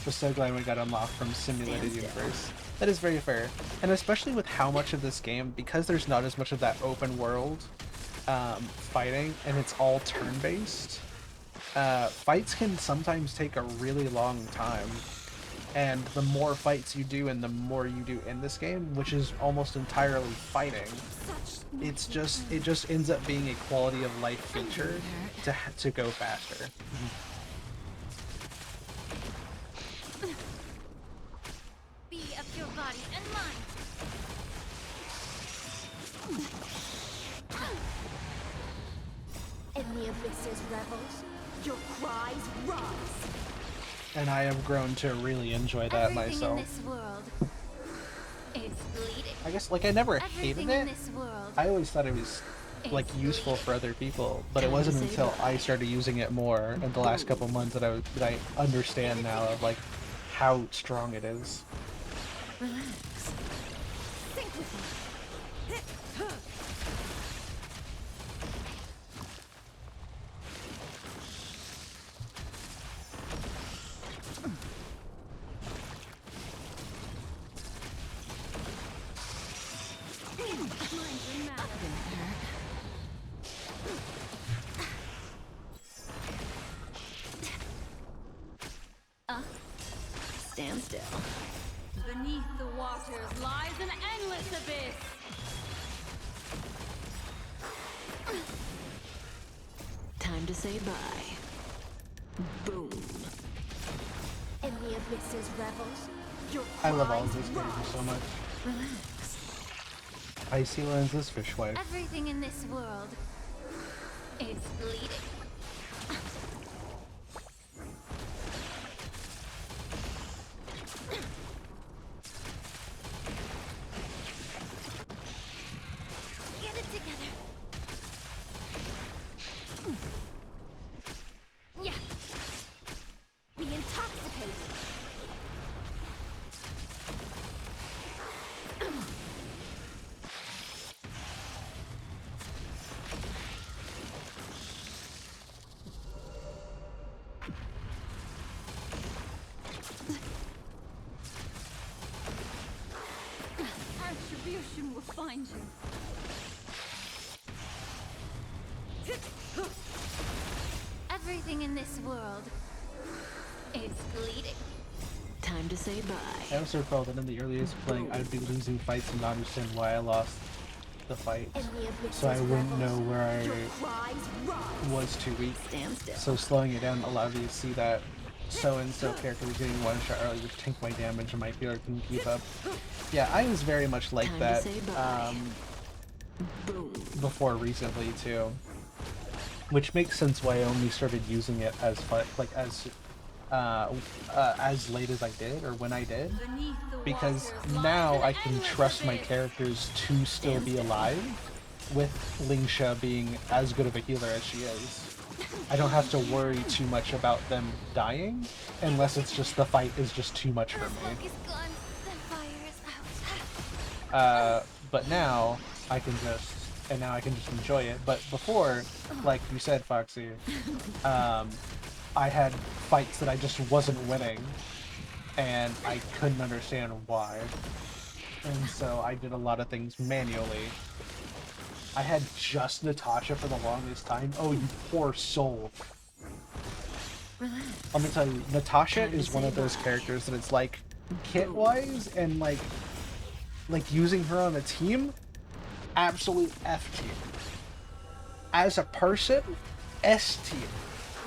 Was so glad we got unlocked from Simulated Universe. That is very fair. And especially with how much of this game, because there's not as much of that open world fighting, and it's all turn-based, fights can sometimes take a really long time. And the more fights you do and the more you do in this game, which is almost entirely fighting, it just ends up being a quality of life feature to go faster. Be of your body and mind. In the abyss's revels, your cries rise. And I have grown to really enjoy that Everything myself. in this world is bleeding. I guess, like, I never Everything hated in it. this world I always thought it was, like, useful for other people, but it wasn't until I started using it more in the last couple months that I understand now of, like, how strong it is. Relax. Think with me. Stand still. Beneath the waters lies an endless abyss. Time to say bye. Boom. In the abyss's revels, your I love all cries of these characters so much. Relax. Icy Lens's fish wife. Everything in this world is bleeding. Get it together. Yeah. Be intoxicated. Attribution will find you. Everything in this world is bleeding. Time to say bye. I also recall that in the early days of playing, I'd be losing fights and not understand why I lost the fight. In the abyss's So I wouldn't revels, know where your I cries rise. was too weak. Stand still. So slowing it down allowed me to see that so-and-so character was getting one shot early, which tanked my damage and my healer couldn't keep up. Yeah, I was very much like Time to that say bye. Boom. before recently too. Which makes sense why I only started using it as as late as I did, or when I did. Beneath the Because waters lies now an I can endless trust my abyss. characters to still be alive, with Lingsha being as good of a healer as she is. I don't have to worry too much about them dying, unless it's just the fight is just too much for Smoke me. is gone, the fire is out. But now I can just enjoy it. But before, like you said, Foxy, I had fights that I just wasn't winning, and I couldn't understand why. And so I did a lot of things manually. I had just Natasha for the longest time. Oh, you poor soul. Relax. Let me tell you, Natasha is one of those characters that it's like, kit-wise and like using her on a team, absolute F tier. As a person, S tier.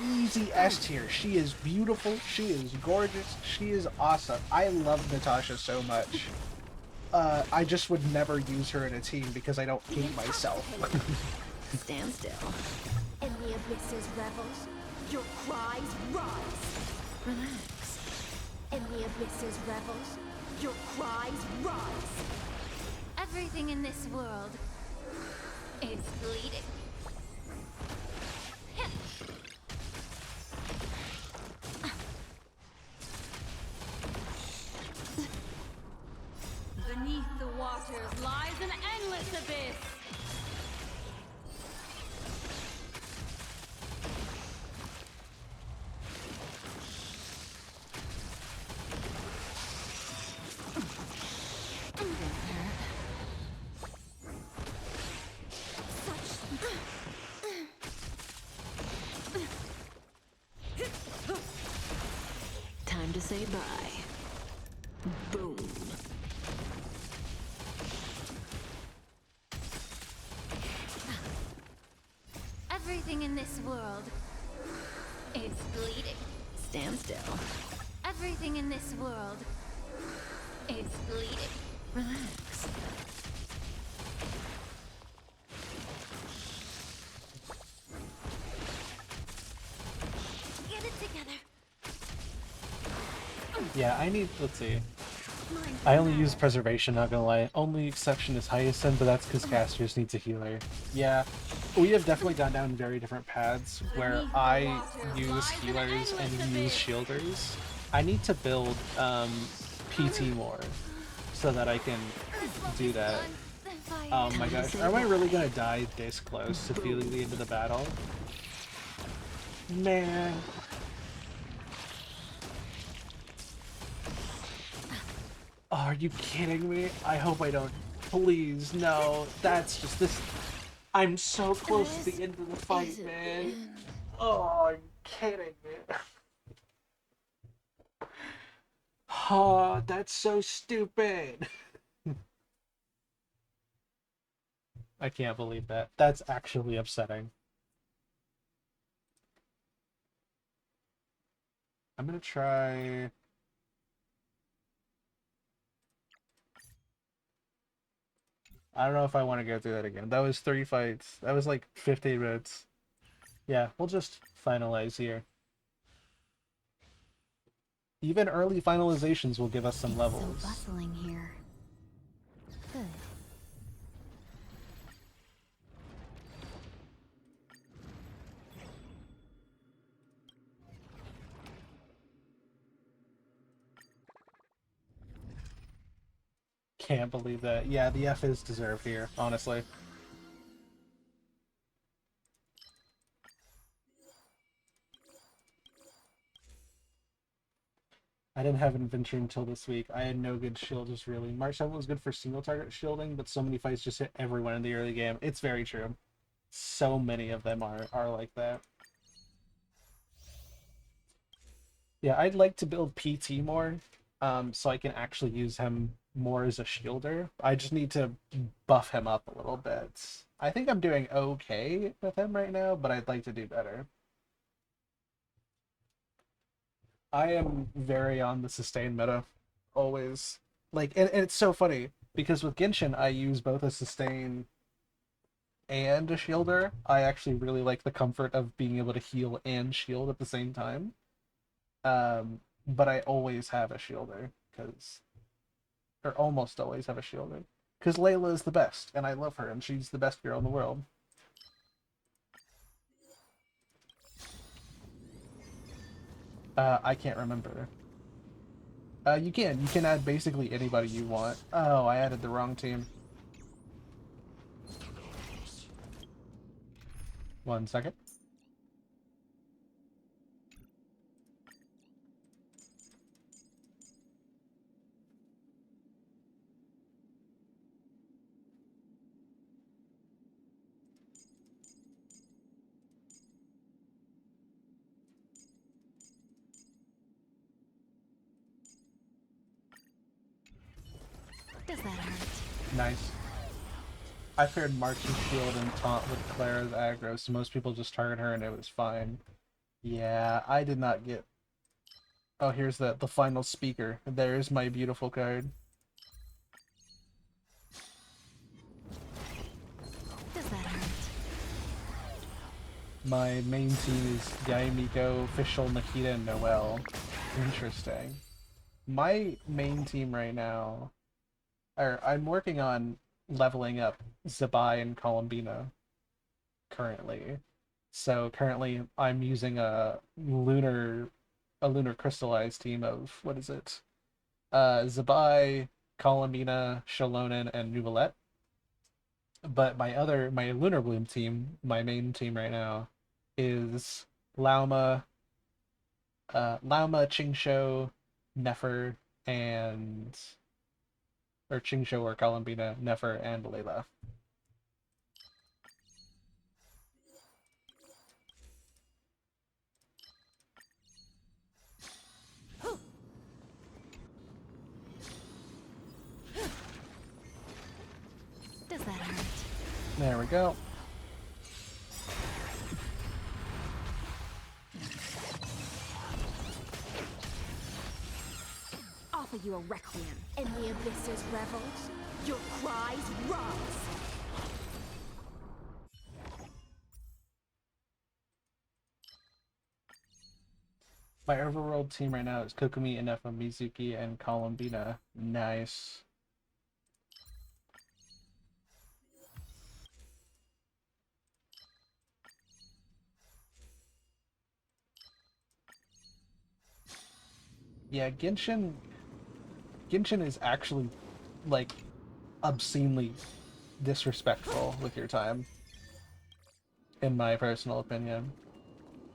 Easy S tier. She is beautiful, she is gorgeous, she is awesome. I love Natasha so much. I just would never use her in a team because I don't hate myself. Stand still. In the abyss's revels, your cries rise. Relax. In the abyss's revels, your cries rise. Everything in this world is bleeding. say bye. Boom. Everything in this world is bleeding. Stand still. Everything in this world is bleeding. Relax. Get it together. Yeah, I need. Let's see. I only use preservation, not gonna lie. Only exception is Hyacinth, but that's because casters needs a healer. Yeah, we have definitely gone down very different paths where I use healers and you use shielders. I need to build PT more so that I can do that. Oh my gosh, am I really gonna die this close to feeling the end of the battle? Man. Oh, are you kidding me? I hope I don't. Please, no. That's just this. I'm so close to the end of the fight, man. Oh, are you kidding me? Oh, that's so stupid. I can't believe that. That's actually upsetting. I'm gonna try. I don't know if I want to go through that again. That was 3 fights. That was like 15 minutes. Yeah, we'll just finalize here. Even early finalizations will give us some levels. So bustling here. Good. Can't believe that. Yeah, the F is deserved here, honestly. I didn't have Adventure until this week. I had no good shielders, really. March 7 was good for single target shielding, but so many fights just hit everyone in the early game. It's very true. So many of them are like that. Yeah, I'd like to build PT more, so I can actually use him more as a shielder. I just need to buff him up a little bit. I think I'm doing okay with him right now, but I'd like to do better. I am very on the sustain meta, always. Like, and it's so funny because with Genshin, I use both a sustain and a shielder. I actually really like the comfort of being able to heal and shield at the same time. But I always have a shielder because, or almost always have a shielder because Layla is the best, and I love her, and she's the best girl in the world. I can't remember. You can add basically anybody you want. Oh, I added the wrong team. 1 second. Does that hurt? Nice. I paired March's shield and taunt with Clara's aggro, so most people just target her and it was fine. Yeah, I did not get. Oh, here's the final speaker. There's my beautiful card. Does that hurt? My main team is Yaimiko, Fischl, Nikita, and Noelle. Interesting. My main team right now, or I'm working on leveling up Zabai and Columbina currently. So currently I'm using a lunar crystallized team of what is it? Zabai, Columbina, Shalonen, and Nuvolette. But my Lunar Bloom team, my main team right now, is Lauma, Chingsho, Nefer, and or Chingsho or Columbina, Nefer, and Layla. There we go. Offer you a requiem. In the abyss's revels, your cries rise. My overworld team right now is Kokumi, Inefa, Mizuki, and Columbina. Nice. Yeah, Genshin is actually like obscenely disrespectful with your time, in my personal opinion.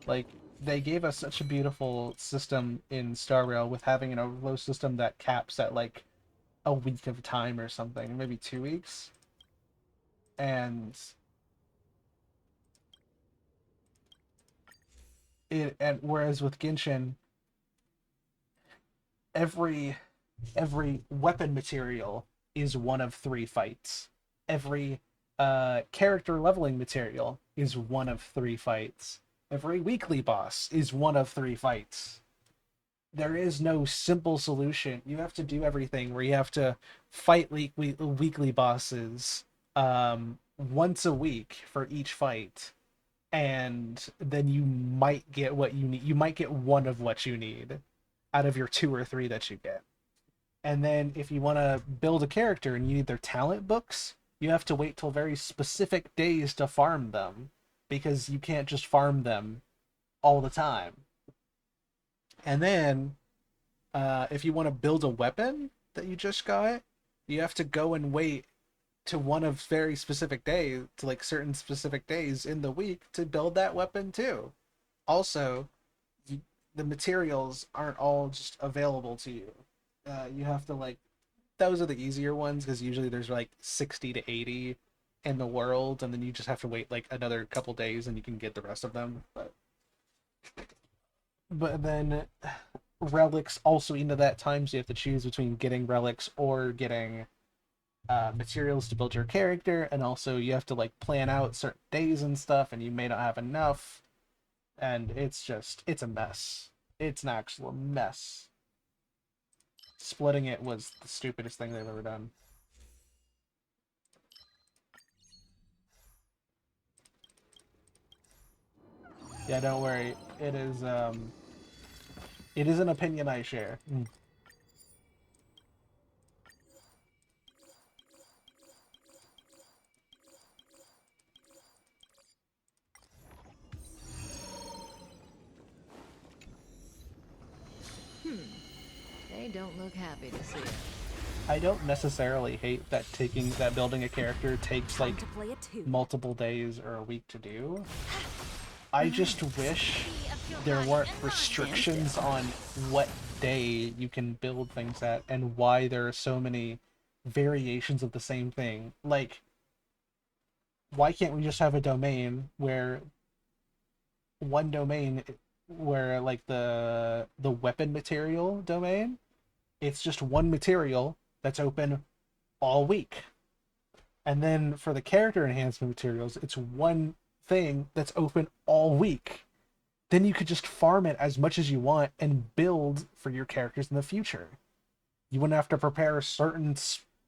Like they gave us such a beautiful system in Star Rail with having an overload system that caps at like a week of time or something, maybe 2 weeks. And and whereas with Genshin, every every weapon material is one of 3 fights. Every character leveling material is one of 3 fights. Every weekly boss is one of 3 fights. There is no simple solution. You have to do everything where you have to fight weekly bosses once a week for each fight, and then you might get what you need. You might get one of what you need out of your 2 or 3 that you get. And then if you want to build a character and you need their talent books, you have to wait till very specific days to farm them because you can't just farm them all the time. And then if you want to build a weapon that you just got, you have to go and wait to one of very specific days, to like certain specific days in the week to build that weapon too. Also, you, the materials aren't all just available to you. You have to like those are the easier ones because usually there's like 60 to 80 in the world, and then you just have to wait like another couple days and you can get the rest of them. But then relics also into that time, so you have to choose between getting relics or getting materials to build your character, and also you have to like plan out certain days and stuff, and you may not have enough, and it's a mess. It's an actual mess. Splitting it was the stupidest thing they've ever done. Yeah, don't worry. It is an opinion I share. They don't look happy to see it. I don't necessarily hate that building a character takes Time like to play a tune. multiple days or a week to do. I just wish Be of your there body weren't and mind. restrictions on what day you can build things at and why there are so many variations of the same thing. Like, why can't we just have a domain where one domain where like the weapon material domain, it's just one material that's open all week. And then for the character enhancement materials, it's one thing that's open all week. Then you could just farm it as much as you want and build for your characters in the future. You wouldn't have to prepare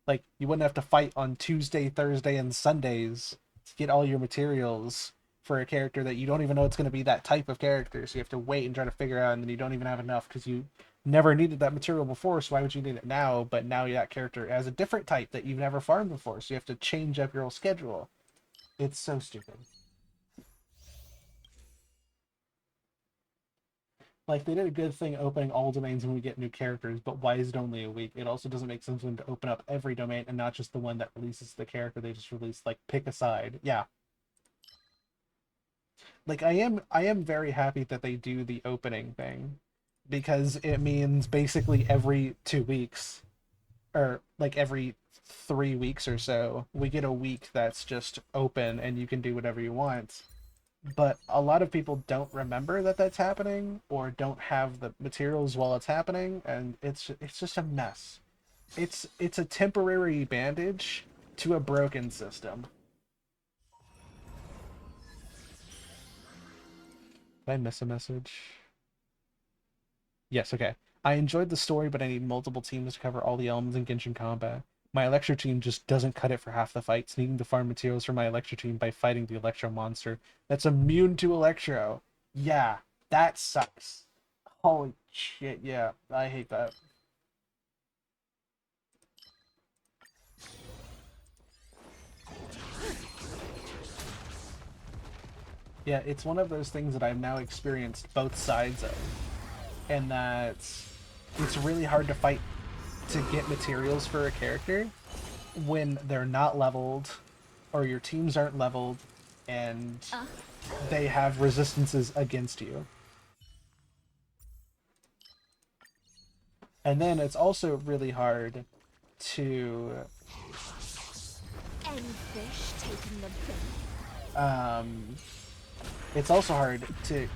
like you wouldn't have to fight on Tuesday, Thursday, and Sundays to get all your materials for a character that you don't even know it's going to be that type of character. So you have to wait and try to figure out, and then you don't even have enough because you never needed that material before. So why would you need it now? But now that character has a different type that you've never farmed before, so you have to change up your whole schedule. It's so stupid. Like they did a good thing opening all domains when we get new characters, but why is it only a week? It also doesn't make sense for them to open up every domain and not just the one that releases the character they just released. Like pick a side. Yeah. Like I am very happy that they do the opening thing because it means basically every 2 weeks or like every 3 weeks or so, we get a week that's just open and you can do whatever you want. But a lot of people don't remember that that's happening or don't have the materials while it's happening, and it's just a mess. It's a temporary bandage to a broken system. Did I miss a message? Yes, okay. I enjoyed the story, but I need multiple teams to cover all the elements in Genshin combat. My Electro team just doesn't cut it for half the fights, needing to farm materials for my Electro team by fighting the Electro monster that's immune to Electro. Yeah, that sucks. Holy shit, yeah. I hate that. Yeah, it's one of those things that I've now experienced both sides of. And that it's really hard to fight to get materials for a character when they're not leveled or your teams aren't leveled and they have resistances against you. And then it's also really hard to Any fish taking the bait? um it's also hard to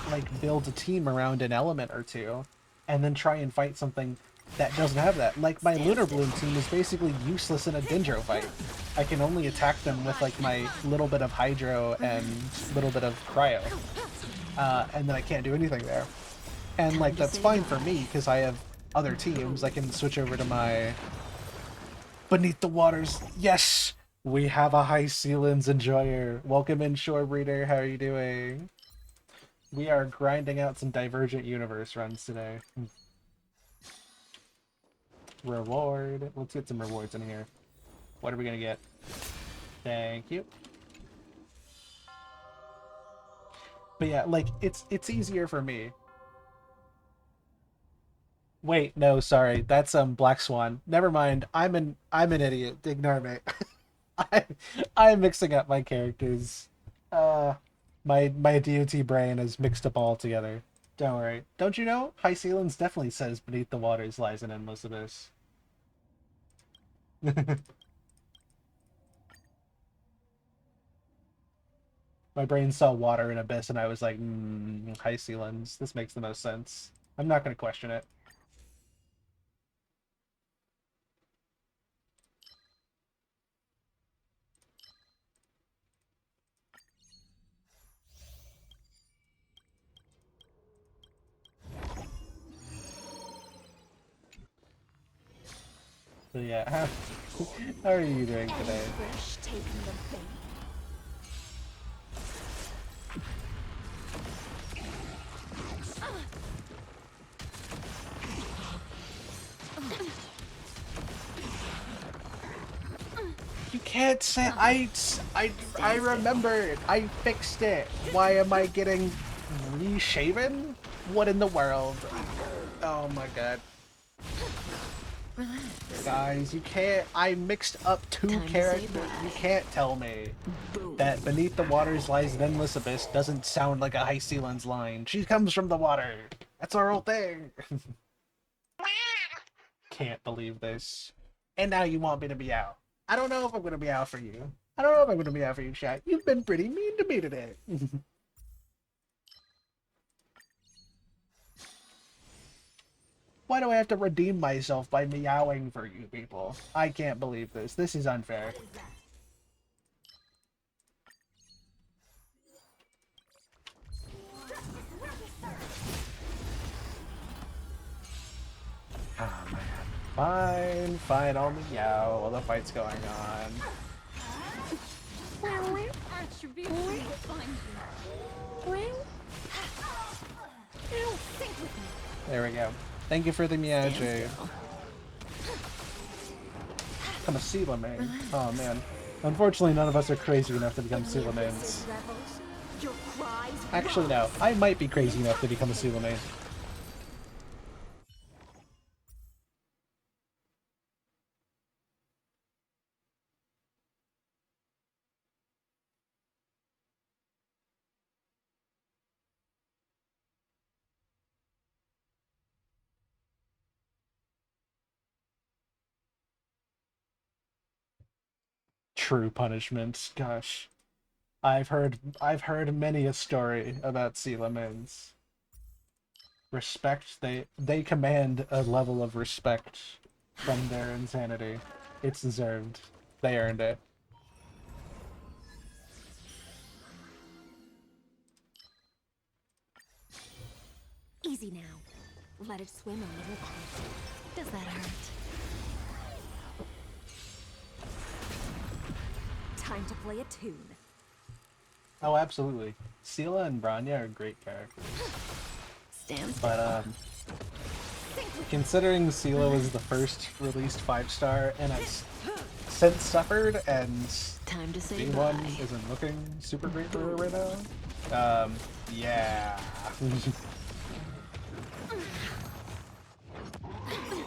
like build a team around an element or two and then try and fight something that doesn't have that. Like my Lunar Bloom team is basically useless in a Dendro fight. I can only attack them with like my little bit of Hydro and little bit of Cryo. And then I can't do anything there. And like that's fine for me because I have other teams. I can switch over to my Beneath the Waters. Yes! We have a High Sealands enjoyer. Welcome in, Shore Breeder. How are you doing? We are grinding out some Divergent Universe runs today. Reward. Let's get some rewards in here. What are we gonna get? Thank you. But yeah, like it's easier for me. Wait, no, sorry. That's Black Swan. Never mind. I'm an idiot. Ignore me. I I'm mixing up my characters. Uh my DOT brain is mixed up all together. Don't worry. Don't you know? High Sealands definitely says beneath the waters lies an endless abyss. My brain saw water and abyss, and I was like, High Sealands. This makes the most sense. I'm not going to question it. So yeah, how are you doing Any today? fish taking the bait? You can't say I remembered. I fixed it. Why am I getting reshaven? What in the world? Oh my god. Guys, you can't. I mixed up two characters. You can't tell me that Beneath the Waters Lies an Endless Abyss doesn't sound like a High Sealands line. She comes from the water. That's our whole thing. Can't believe this. And now you want me to be out. I don't know if I'm going to be out for you. I don't know if I'm going to be out for you, chat. You've been pretty mean to me today. Why do I have to redeem myself by meowing for you people? I can't believe this. This is unfair. Oh man. Fine, fine, I'll meow while the fight's going on. Attributes will find you. Think with me. There we go. Thank you for the meow, Jade. Become a Sela main. Oh man. Unfortunately, none of us are crazy enough to become Sela mains. Rebels, your cries Actually, no. I might be crazy enough to become a Sela main. True punishment. Gosh. I've heard many a story about sea lemons. Respect, they command a level of respect from their insanity. It's deserved. They earned it. easy now. Let it swim a little closer. Does that hurt? Time to play a tune. Oh, absolutely. Sela and Branya are great characters. Stand still. But, considering Sela was the first released 5-star and has since suffered, and Time to say B1 bye. isn't looking super great for her right now, yeah.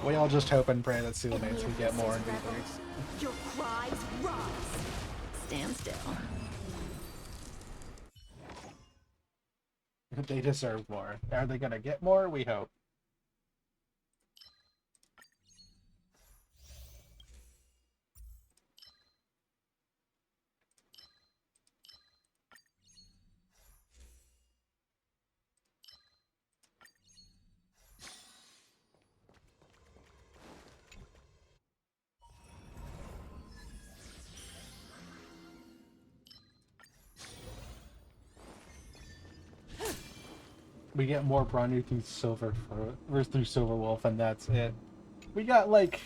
We all just hope and pray that Sela mates can get more in V3. Your cries rise. Stand still. They deserve more. Are they gonna get more? We hope. We get more Bronny through through Silver Wolf, and that's it. We got like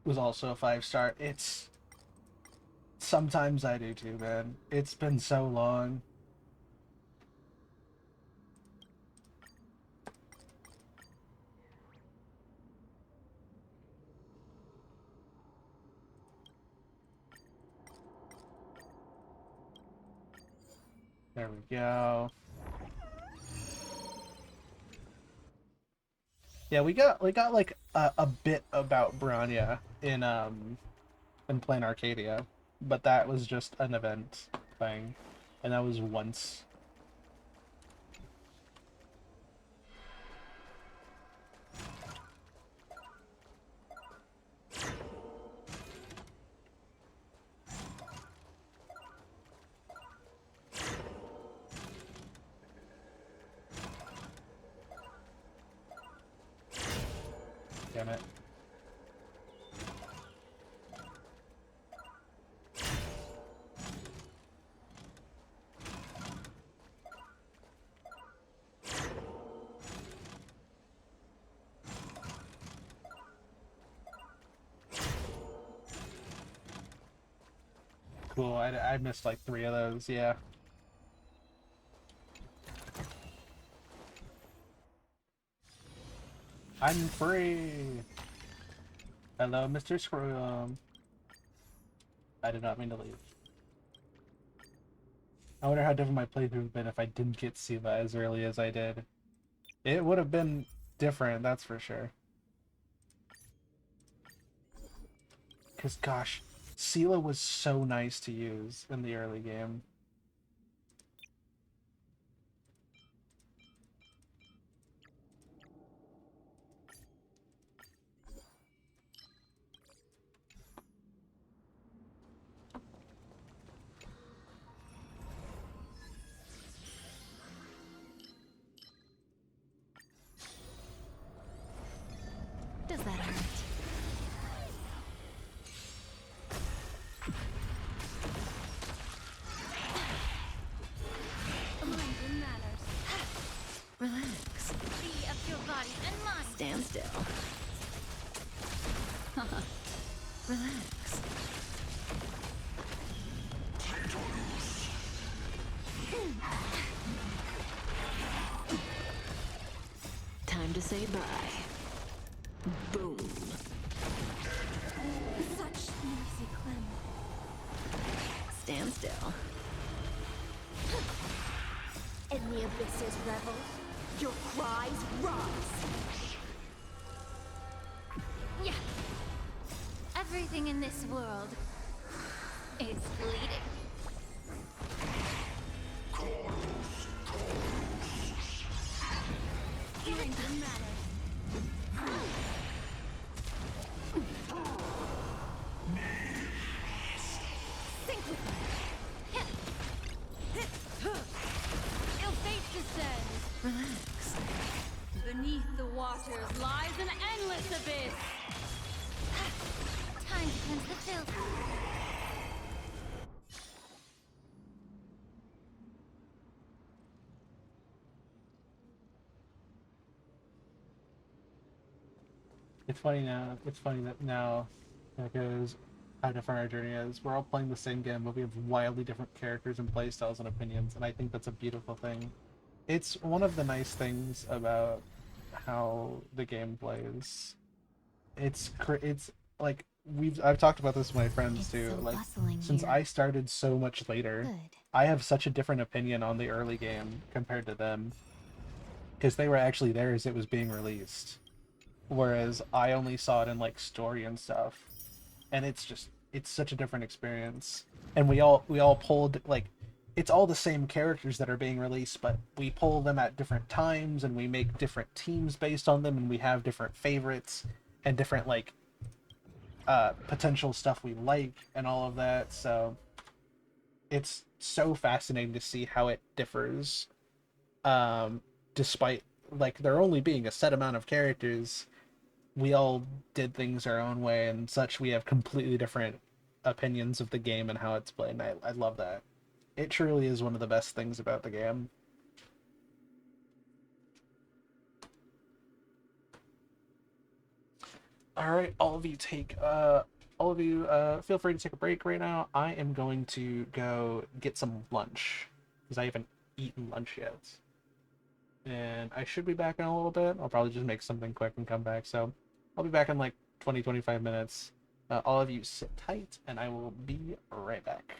was also a 5-star. It's sometimes I do too, man. It's been so long. There we go. Yeah, we got like a bit about Branya in playing Arcadia, but that was just an event thing, and that was once. Damn it. Cool, I missed like 3 of those, yeah. I'm free! Hello, Mr. Scrum. I did not mean to leave. I wonder how different my playthrough would have been if I didn't get Siva as early as I did. It would have been different, that's for sure. Because, gosh, Sela was so nice to use in the early game. Does that hurt? Mind your manners. Relax. Be of your body and mind. Stand still. Relax. Time to say bye. Boom. Such noisy clamor. Stand still. In the abyss's revel, your cries rise. Yeah. Everything in this world is bleeding. Mind your manners. Sink with me. Ill fate descends. Relax. Beneath the waters lies an endless abyss. Time to cleanse the filth. It's funny now. It's funny that now, because how different our journey is. We're all playing the same game, but we have wildly different characters and playstyles and opinions, and I think that's a beautiful thing. It's one of the nice things about how the game plays. It's like I've talked about this with my friends It's too. so Like bustling since here. I started so much later, Good. I have such a different opinion on the early game compared to them because they were actually there as it was being released, whereas I only saw it in like story and stuff, and it's such a different experience. And we all pulled like it's all the same characters that are being released, but we pull them at different times and we make different teams based on them, and we have different favorites and different like potential stuff we like and all of that. So it's so fascinating to see how it differs, despite like there only being a set amount of characters. We all did things our own way and such. We have completely different opinions of the game and how it's played, and I love that. It truly is one of the best things about the game. All right, all of you feel free to take a break right now. I am going to go get some lunch because I haven't eaten lunch yet. And I should be back in a little bit. I'll probably just make something quick and come back. So I'll be back in like 20-25 minutes. All of you sit tight, and I will be right back.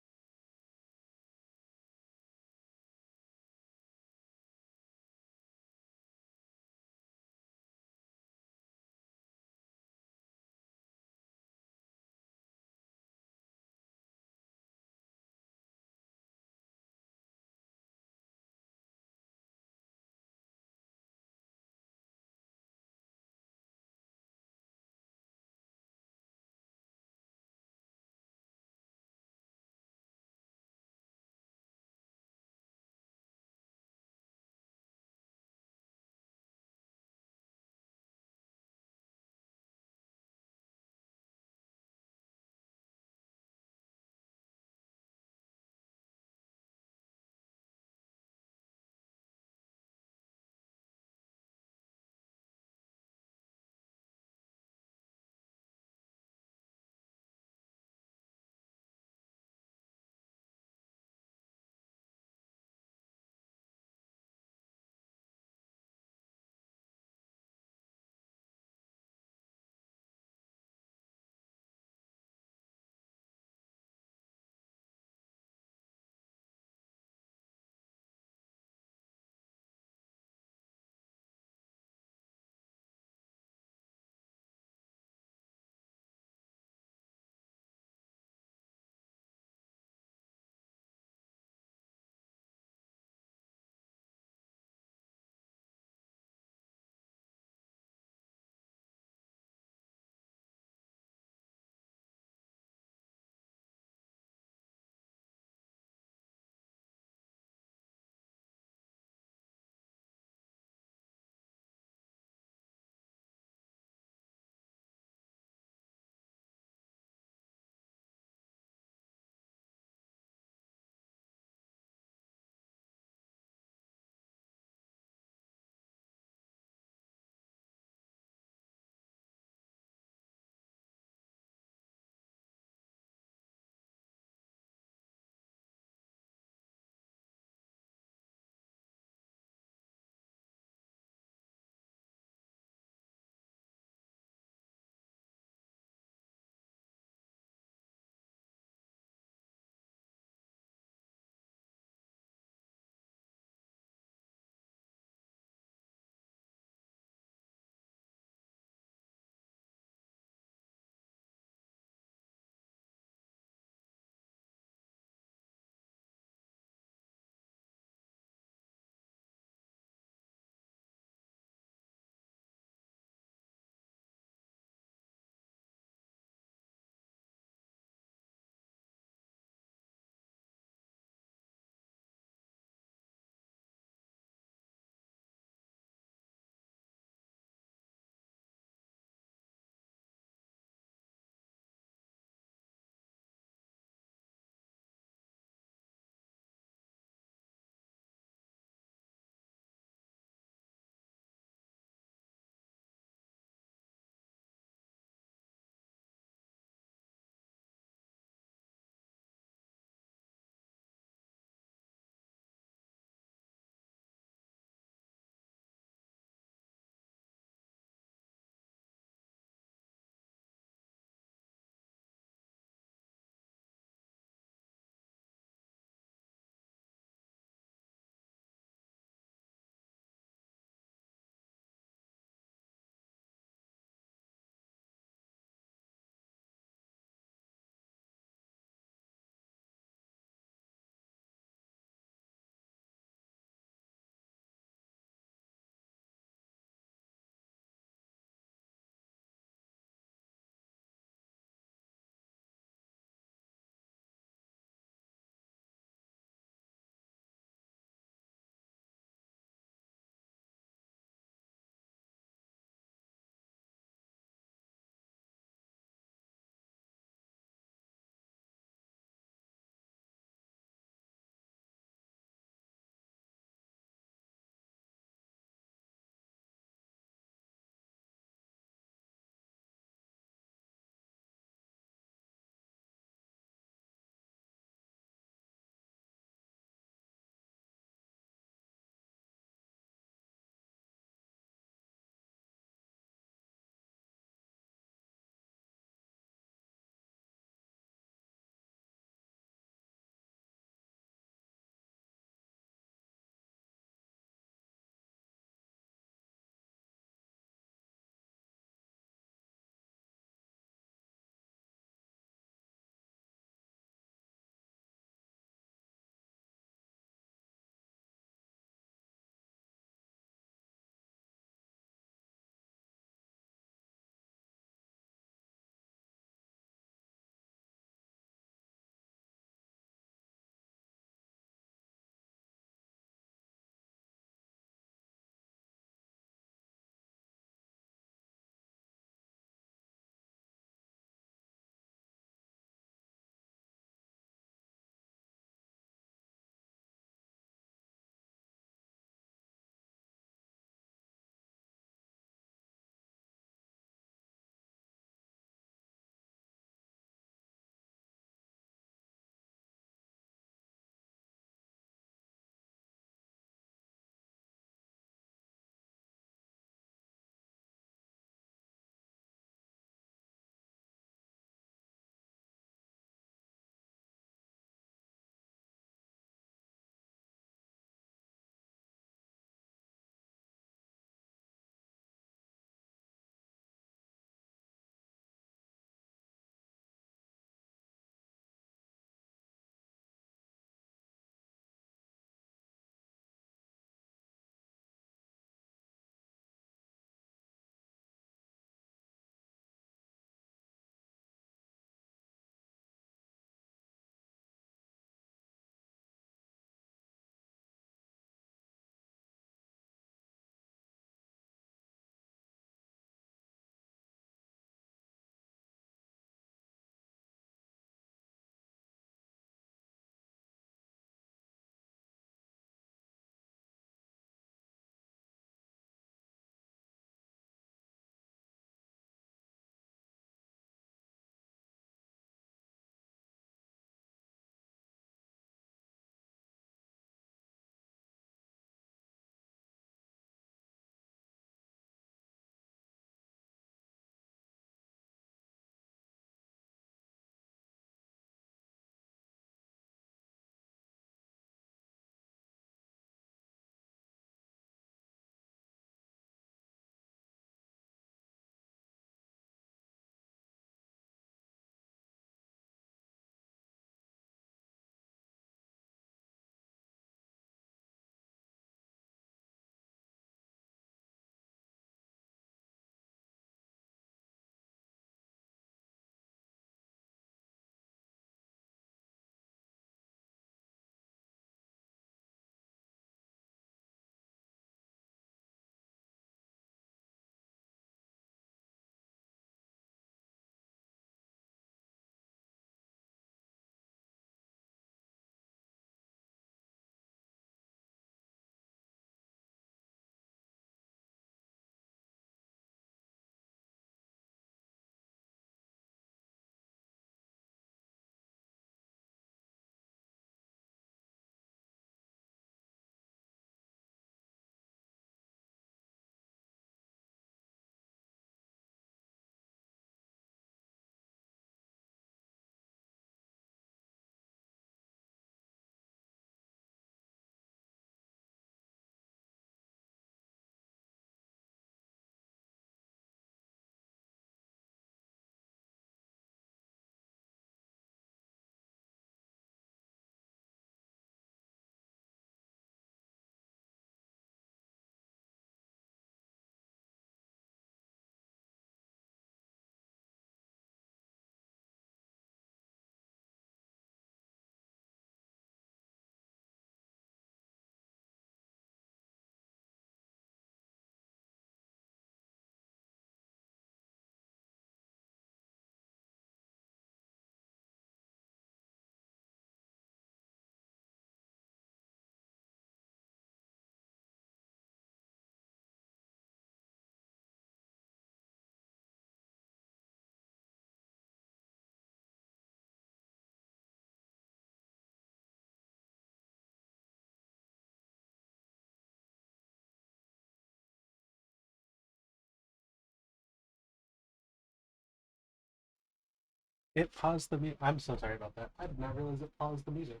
It paused the music. I'm so sorry about that. I did not realize it paused the music.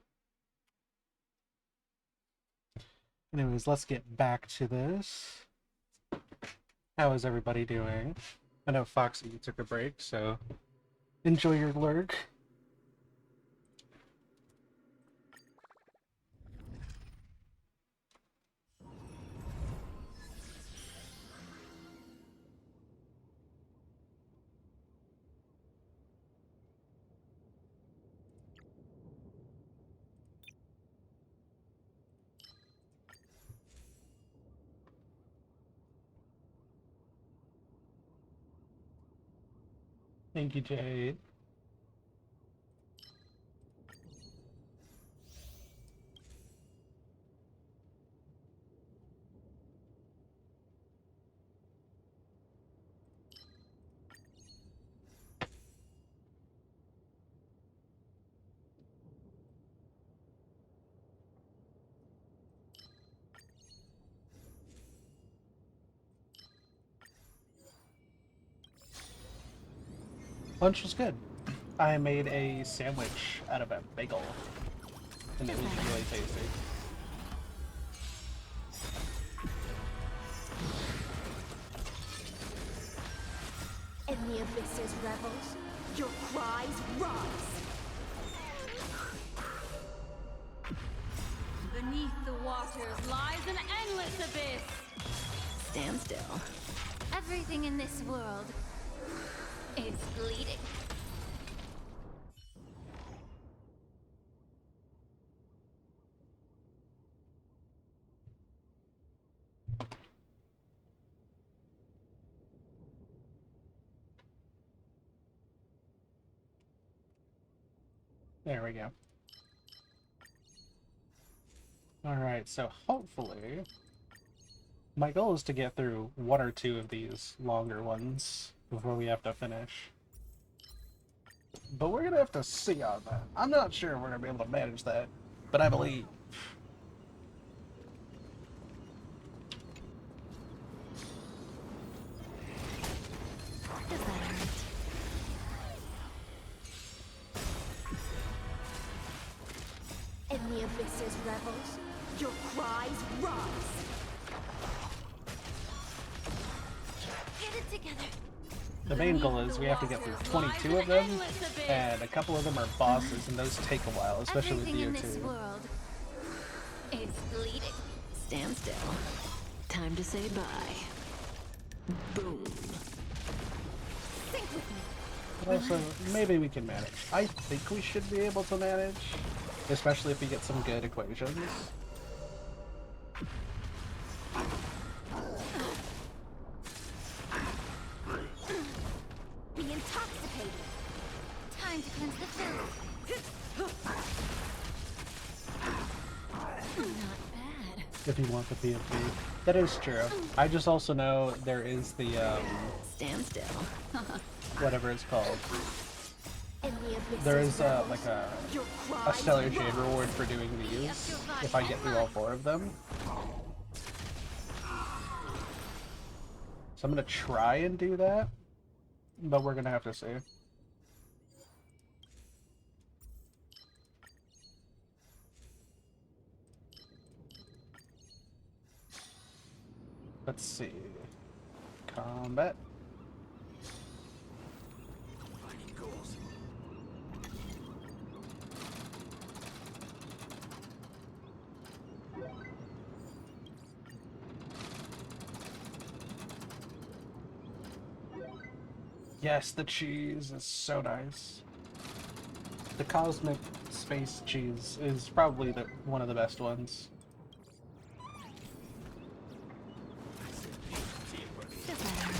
Anyways, let's get back to this. How is everybody doing? I know Foxy, you took a break, so enjoy your lurk. Thank you, Jade. Lunch was good. I made a sandwich out of a bagel, and it was really tasty. In the abyss's revels, your cries rise. Beneath the waters lies an endless abyss. Stand still. Everything in this world is bleeding. There we go. Alright, so hopefully my goal is to get through one or two of these longer ones before we have to finish. But we're gonna have to see on that. I'm not sure we're gonna be able to manage that, but I believe. Does that hurt? In the abyss's revels, your cries rise. Get it together. The main goal is we have to get through 22 of them, and a couple of them are bosses, and those take a while, especially with Everything in this BO2. world is bleeding. Stand still. Time to say bye. Boom. Sink with me. Also, maybe we can manage. I think we should be able to manage, especially if we get some good equations. Be intoxicated. Time to cleanse the filth. Not bad. If you want the PFP. That is true. I just also know there is the, Stand still. whatever it's called. In the abyss's There is, revels, like a your cries Stellar Jade rise. reward for doing these, if I get through all 4 of them. So I'm gonna try and do that, but we're gonna have to see. Let's see. Combat. Finding goals. Yes, the cheese is so nice. The cosmic space cheese is probably one of the best ones. Does that hurt?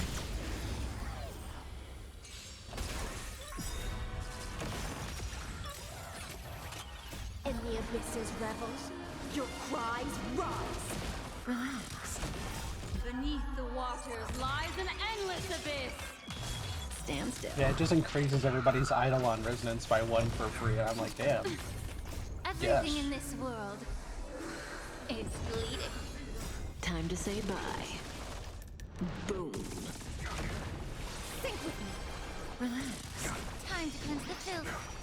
In the abyss's revels, your cries rise. Relax. Beneath the waters lies an endless abyss. Stand still. Yeah, it just increases everybody's Eidolon resonance by 1 for free, and I'm like, damn. Everything Yes. in this world is bleeding. Time to say bye. Boom. Sink with me. Relax. Time to cleanse cleanse the filth.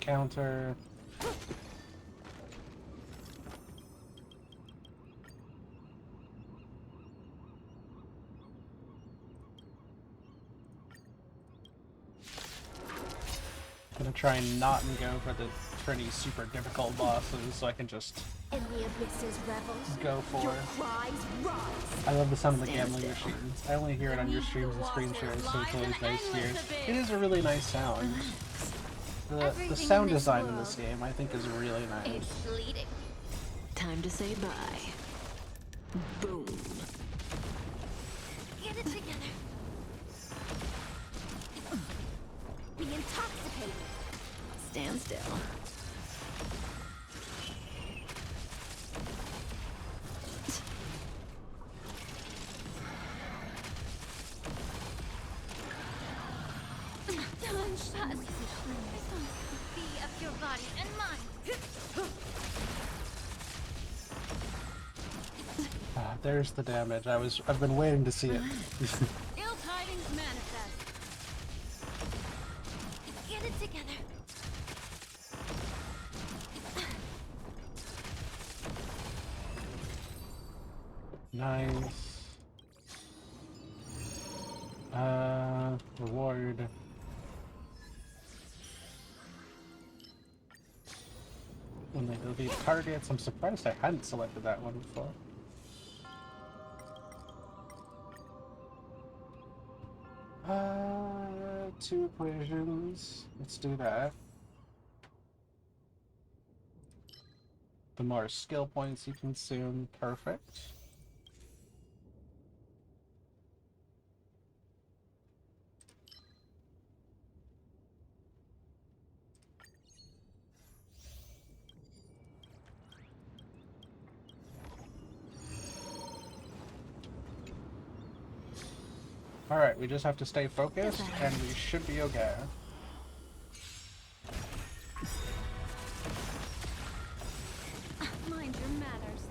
Encounter. I'm gonna try and not go for the pretty super difficult bosses so I can just In the abyss's revels, go for your it. cries rise. I love the sound of the Stand gambling still. machines. I only hear it on your streams and screen shares, so it's always nice to hear. It is a really nice sound. The Everything in sound this design in this world game I think is really nice. It's bleeding. Time to say bye. Boom. Get it together. Be intoxicated. Stand still. Be of your body and mind. Ah, there's the damage. I've been waiting to see it. Ill tidings manifest. Get it together. Nice. Reward. When they delete targets, I'm surprised I hadn't selected that one before. Two equations. Let's do that. The more skill points you consume, perfect. Alright, we just have to stay focused, and we should be okay. Mind your manners.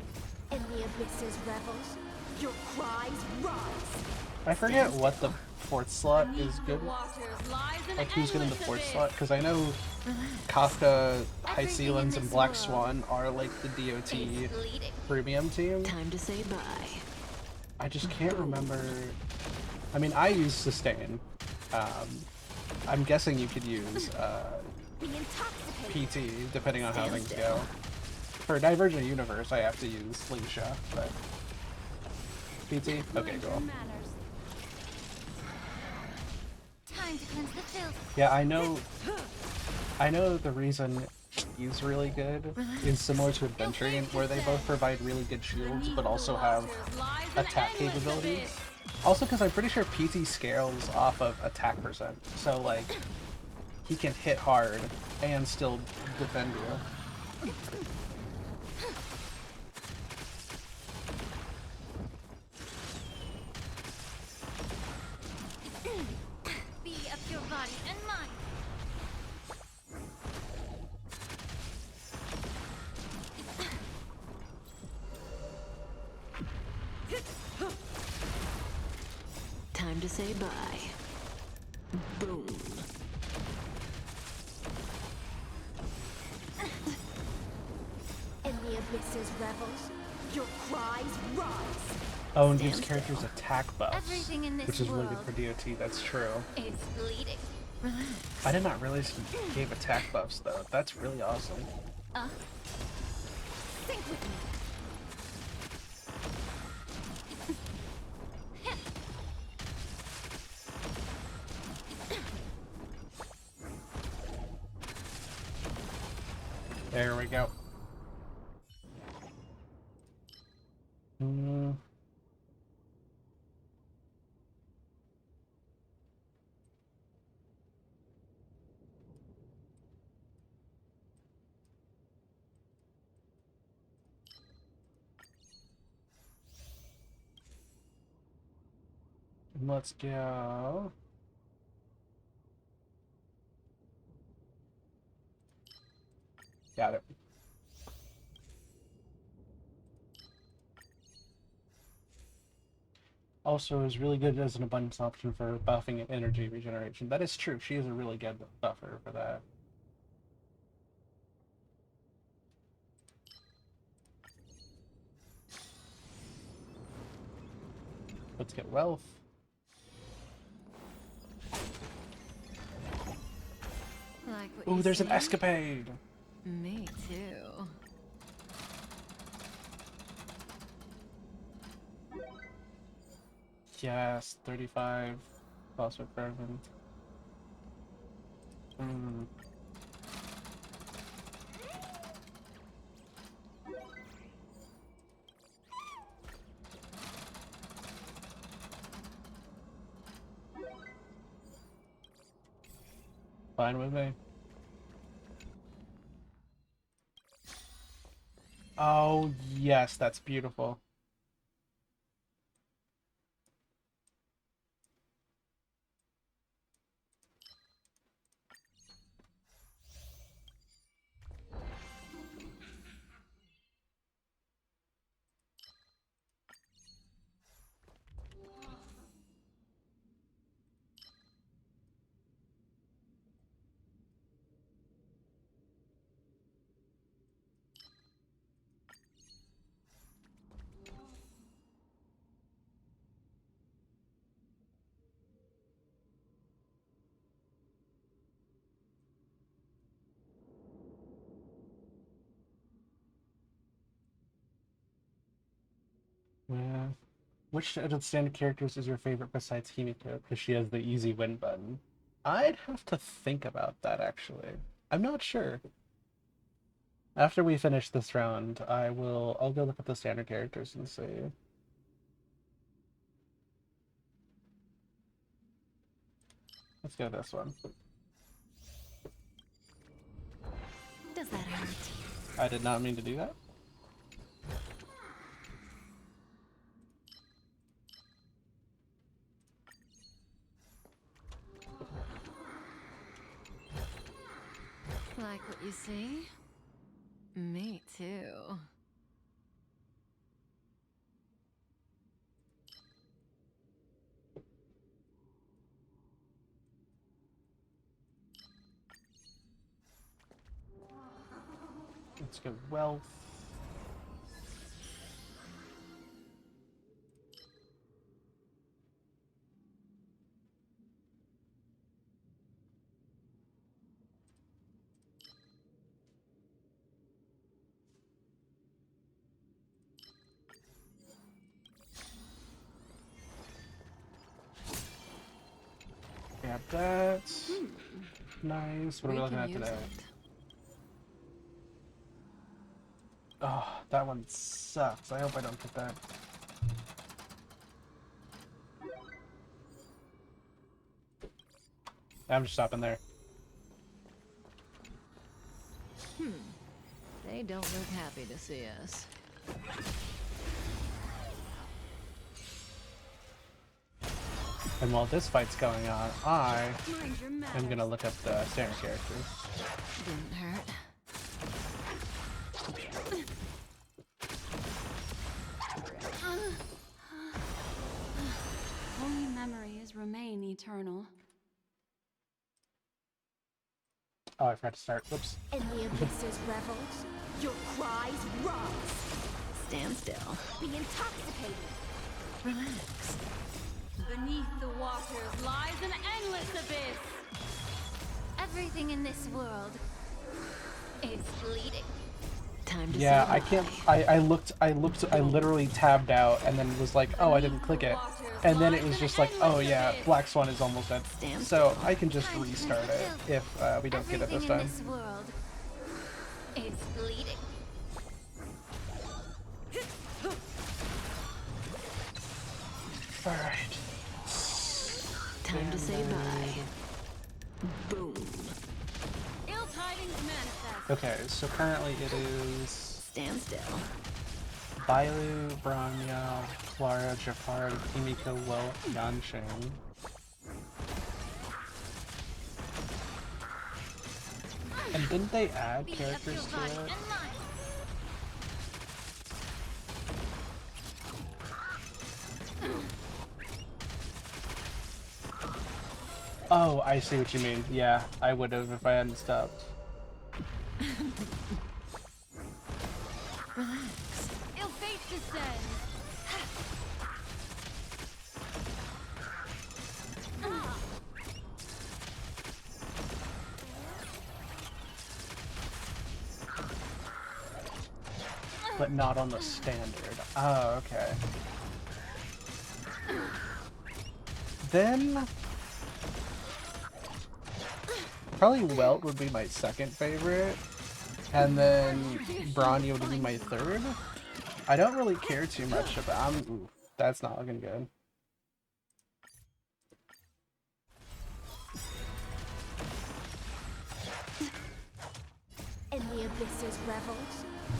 In the abyss's revels, your cries rise. I forget what the fourth slot is good. Like who's good in the fourth slot? Because I know Kafka, High Sealings, and Black Swan are like the DOT Bleeding. premium team. Time to say bye. I just can't remember. I mean, I use Sustain. I'm guessing you could use Be intoxicated. PT, depending on how Stand things still. go. For Divergent Universe, I have to use Slingshot, but... PT? Okay, Mind your cool. manners. Time to cleanse the filth. Yeah, I know the reason he's really good is similar to Adventuring, where they both provide really good shields, but also have attack capabilities. Also, because I'm pretty sure PT scales off of attack percent, so like, he can hit hard and still defend you. Be of your body and mind. Time to say bye. Boom. In the abyss's revels, your cries rise. Oh, and gives characters attack buffs, Everything in this which is really good world for DOT, that's true. is bleeding. I did not realize he gave attack buffs, though. That's really awesome. Think with me. There we go. Let's go. Got it. Also is really good as an abundance option for buffing and energy regeneration. That is true. She is a really good buffer for that. Let's get wealth. Like what Ooh, you there's an see? escapade! Me too. Yes, 35 phosphate fervent. Mm. Fine with me. Oh, yes, that's beautiful. Yeah. Which of the standard characters is your favorite besides Himiko? Because she has the easy win button. I'd have to think about that, actually. I'm not sure. After we finish this round, I'll go look at the standard characters and see. Let's go this one. Does that hurt? I did not mean to do that. Like what you see? Me too. Let's go wealth. Grab that. Nice. What are we We looking can at use today? it. Oh, that one sucks. I hope I don't get that. I'm just stopping there. They don't look happy to see us. And while this fight's going on, I Mind your am manners. gonna look up the standard characters. Didn't hurt. Only memories remain eternal. Oh, I forgot to start. Whoops. In the abyss's revels, your cries rise. Stand still. Be intoxicated. Relax. Beneath the waters lies an endless abyss. Everything in this world is bleeding. Time to Yeah, say I can't. goodbye. I literally tabbed out and then was like, oh, I didn't click it. And then it was just like, oh yeah, Black Swan is almost dead. So I can just restart it if we don't get it this Everything in time. this world is bleeding. Alright. Time to say bye. Boom. Ill tidings manifest. Okay, so currently it is Stand still. Bailu, Branya, Clara, Jafar, Kimiko, Wo, Yansheng. And didn't they add Be of characters your to body it? and mind. Oh, I see what you mean. Yeah, I would have if I hadn't stopped. Ill fate descends. But not on the standard. Oh, okay. Then probably Welt would be my second favorite, and then Bronny would be my third. I don't really care too much about. Ooh, that's not looking good. And the abysses reveled.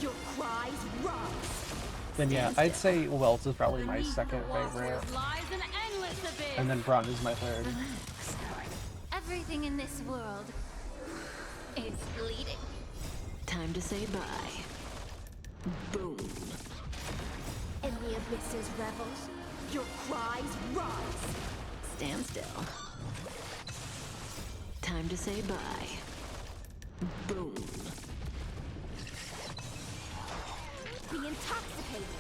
Your cries rise. Then yeah, I'd say Welt is probably my Beneath second the waters favorite, lies an endless abyss. and then Bronn is my third. Everything in this world is bleeding. Time to say bye. Boom. And the abysses reveled. Your cries rise. Stand still. Time to say bye. Boom. Be intoxicated.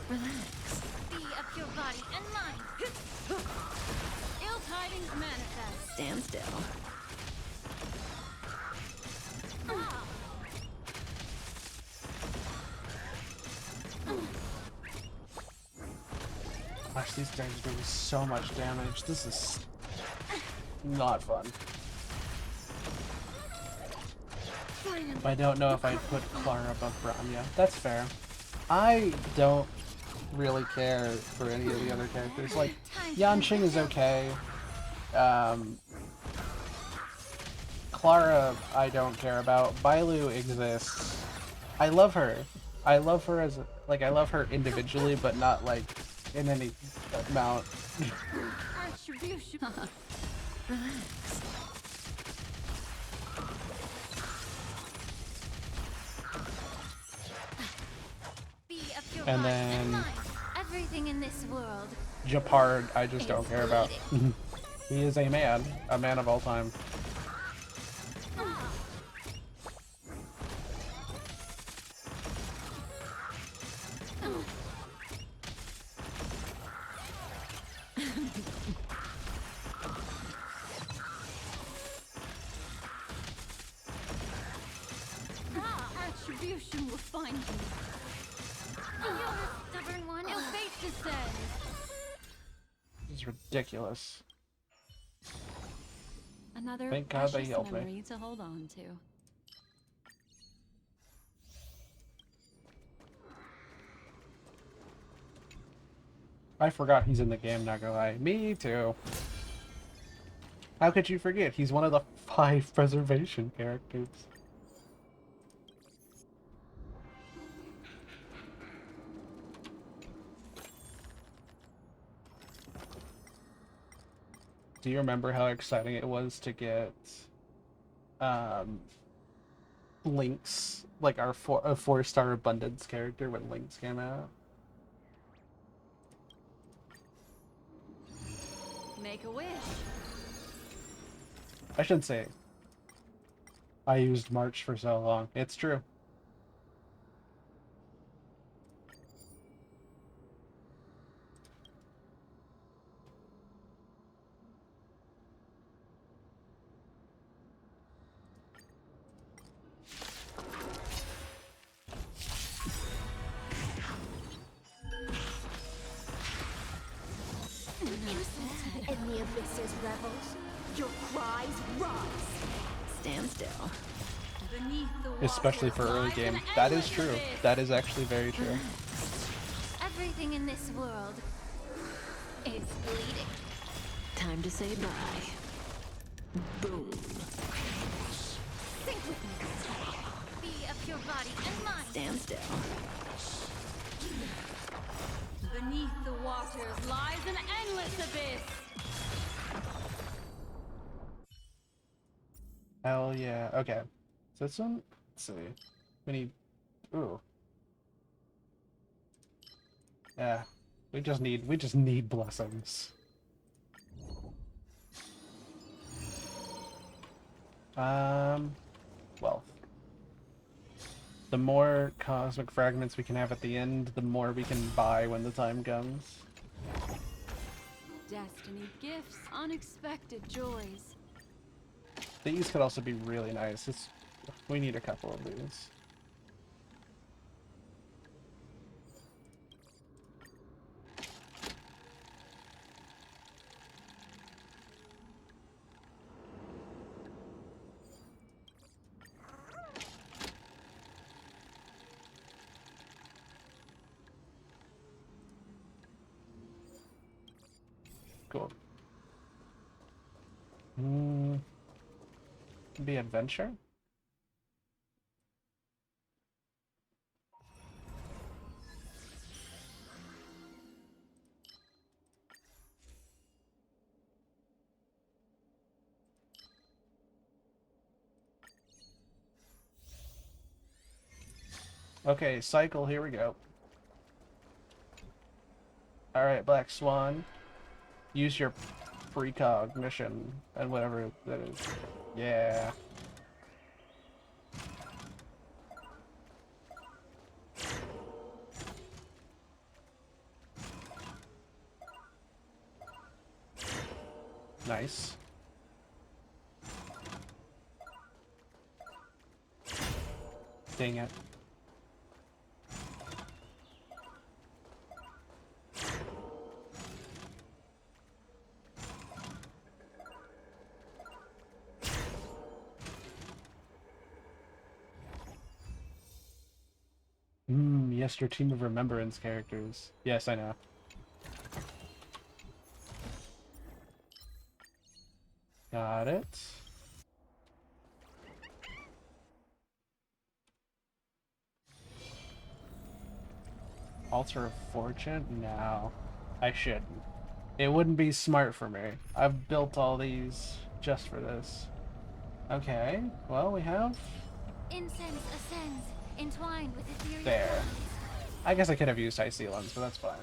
Relax. Be of your body and mind. Ill tidings manifest. Stand still. Gosh, these guys are doing so much damage. This is not fun. I don't know if I'd put Clara above Branya. That's fair. I don't really care for any of the other characters. Like, Yanqing is okay. Clara, I don't care about. Bailu exists. I love her. I love her as like I love her individually, but not like in any amount. Attribution. Be of your And body then- and mind. Everything in this world Japard, I just don't care about. He is a man of all time. Attribution will find you. You're a stubborn one. Ill fate descends. This is ridiculous. Another Thank God they precious healed me. memory to hold on to. I forgot he's in the game, not gonna lie. Me too. How could you forget? He's one of the 5 preservation characters. Do you remember how exciting it was to get Lynx, like a 4-star abundance character when Lynx came out? Make a wish. I shouldn't say I used March for so long. It's true. And the abysses reveled. Your cries rise. Stand still. Beneath the Especially for waters early lies game. an That is endless true. abyss. That is actually very true. Everything in this world is bleeding. Time to say bye. Boom. Sink with me. Be of your body and mind. Stand still. Beneath the waters lies an endless abyss. Hell yeah. Okay. this one? Let's see. We need. Ooh. Yeah. We just need blessings. Wealth. The more cosmic fragments we can have at the end, the more we can buy when the time comes. Destiny gifts, unexpected joys. These could also be really nice. We need a couple of these. Cool. Be adventure? Okay, cycle, here we go. Alright, Black Swan. Use your precognition and whatever that is. Yeah. Nice. Dang it. Yes, your team of remembrance characters. Yes, I know. Got it. Altar of Fortune? No. I shouldn't. It wouldn't be smart for me. I've built all these just for this. Okay, well, we have... Incense ascends, entwined with ethereal There. clouds. I guess I could have used Icy Lens, but that's fine.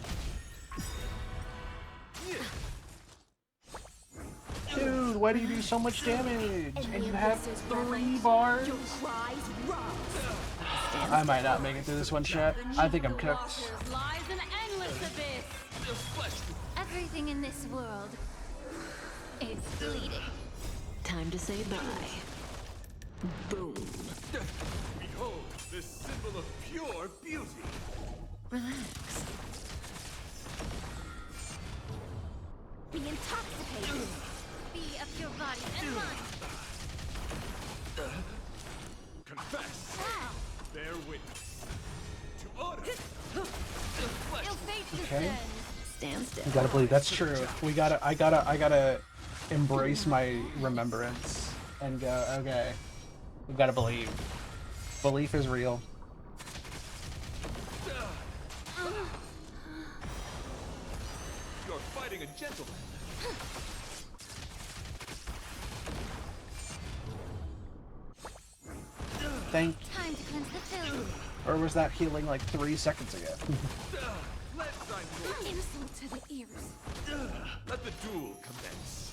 Dude, why do you do so much damage? And you have 3 bars? Your cries rise. I might not make it through this one shot. I think I'm The cooked. waters lies an endless abyss. Everything in this world is bleeding. Time to say bye. Boom. Behold, the symbol of pure beauty. Relax. Be intoxicated. Be of your body and mind. Confess. Now, Bear witness. To honor. The flesh. ill fate Okay. descends. Stand still. You gotta believe that's true. I gotta embrace my remembrance and go, okay. We gotta believe. Belief is real. You're fighting a gentleman. Thank. Time to cleanse the filth. Or was that healing like 3 seconds ago? Let thine will. Insult to the ears. Let the duel commence.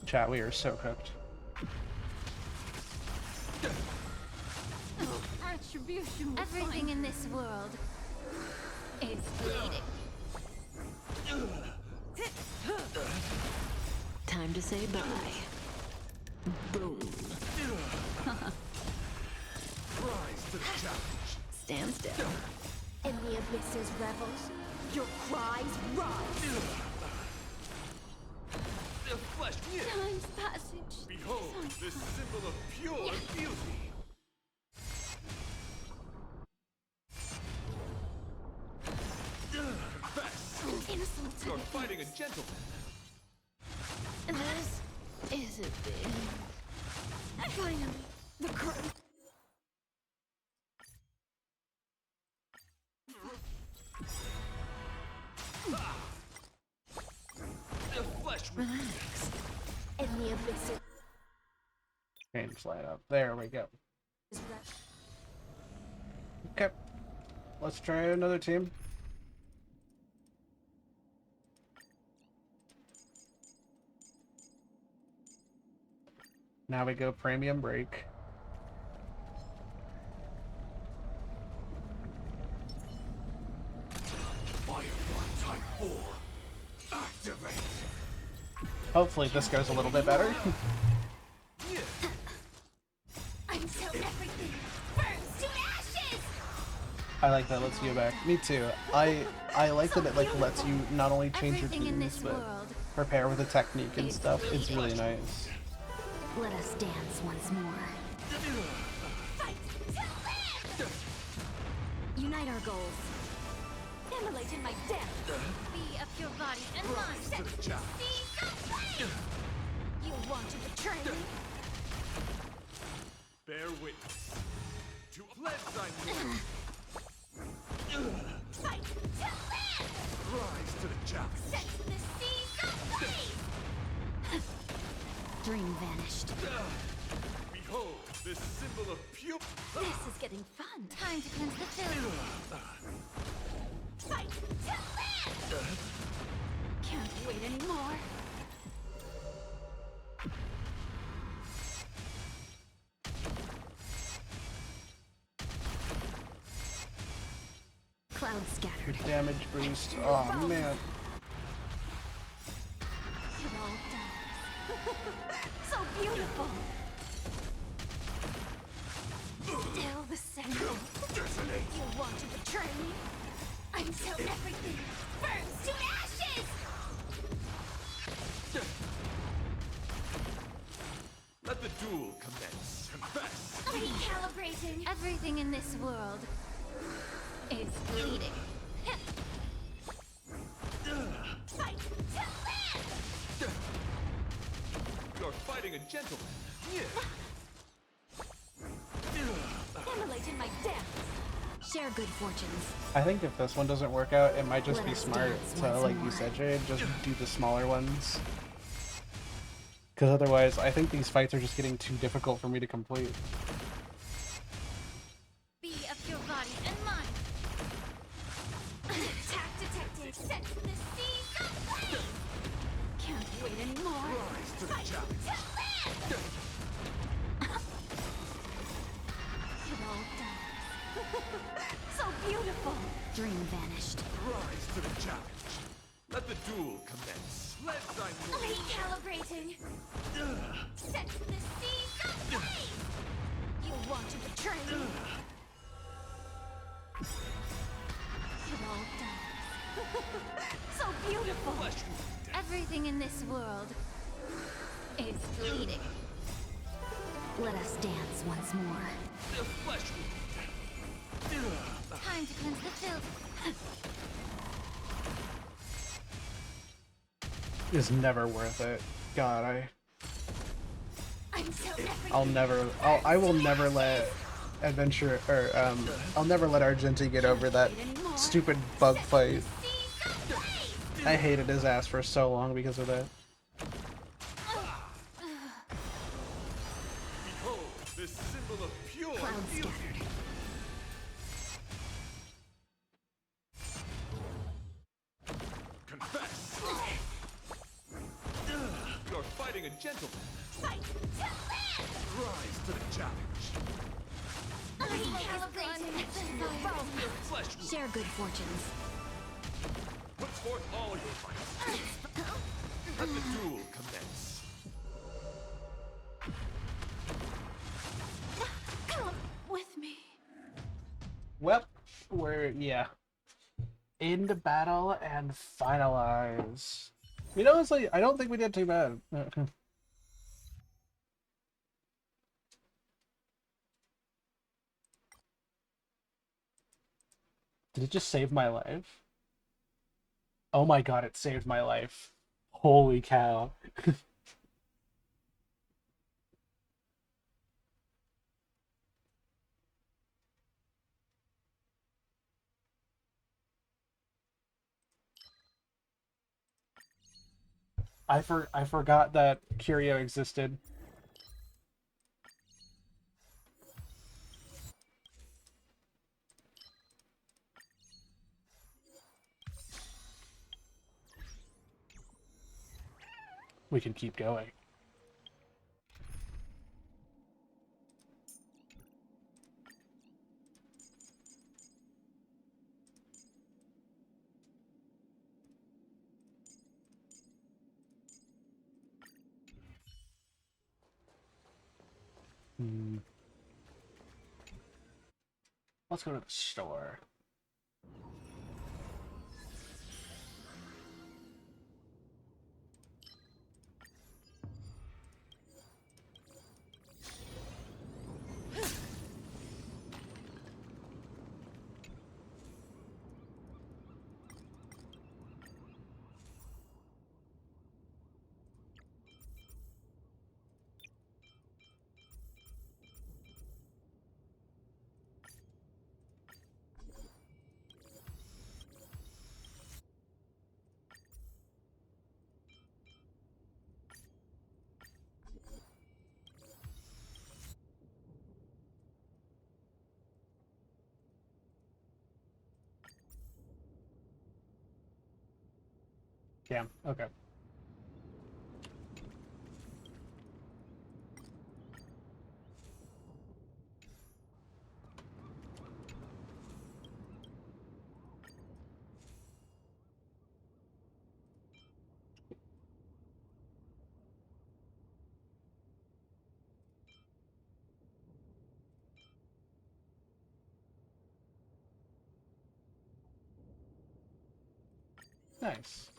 Chat, we are so cooked. Retribution will Everything find in this world is bleeding. Time to say bye. Boom. Rise to the challenge. Stand still. In the abyss's revels, your cries rise. The flesh. Time's passage. Behold, the symbol of pure beauty. Confess. Insult to You're the fighting a ears. gentleman. This is a bit. Finally, the curtain. the abyss Change light up. There we go. is Okay. Let's try another team. Now we go premium break. Firefly Type 4. Activate. Hopefully this goes a little bit better. until everything burns to ashes! I like that lets you back. Me too. I like that it like lets you not only change your Everything in teams this but world prepare with a technique and stuff. It's really nice. Let us dance once more. Fight to live! Unite our goals. immolate in my death. Be of your body and mind. To the challenge. Seize the flame! You want to betray me? Bear witness. To pledge thy name. Fight to live! Rise to the challenge. Set the seas ablaze! Dream vanished. Behold, this symbol of pure. This is getting fun. Time to cleanse the filth. Fight to live! Can't wait anymore. Cloud scattered. Damage boost. Oh man. It all dies. So beautiful. Still the same. You want to betray me? Until everything burns to ashes! Let the duel commence. Confess. Recalibrating. Everything in this world is bleeding. Fight to live! You're fighting a gentleman. Immolate in my death. Share good fortunes. I think if this one doesn't work out, it might just Let be us smart dance to, once like more. you said, Jade, just do the smaller ones. Because otherwise, I think these fights are just getting too difficult for me to complete. Be of your body and mind. Attack detected. Set the seas ablaze! Can't wait anymore. Rise to the challenge. It all dies. So beautiful. Dream vanished. Rise to the challenge. Let the duel commence. Let thy name. Recalibrating. Set the seas ablaze! You want to betray me? It all dies. So beautiful. Flesh wound. Everything in this world is bleeding. Let us dance once more. The flesh wound. Time to cleanse the filth. It's never worth it. God, Until I will never let adventure or I'll never let Argenti get over that stupid bug fight. Seas ablaze! I hated his ass for so long because of that. Behold, this symbol of pure Cloud beauty. scattered. Confess. You're fighting a gentleman. Fight to live! Rise to the challenge. Recalibrating. Your flesh wound. Share good fortunes. Put forth all your might. Let the duel commence. Come with me. Well, we're into battle and finalize. You know, it's like I don't think we did too bad. Did it just save my life? Oh my god, it saved my life. Holy cow. I forgot that Curio existed. We can keep going. Hmm. Let's go to the store. Yeah, okay. Nice.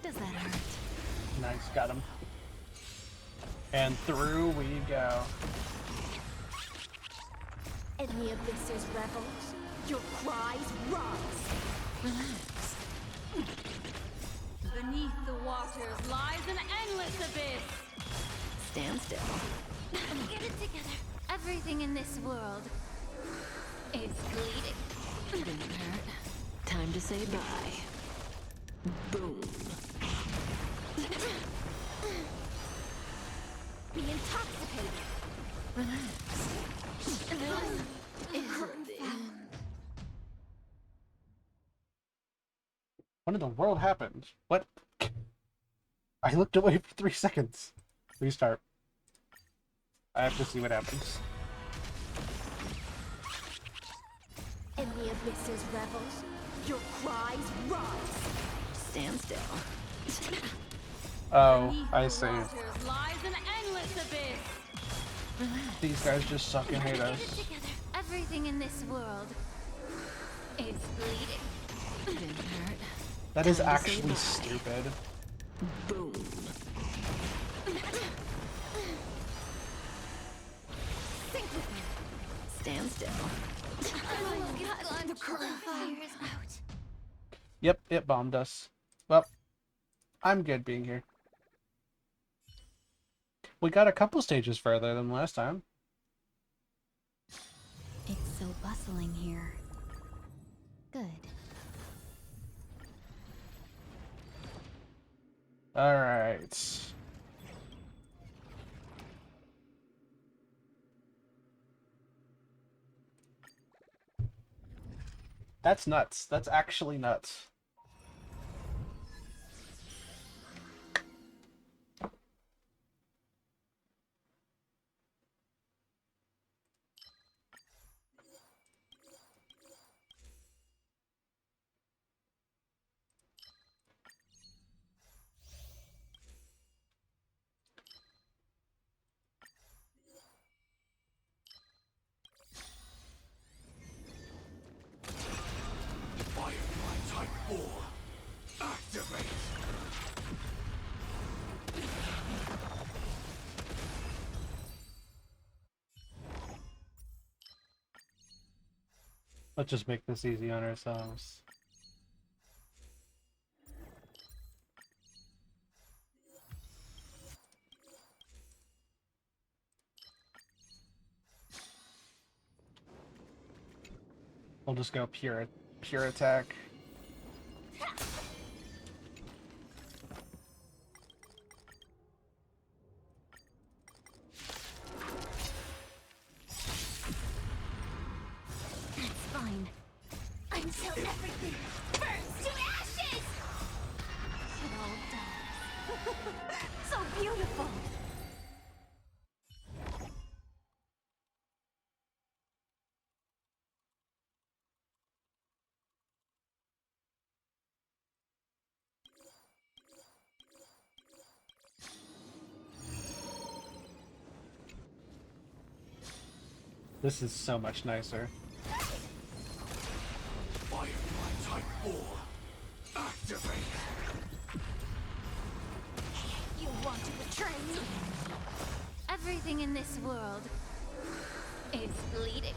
Does that hurt? Nice, got him. And through we go. In the abyss's revels, your cries rise. Relax. Beneath the waters lies an endless abyss. Stand still. Get it together. Everything in this world is bleeding. Didn't hurt. Time to say bye. Boom. Be intoxicated. Relax. What in the world happened? What? I looked away for 3 seconds. Restart. I have to see what happens. In the abyss's revels, your cries rise. Stand still. Oh, Beneath I the see. waters lies an endless abyss. These guys just suck and hate Get it us. together. Everything in this world is bleeding. Didn't hurt. That is Time to say actually bye. stupid. Boom. Think with me. Stand still. The fire is out. Yep, it bombed us. Well, I'm good being here. We got a couple stages further than last time. It's so bustling here. Good. Alright. That's nuts. That's actually nuts. Firefly Type 4. Activate. Let's just make this easy on ourselves. We'll just go pure attack. That's fine. Until everything burns to ashes! It all dies. So beautiful! This is so much nicer. Firefly Type 4. Activate. You want to betray me? Everything in this world is bleeding.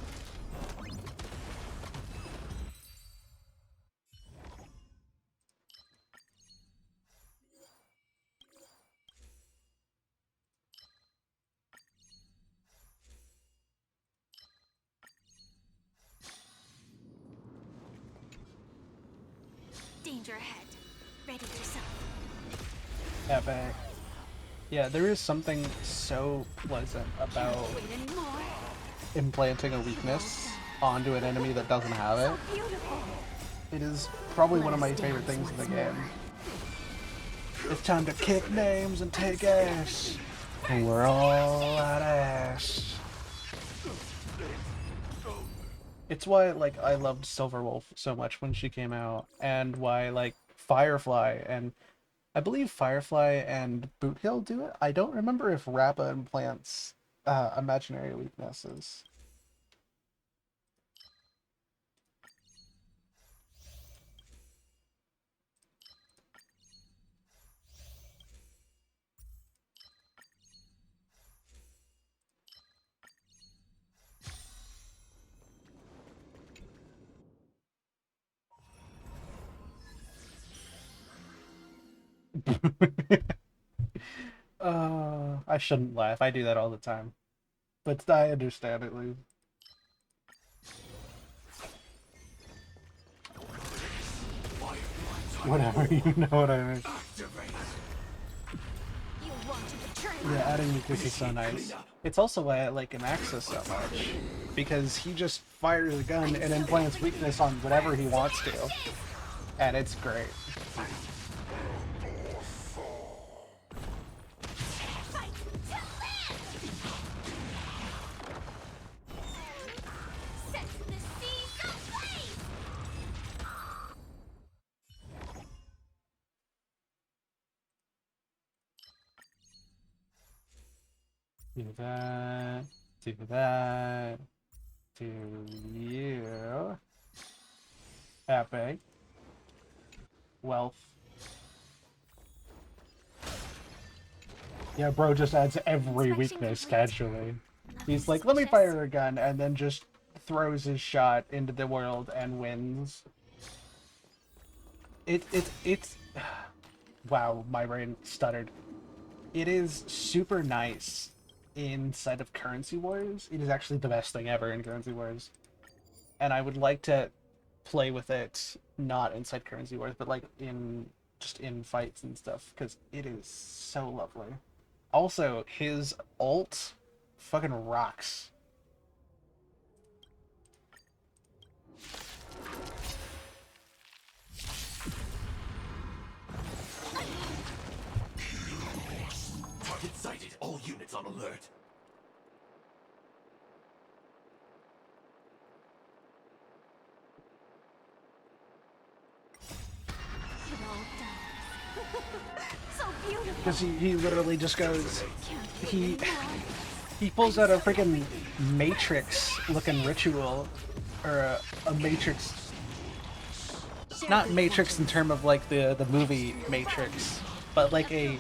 Danger ahead. Ready yourself. Epic. Yeah, there is something so pleasant about Wait anymore. implanting a weakness onto an enemy that doesn't have it. So beautiful. It is probably one of my favorite things in the game. It's time to kick names and take ass. And we're all out of ass. It's why, like, I loved Silverwolf so much when she came out, and why, like, Firefly, and I believe Firefly and Boothill do it. I don't remember if Rappa implants imaginary weaknesses. I shouldn't laugh. I do that all the time. But I understand at least. Whatever, you know what I mean. Activate. You want to betray me? Yeah, adding Mucus is so nice. It's also why I like Amaxis so much. Because he just fires a gun and implants weakness on whatever he wants to. And it's great. Fight to live! Set the seas ablaze! Do that. Do that. Do you. Epic. Wealth. Yeah, bro just adds every weakness casually. He's like, let me fire a gun, and then just throws his shot into the world and wins. It's wow, my brain stuttered. It is super nice inside of Currency Wars. It is actually the best thing ever in Currency Wars. And I would like to play with it not inside Currency Wars, but like in just in fights and stuff, because it is so lovely. Also, his ult fucking rocks. Target sighted. All units on alert. It all dies. So beautiful. Because he literally just goes, Can't wait he anymore. he pulls out a freaking Matrix looking ritual, or a Matrix, not Matrix in term of like the movie Matrix, but like a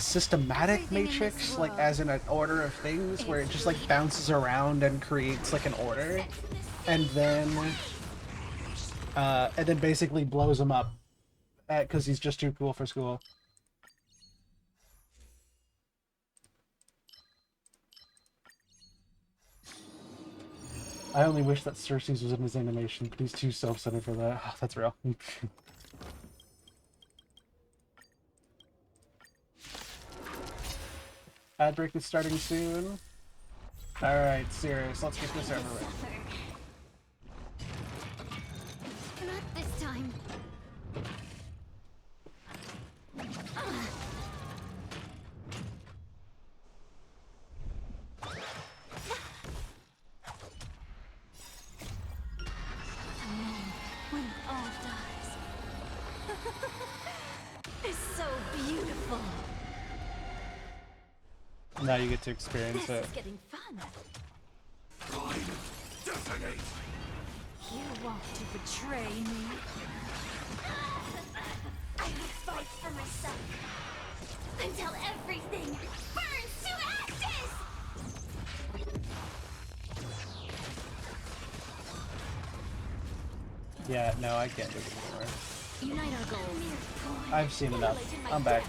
systematic Matrix, like as in an order of things where it just like bounces around and creates like an order, and then basically blows him up because he's just too cool for school. I only wish that Cersei's was in his animation, but he's too self-centered for that. Oh, that's real. Ad break is starting soon. Alright, serious. Let's get this over with. Not this time. When all dies. It's so beautiful. Now you get to experience This it. is getting fun. Pride, detonate! You want to betray me? I will fight for myself until everything burns to ashes! Yeah, no, I can't do it anymore. Unite our goals. I've seen enough. I'm back.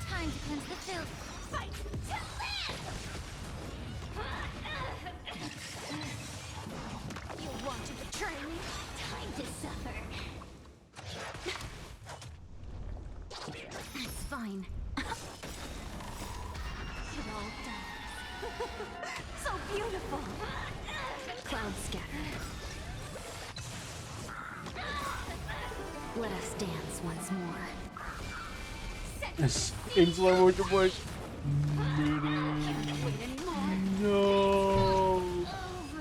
Time to cleanse the filth. Fight to live! You want to betray me? Time to suffer. That's fine. It all dies. So beautiful. Clouds scattered. Let us dance once more. In slow motion voice. Wait anymore. No!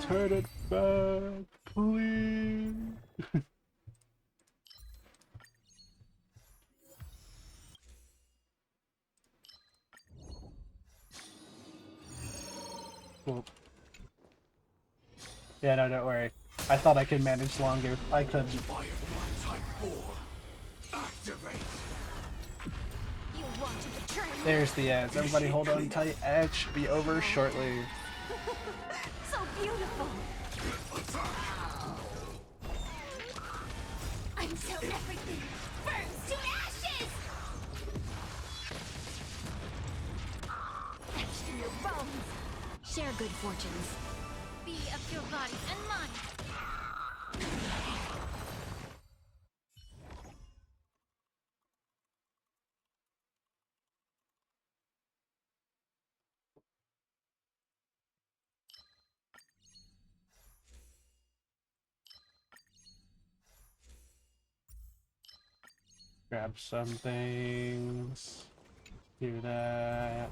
Turn it back, please. Cool. Yeah, no, don't worry. I thought I could manage longer. I couldn't. Firefly Type 4, activate! You want to betray me? There's the ads. Everybody hold on tight. Ads should be over shortly. So beautiful. Until everything burns to ashes. Etched in your bones. Share good fortunes. Be of your body and mind. Grab some things. Do that.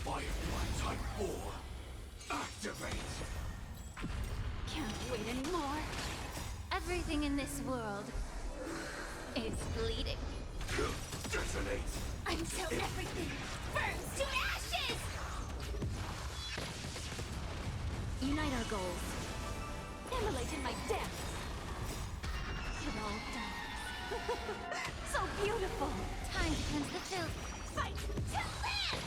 Firefly Type 4, activate! Can't wait anymore. Everything in this world is bleeding. Detonate! Until everything burns to ashes. Unite our goals. Immolate in my depths. It all dies. So beautiful. Time to cleanse the filth. Fight to live.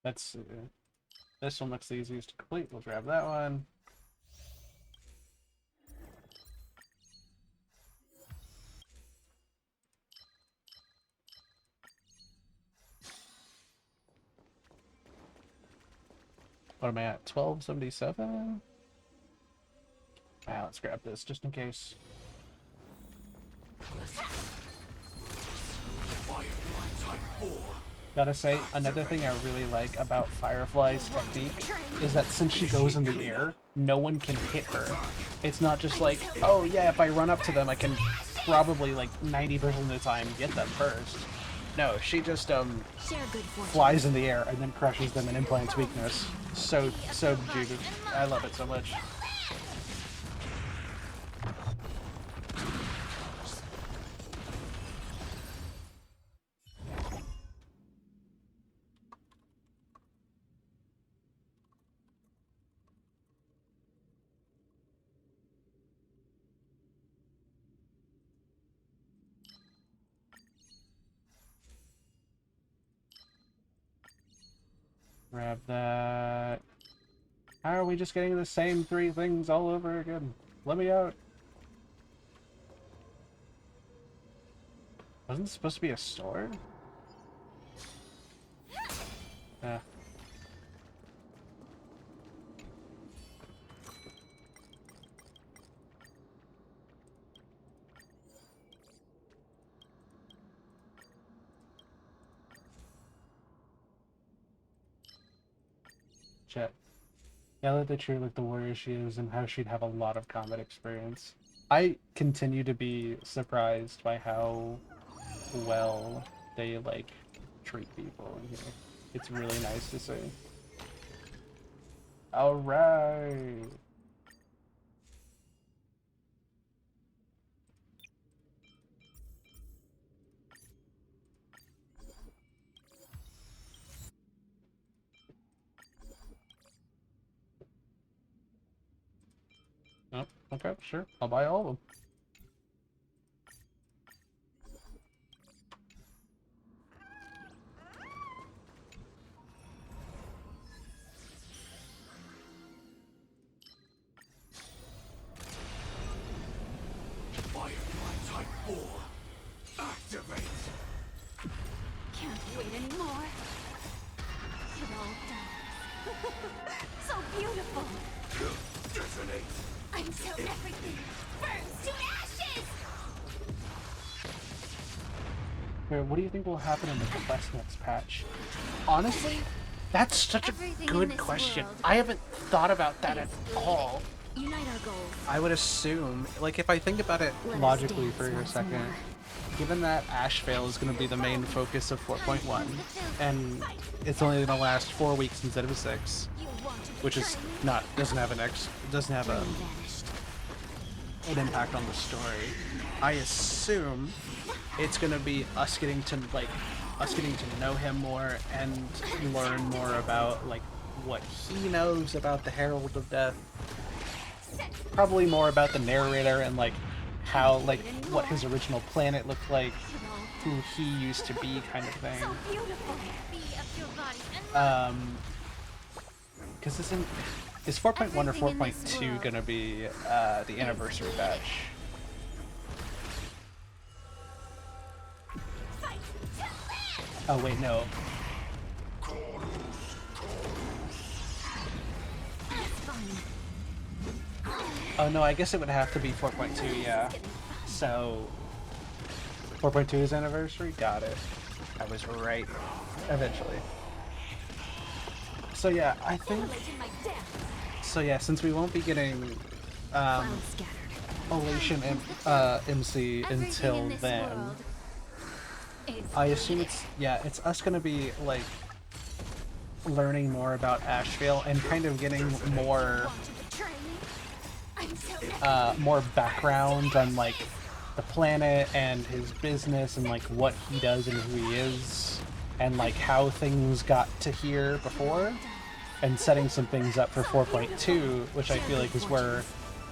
Let's see. This one looks the easiest to complete. We'll grab that one. What am I at? 1277? Let's grab this just in case. Firefly Type 4, Gotta say, another thing I really like about Firefly's technique is that since she goes in the air, no one can hit her. It's not just like, oh yeah, if I run up to them, I can probably like 90% of the time get them first. No, she just Share good fortunes. flies in the air and then crushes them and implants weakness. So Judy, I love it so much. Grab that. How are we just getting the same 3 things all over again? Let me out. Wasn't this supposed to be a store? Yeah. Chat. Yeah, let the true like the warrior she is and how she'd have a lot of combat experience. I continue to be surprised by how well they like treat people in here. It's really nice to see. All right. Oh, okay, sure. I'll buy all of them. Firefly Type 4. Activate. Can't wait anymore. It all dies. So beautiful. Detonate. Until everything burns to ashes! What do you think will happen in the quest next patch? Honestly, that's such a Everything in good this question. world I haven't thought about that at is all. Unite our goals. I would assume, like, if I think about it Let us logically dance for a once second, more. given that Ashvale is going to be the main focus of 4.1, and it's only going to last 4 weeks instead of 6, You wanted to which is betray me? not doesn't have Dream vanished. an impact on the story. I assume it's going to be us getting to know him more and learn more about like what he knows about the Herald of Death. Probably more about the narrator and like how like what his original planet looked like, who he used to be, kind of thing. So beautiful. Be of your body and mind. Because is 4.1 or Everything in this 4.2 world gonna be the anniversary batch? Fight to live! Oh wait, no. That's fine. Oh no, I guess it would have to be 4.2, yeah. So 4.2 is anniversary? Got it. I was right. Eventually. So yeah, I think Immolating my depths. so yeah, since we won't be getting Clouds scattered. Elation and MC Everything until in this then, world is I assume it's us gonna be like learning more about Ashvale and kind of getting more want to betray me? Until more background on like the planet and his business and like what he does and who he is and like how things got to here before and setting some things up for 4.2, which I feel like is where,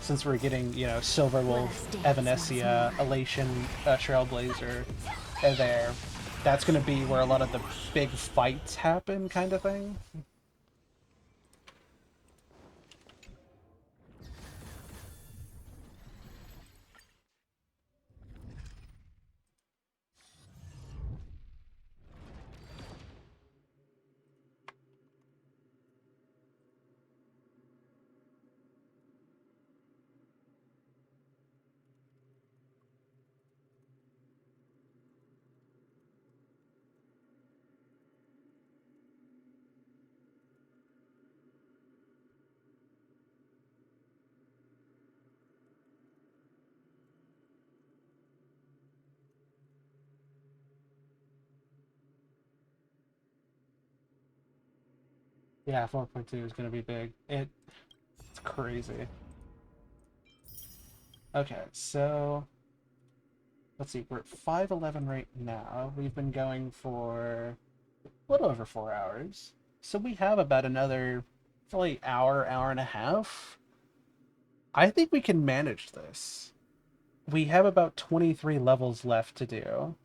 since we're getting, you know, Silverwolf, Evanescia, Elation, Trailblazer there, that's going to be where a lot of the big fights happen, kind of thing. Yeah, 4.2 is going to be big. It's crazy. Okay, so let's see, we're at 5:11 right now. We've been going for a little over 4 hours. So we have about another probably hour and a half. I think we can manage this. We have about 23 levels left to do.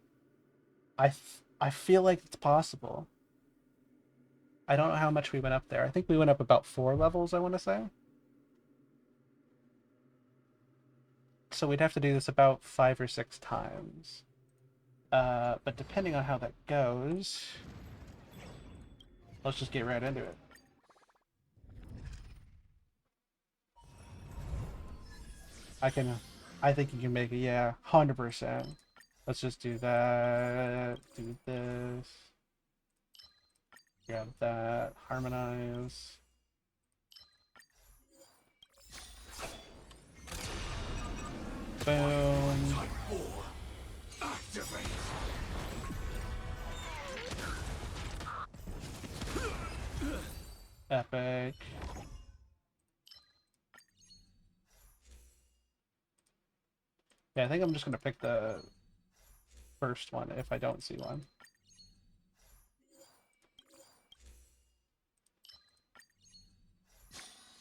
I feel like it's possible. I don't know how much we went up there. I think we went up about 4 levels, I want to say. So we'd have to do this about 5 or 6 times. But depending on how that goes, let's just get right into it. I think you can make it, yeah, 100%. Let's just do that, do this, grab that, harmonize. Boom. Type 4. Activate. Epic. Yeah, I think I'm just gonna pick the first one if I don't see one.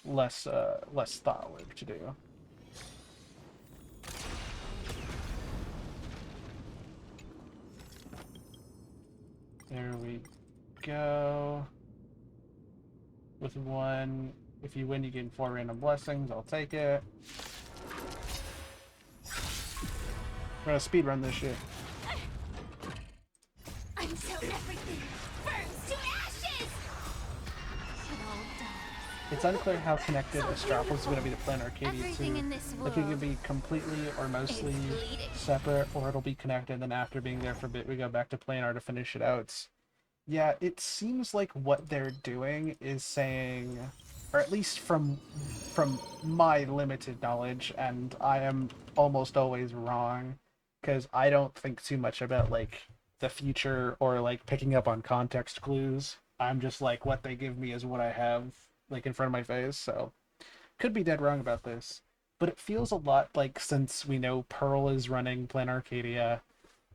Less thought work to do. There we go. With one, if you win, you gain 4 random blessings. I'll take it. We're gonna speedrun this shit. Until everything burns to ashes! It all dies. It's unclear how connected Astropolis is going to be to Plan Arcadia Everything too. in this If it world can be completely or mostly is bleeding. separate, or it'll be connected, and then after being there for a bit, we go back to Planar to finish it out. Yeah, it seems like what they're doing is saying, or at least from my limited knowledge, and I am almost always wrong, because I don't think too much about like the future or like picking up on context clues. I'm just like what they give me is what I have like in front of my face, so could be dead wrong about this. But it feels a lot like since we know Pearl is running Plan Arcadia,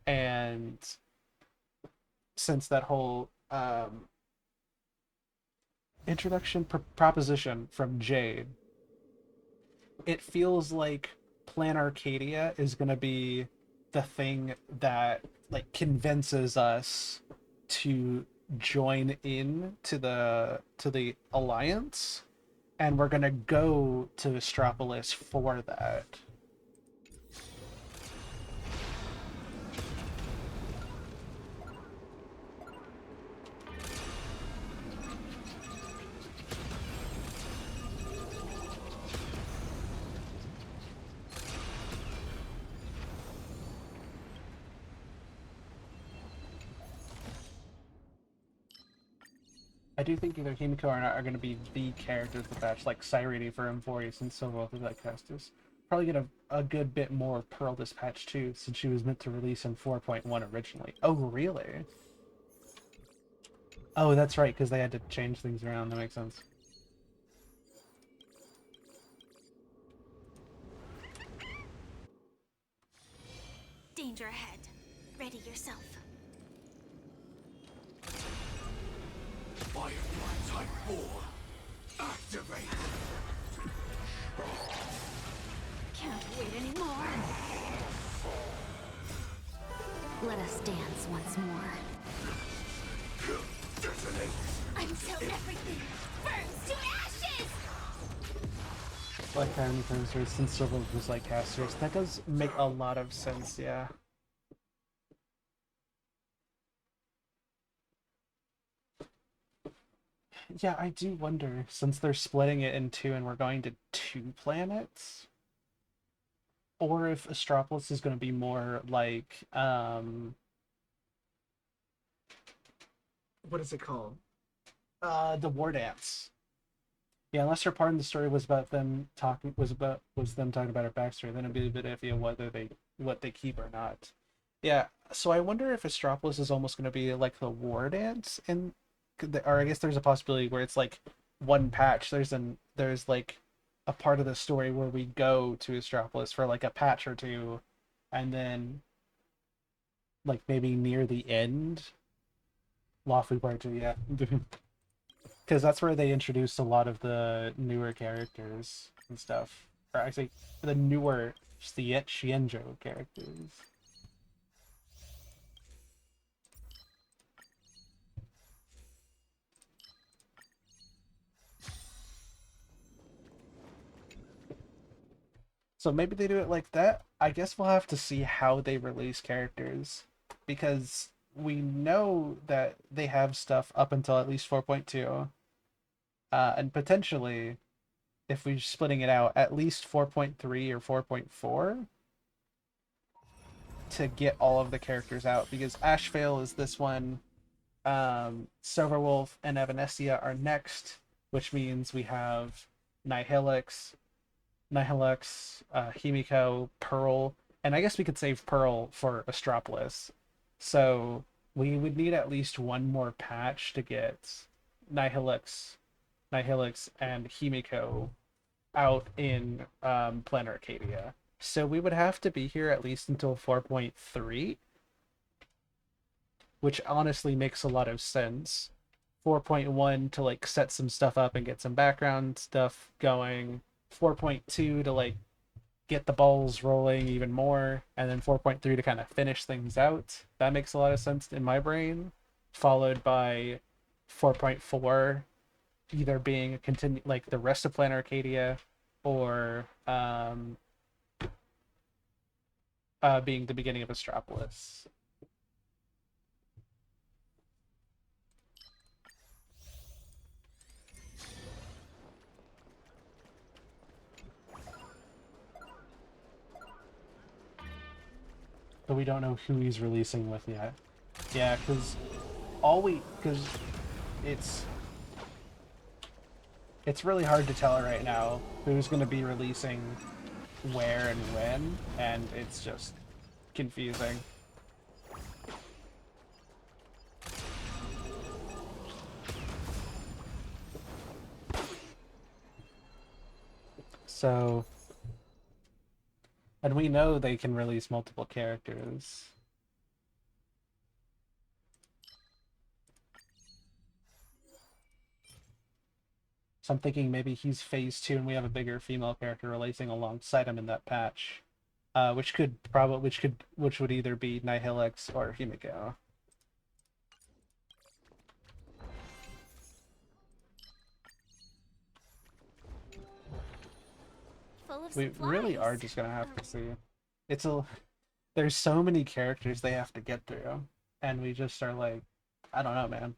and since that whole introduction proposition from Jade, it feels like Plan Arcadia is going to be the thing that like convinces us to join in to the alliance, and we're going to go to Astropolis for that. I do think either Himiko or not are going to be the characters of the batch, like Cyrene for M40 and Silva for that casters. Probably get a good bit more Pearl this patch too, since she was meant to release in 4.1 originally. Oh, really? Oh, that's right, because they had to change things around. That makes sense. Danger ahead. Ready yourself. Firefly Type 4. Activate. Can't wait anymore. Let us dance once more. Detonate. Until everything burns to ashes! Like Irony Transfers, since Silva was like casters. That does make a lot of sense, yeah. Yeah, I do wonder, since they're splitting it in two and we're going to 2 planets, or if Astropolis is going to be more like, what is it called? The War Dance. Yeah, unless their part of the story was about them talking, was them talking about our backstory, then it'd be a bit iffy on whether what they keep or not. Yeah, so I wonder if Astropolis is almost going to be like the War Dance, and or I guess there's a possibility where it's like one patch. There's like a part of the story where we go to Astropolis for like a patch or two, and then like maybe near the end, Lawfully Part 2, yeah. Because that's where they introduced a lot of the newer characters and stuff. Or actually, the newer Xianzhou characters. So maybe they do it like that. I guess we'll have to see how they release characters because we know that they have stuff up until at least 4.2, and potentially, if we're splitting it out, at least 4.3 or 4.4 to get all of the characters out because Ashvale is this one. Silverwolf and Evanescia are next, which means we have Nihilix, Himiko, Pearl, and I guess we could save Pearl for Astropolis. So we would need at least one more patch to get Nihilix, and Himiko out in Planet Arcadia. So we would have to be here at least until 4.3, which honestly makes a lot of sense. 4.1 to like set some stuff up and get some background stuff going. 4.2 to like get the balls rolling even more, and then 4.3 to kind of finish things out. That makes a lot of sense in my brain. Followed by 4.4 either being a continue like the rest of Planet Arcadia, or being the beginning of Astropolis. But we don't know who he's releasing with yet. Yeah, because it's it's really hard to tell right now who's going to be releasing where and when, and it's just confusing. So, and we know they can release multiple characters. So I'm thinking maybe he's phase 2 and we have a bigger female character releasing alongside him in that patch. Which would either be Nihilix or Himiko. Full of We really are supplies. just gonna have to see. It's a There's so many characters they have to get through, and we just are like, I don't know, man.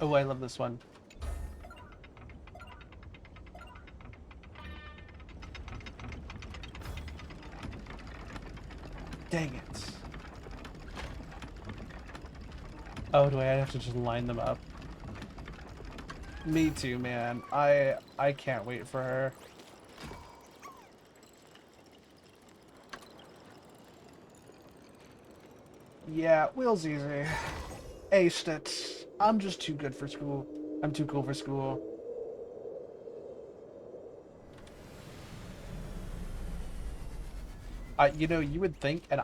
Oh, I love this one. Dang it. Oh, do I have to just line them up? Me too, man. I can't wait for her. Yeah, Will's easy. Aced it. I'm just too good for school. I'm too cool for school. You would think, and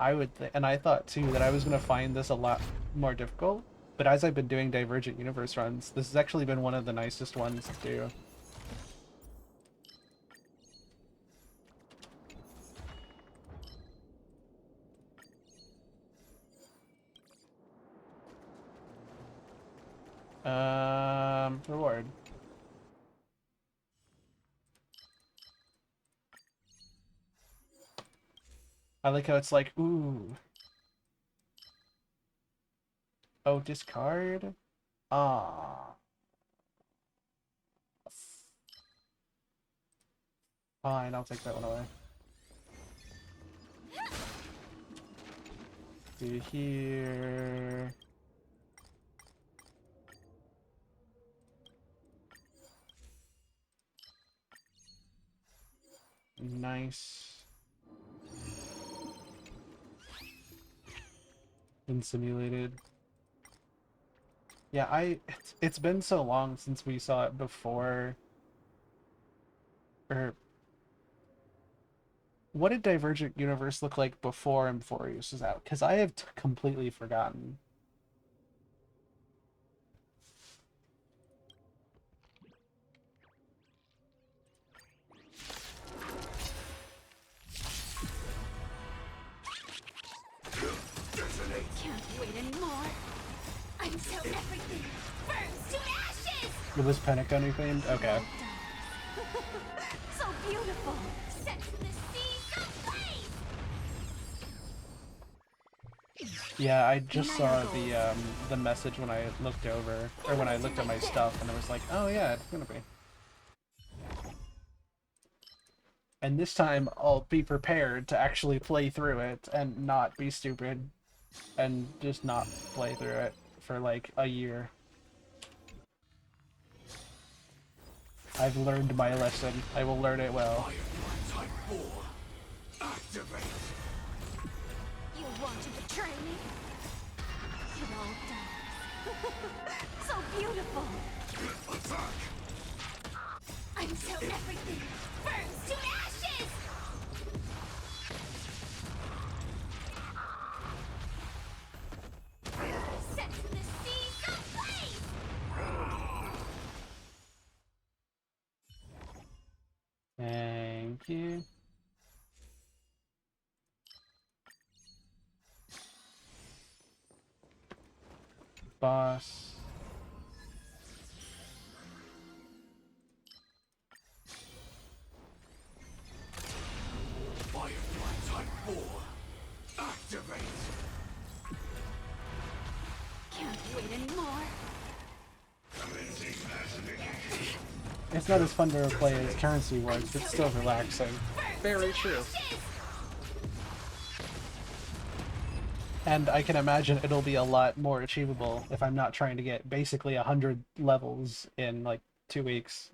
and I thought too, that I was gonna find this a lot more difficult. But as I've been doing Divergent Universe runs, this has actually been one of the nicest ones to do. Reward. I like how it's like, ooh. Oh, discard? Ah. Fine, I'll take that one away. Do here. Nice. Been simulated. Yeah, it's been so long since we saw it before. Or what did Divergent Universe look like before Amphorius was out? Because I have completely forgotten. Can't wait anymore. Until everything burns to ashes! It was Penacony themed? Okay. So beautiful. Set the seas ablaze. Yeah, I just saw the message when I looked over, or when I looked at my stuff, and it was like, oh yeah, it's gonna be. And this time, I'll be prepared to actually play through it, and not be stupid, and just not play through it for like a year. I've learned my lesson. I will learn it well. Type 4. Activate. You want to betray me? It all dies. So beautiful. Attack. Until everything burns to ashes. Set the seas ablaze. Thank you. Boss. Firefly Type 4. Activate. Can't wait anymore. It's not as fun to play as Currency was, but still relaxing. Very true. And I can imagine it'll be a lot more achievable if I'm not trying to get basically 100 levels in like 2 weeks.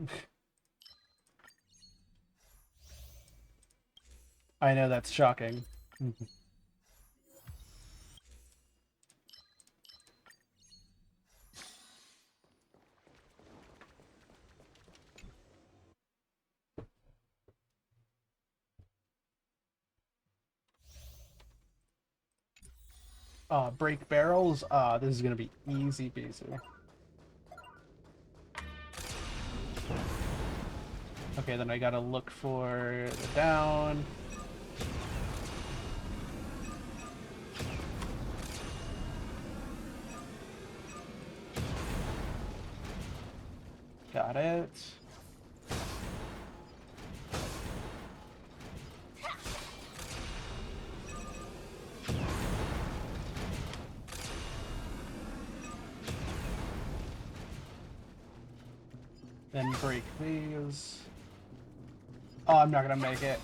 I know that's shocking. Break barrels? This is gonna be easy peasy. Okay, then I gotta look for the down. Got it. Then break these. Oh, I'm not gonna make it.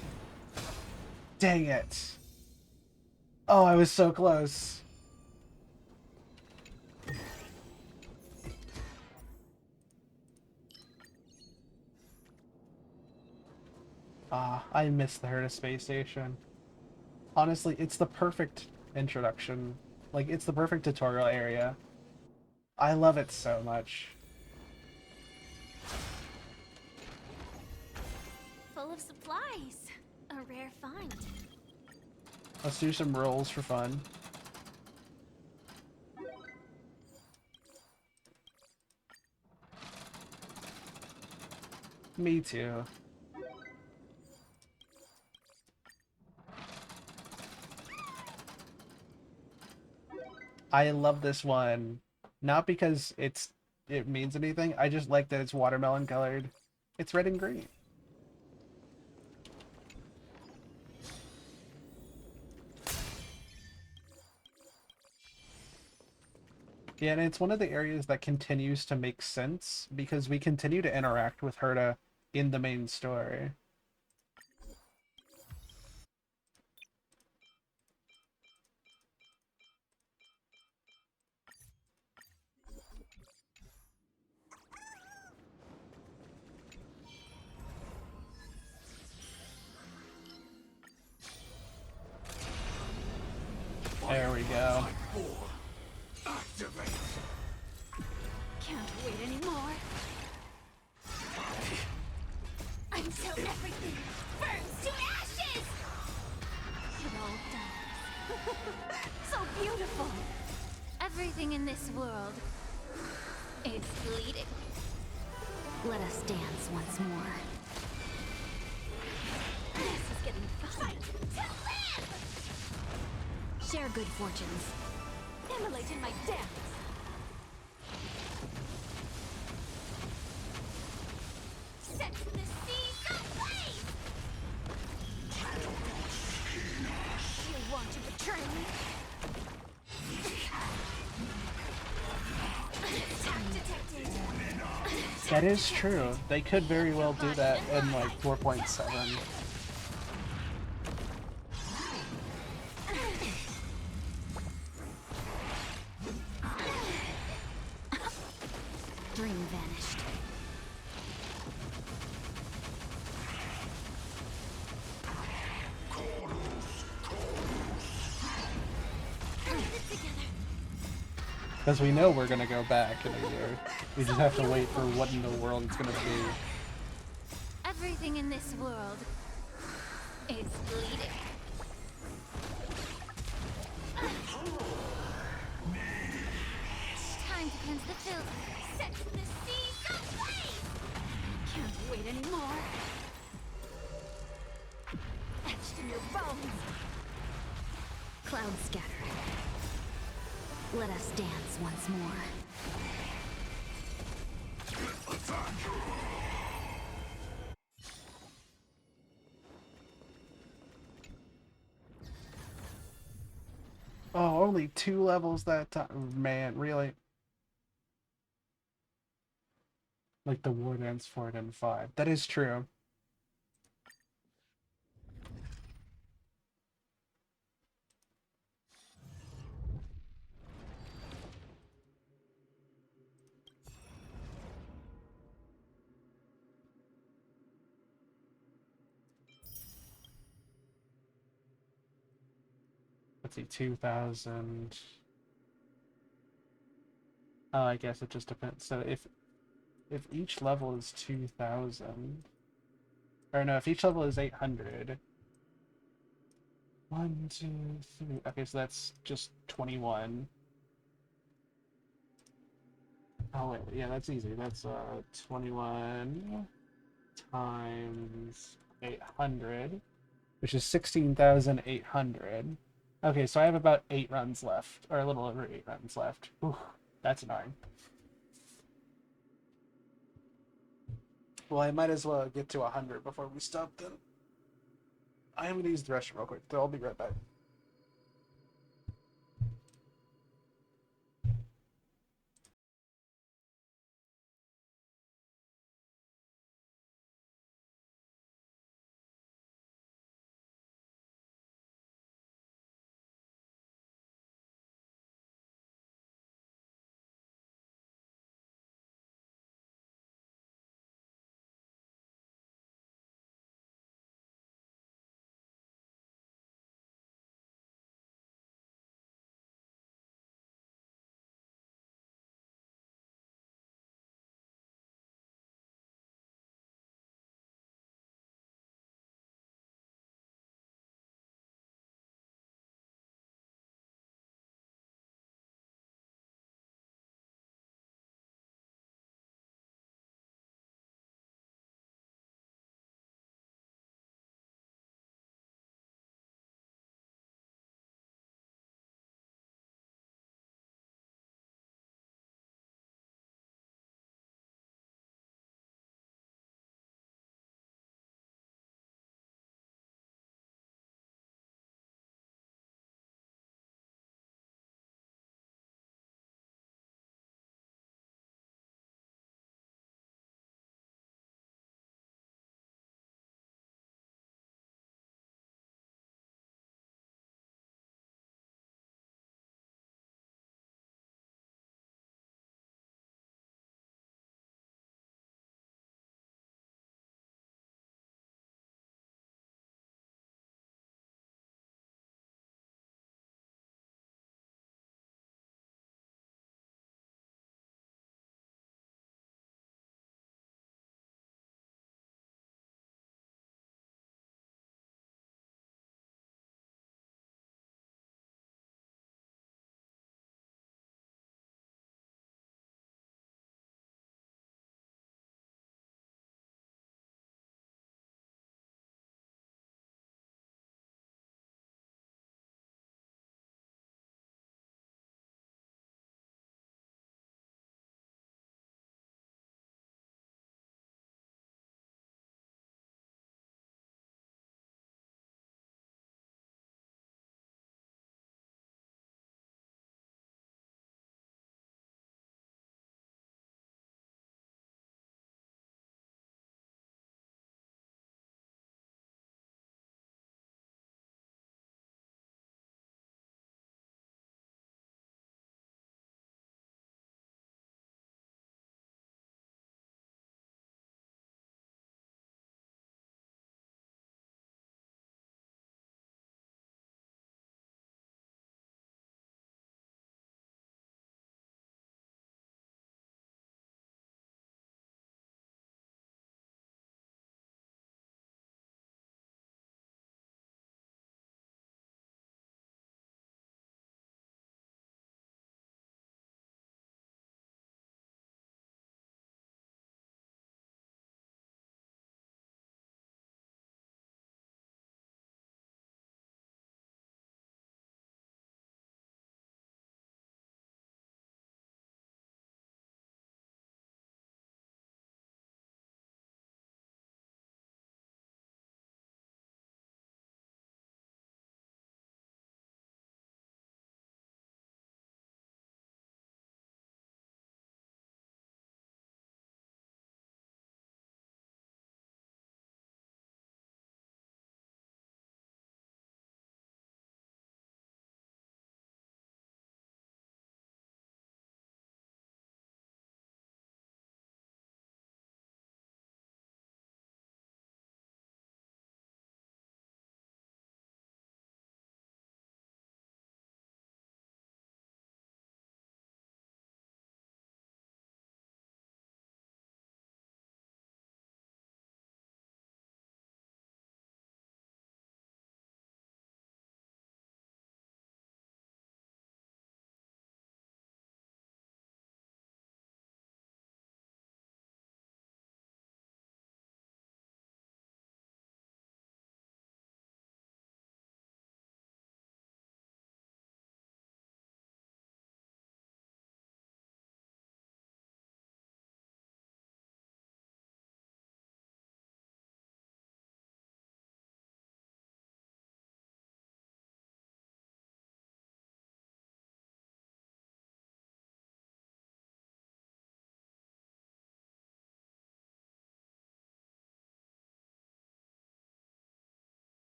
Dang it. Oh, I was so close. I missed the Herta space station. Honestly, it's the perfect introduction. Like, it's the perfect tutorial area. I love it so much. Full of supplies. A rare find. Let's do some rolls for fun. Me too. I love this one. Not because it means anything, I just like that it's watermelon colored. It's red and green. Yeah, and it's one of the areas that continues to make sense because we continue to interact with Herta in the main story. There we go. Type 4. Activate. Can't wait anymore. Until everything burns to ashes. It all dies. So beautiful. Everything in this world is bleeding. Let us dance once more. This is getting fun. To live! Share good fortunes. Immolate in my dance. That is true. They could very well do that in like 4.7. Dream vanished. Because we know we're gonna go back in a year. We just have to wait for what in the world it's gonna be. Everything in this world is bleeding. Time to cleanse the filth. Set the seas ablaze! Can't wait anymore. Etched in your bones. Clouds scatter. Let us dance once more. Oh, only 2 levels that time. Man, really? Like the War Dance 4 and 5. That is true. Let's see, 2000. Oh, I guess it just depends. So if each level is 2000, or no, if each level is 800. 1, 2, 3. Okay, so that's just 21. Oh wait, yeah, that's easy. That's 21 times 800, which is 16,800. Okay, so I have about 8 runs left, or a little over 8 runs left. Ooh, that's annoying. Well, I might as well get to 100 before we stop then. I am gonna use the restroom real quick, so I'll be right back.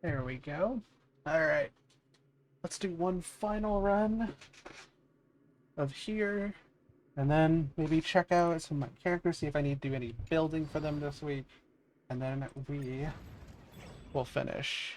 There we go. Alright. Let's do one final run of here. And then maybe check out some of my characters, see if I need to do any building for them this week. And then we will finish.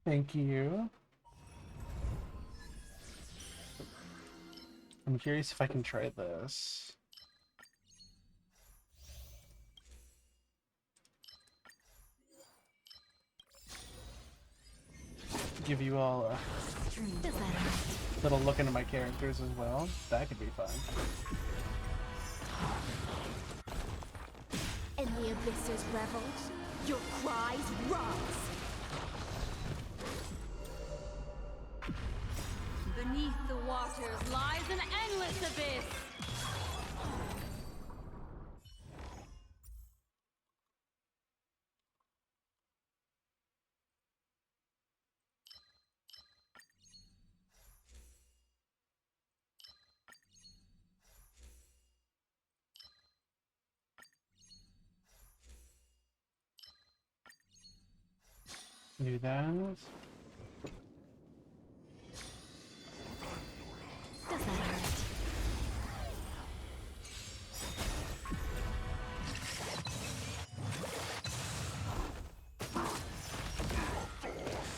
Thank you. I'm curious if I can try this. Give you all a Does that hurt? little look into my characters as well. That could be fun. And the abyss's revels, your cries rise. Beneath the waters lies an endless abyss. Do that. Does that hurt?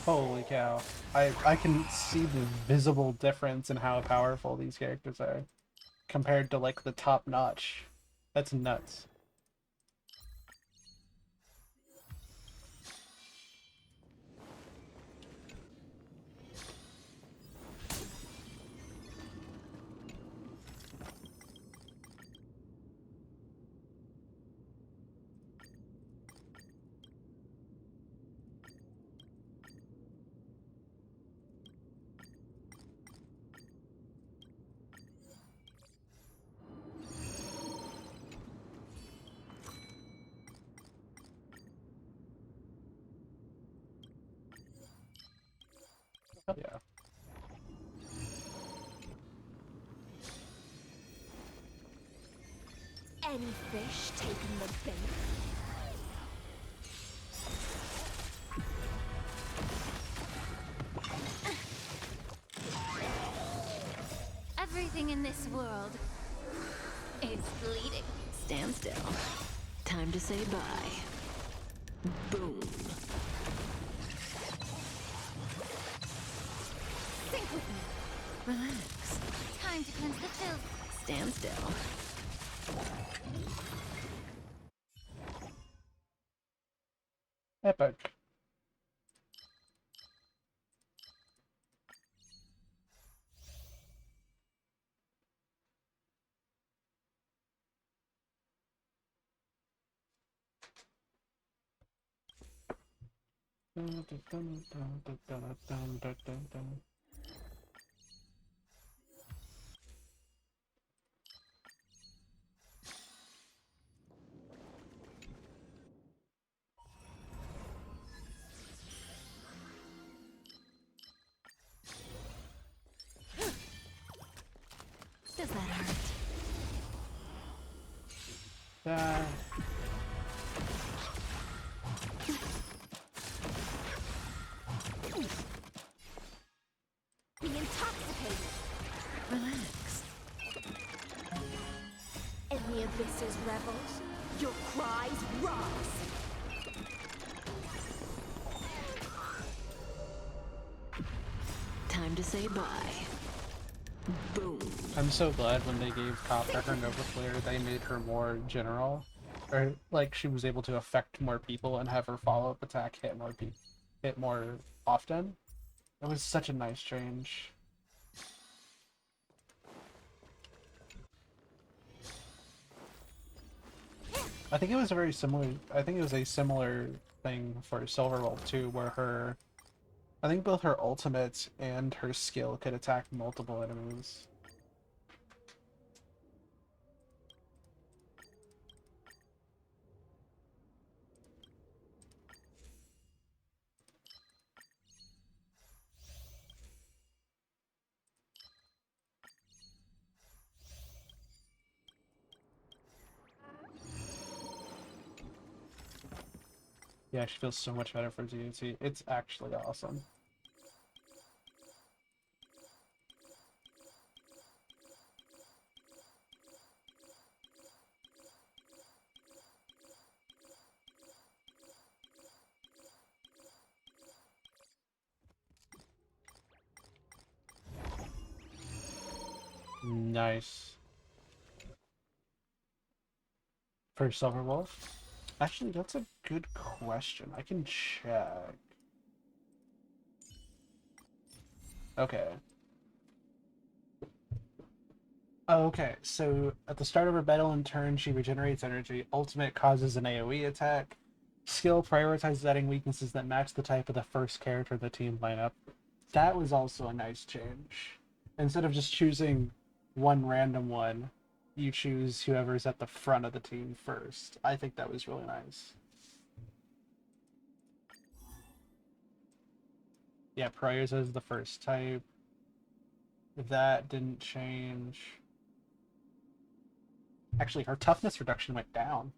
Holy cow. I can see the visible difference in how powerful these characters are compared to like the top notch. That's nuts. Oh, yeah. Any fish taking the bait? Everything in this world is bleeding. Stand still. Time to say bye. Boom. Think with me. Relax. Time to cleanse the filth. Stand still. Epic. Does that hurt? That. Be intoxicated. Relax. In the abyss's revels, your cries rise. Time to say bye. Boom. I'm so glad when they gave Copper her Nova Flare, they made her more general. Or, like, she was able to affect more people and have her follow-up attack hit more often. It was such a nice change. I think it was a similar thing for Silverwolf too, where I think both her ultimate and her skill could attack multiple enemies. Yeah, she feels so much better for DT. It's actually awesome. Nice. For Silver Wolf? Actually, that's a good question. I can check. Okay. Okay, so at the start of her battle and turn, she regenerates energy. Ultimate causes an AoE attack. Skill prioritizes adding weaknesses that match the type of the first character in the team lineup. That was also a nice change. Instead of just choosing one random one, you choose whoever's at the front of the team first. I think that was really nice. Yeah, prioritizes the first type. That didn't change. Actually, her toughness reduction went down.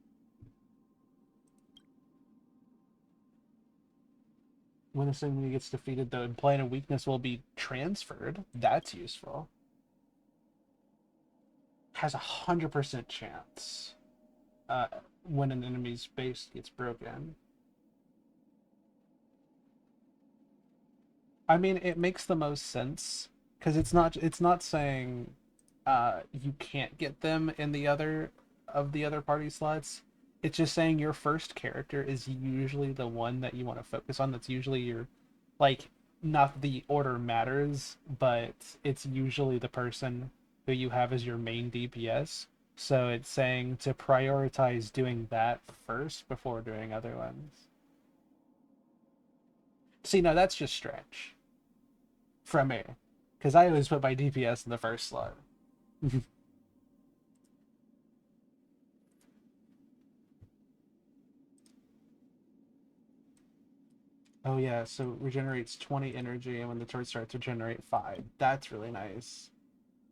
When this enemy gets defeated, the implanted weakness will be transferred. That's useful. Has 100% chance when an enemy's base gets broken. I mean, it makes the most sense because it's not saying you can't get them in the other party slots. It's just saying your first character is usually the one that you want to focus on. That's usually your, like, not the order matters, but it's usually the person who you have as your main DPS. So it's saying to prioritize doing that first before doing other ones. See, no, that's just stretch from me, because I always put my DPS in the first slot. Oh yeah, so regenerates 20 energy, and when the turret starts, regenerate 5. That's really nice.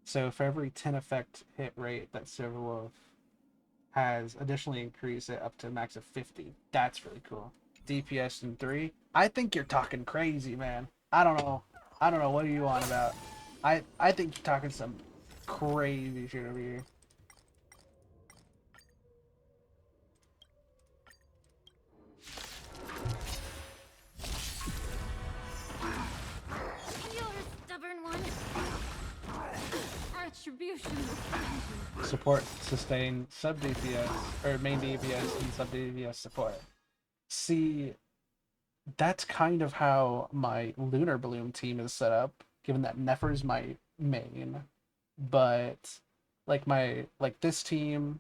So for every 10 effect hit rate that Silverwolf has, additionally increase it up to a max of 50. That's really cool. DPS in 3. I think you're talking crazy, man. I don't know. I don't know what are you on about. I think you're talking some crazy shit over here. You're a stubborn one. Retribution. Support, sustain, sub DPS, or main DPS and sub DPS support. See, that's kind of how my Lunar Bloom team is set up, given that Nefer's my main. But like this team,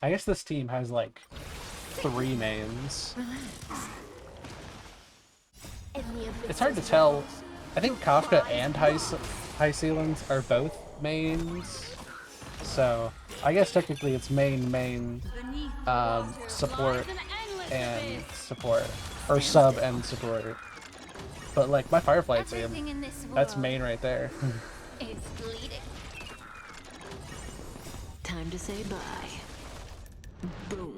I guess this team has like 3 mains. It's hard to tell. I think Kafka and High Ceilings are both mains. So I guess technically it's main support and support, or sub and support. But like my Firefly team, Everything in this that's world main right there. is bleeding. Time to say bye. Boom.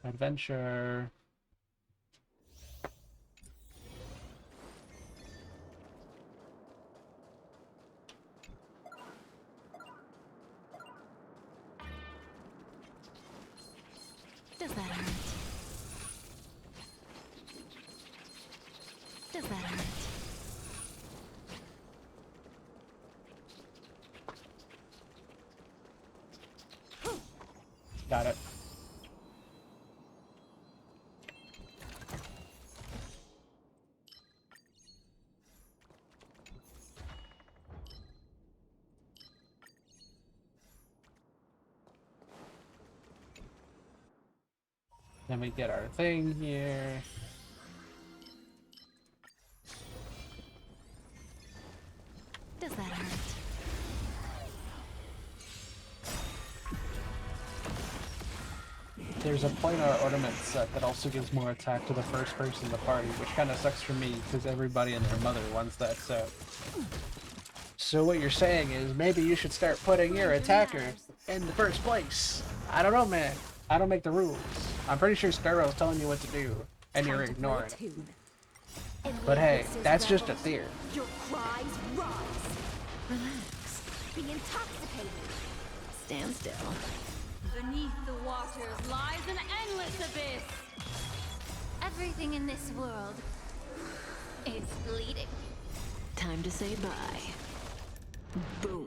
Adventure. Does that hurt? Does that hurt? Got it. Then we get our thing here. Does that hurt? There's there's a Planar Ornament set that also gives more attack to the first person in the party, which kind of sucks for me because everybody and their mother wants that set. So what you're saying is maybe you should start putting your attacker in the first place. I don't know, man. I don't make the rules. I'm pretty sure Sparrow's telling you what to do, and you're ignoring it. But hey, that's just a theory. Your cries rise. Relax. Be intoxicated. Stand still. Beneath the waters lies an endless abyss. Everything in this world is bleeding. Time to say bye. Boom.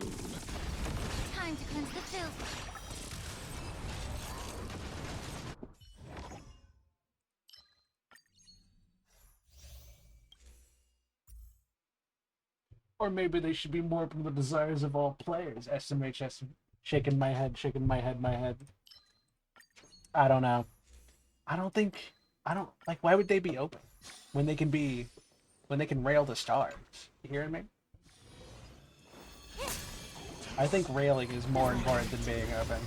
Time to cleanse the filth. Or maybe they should be more from the desires of all players. SMHS, shaking my head, shaking my head. I don't know. I don't like, why would they be open when they can rail the stars? You hearing me? I think railing is more important than being open.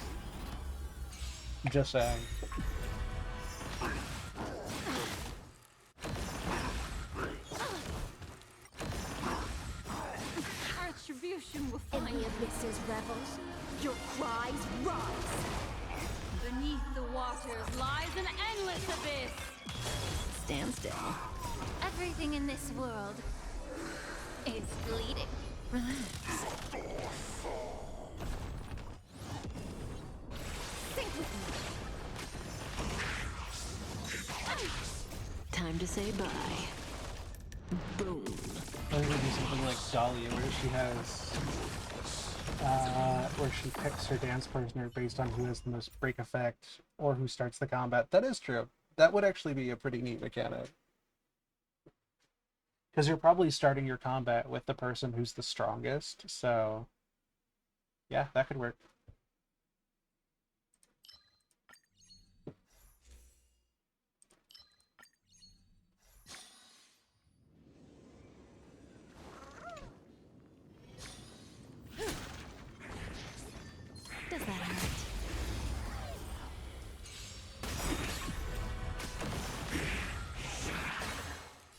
Just saying. Retribution will In find the you. abyss's revels, your cries rise. Beneath the waters lies an endless abyss. Stand still. Everything in this world is bleeding. Relax. Think with me. Time to say bye. Boom. I think it'd be something like Dahlia, where she has, where she picks her dance partner based on who has the most break effect or who starts the combat. That is true. That would actually be a pretty neat mechanic. Because you're probably starting your combat with the person who's the strongest, so yeah, that could work. Does that hurt?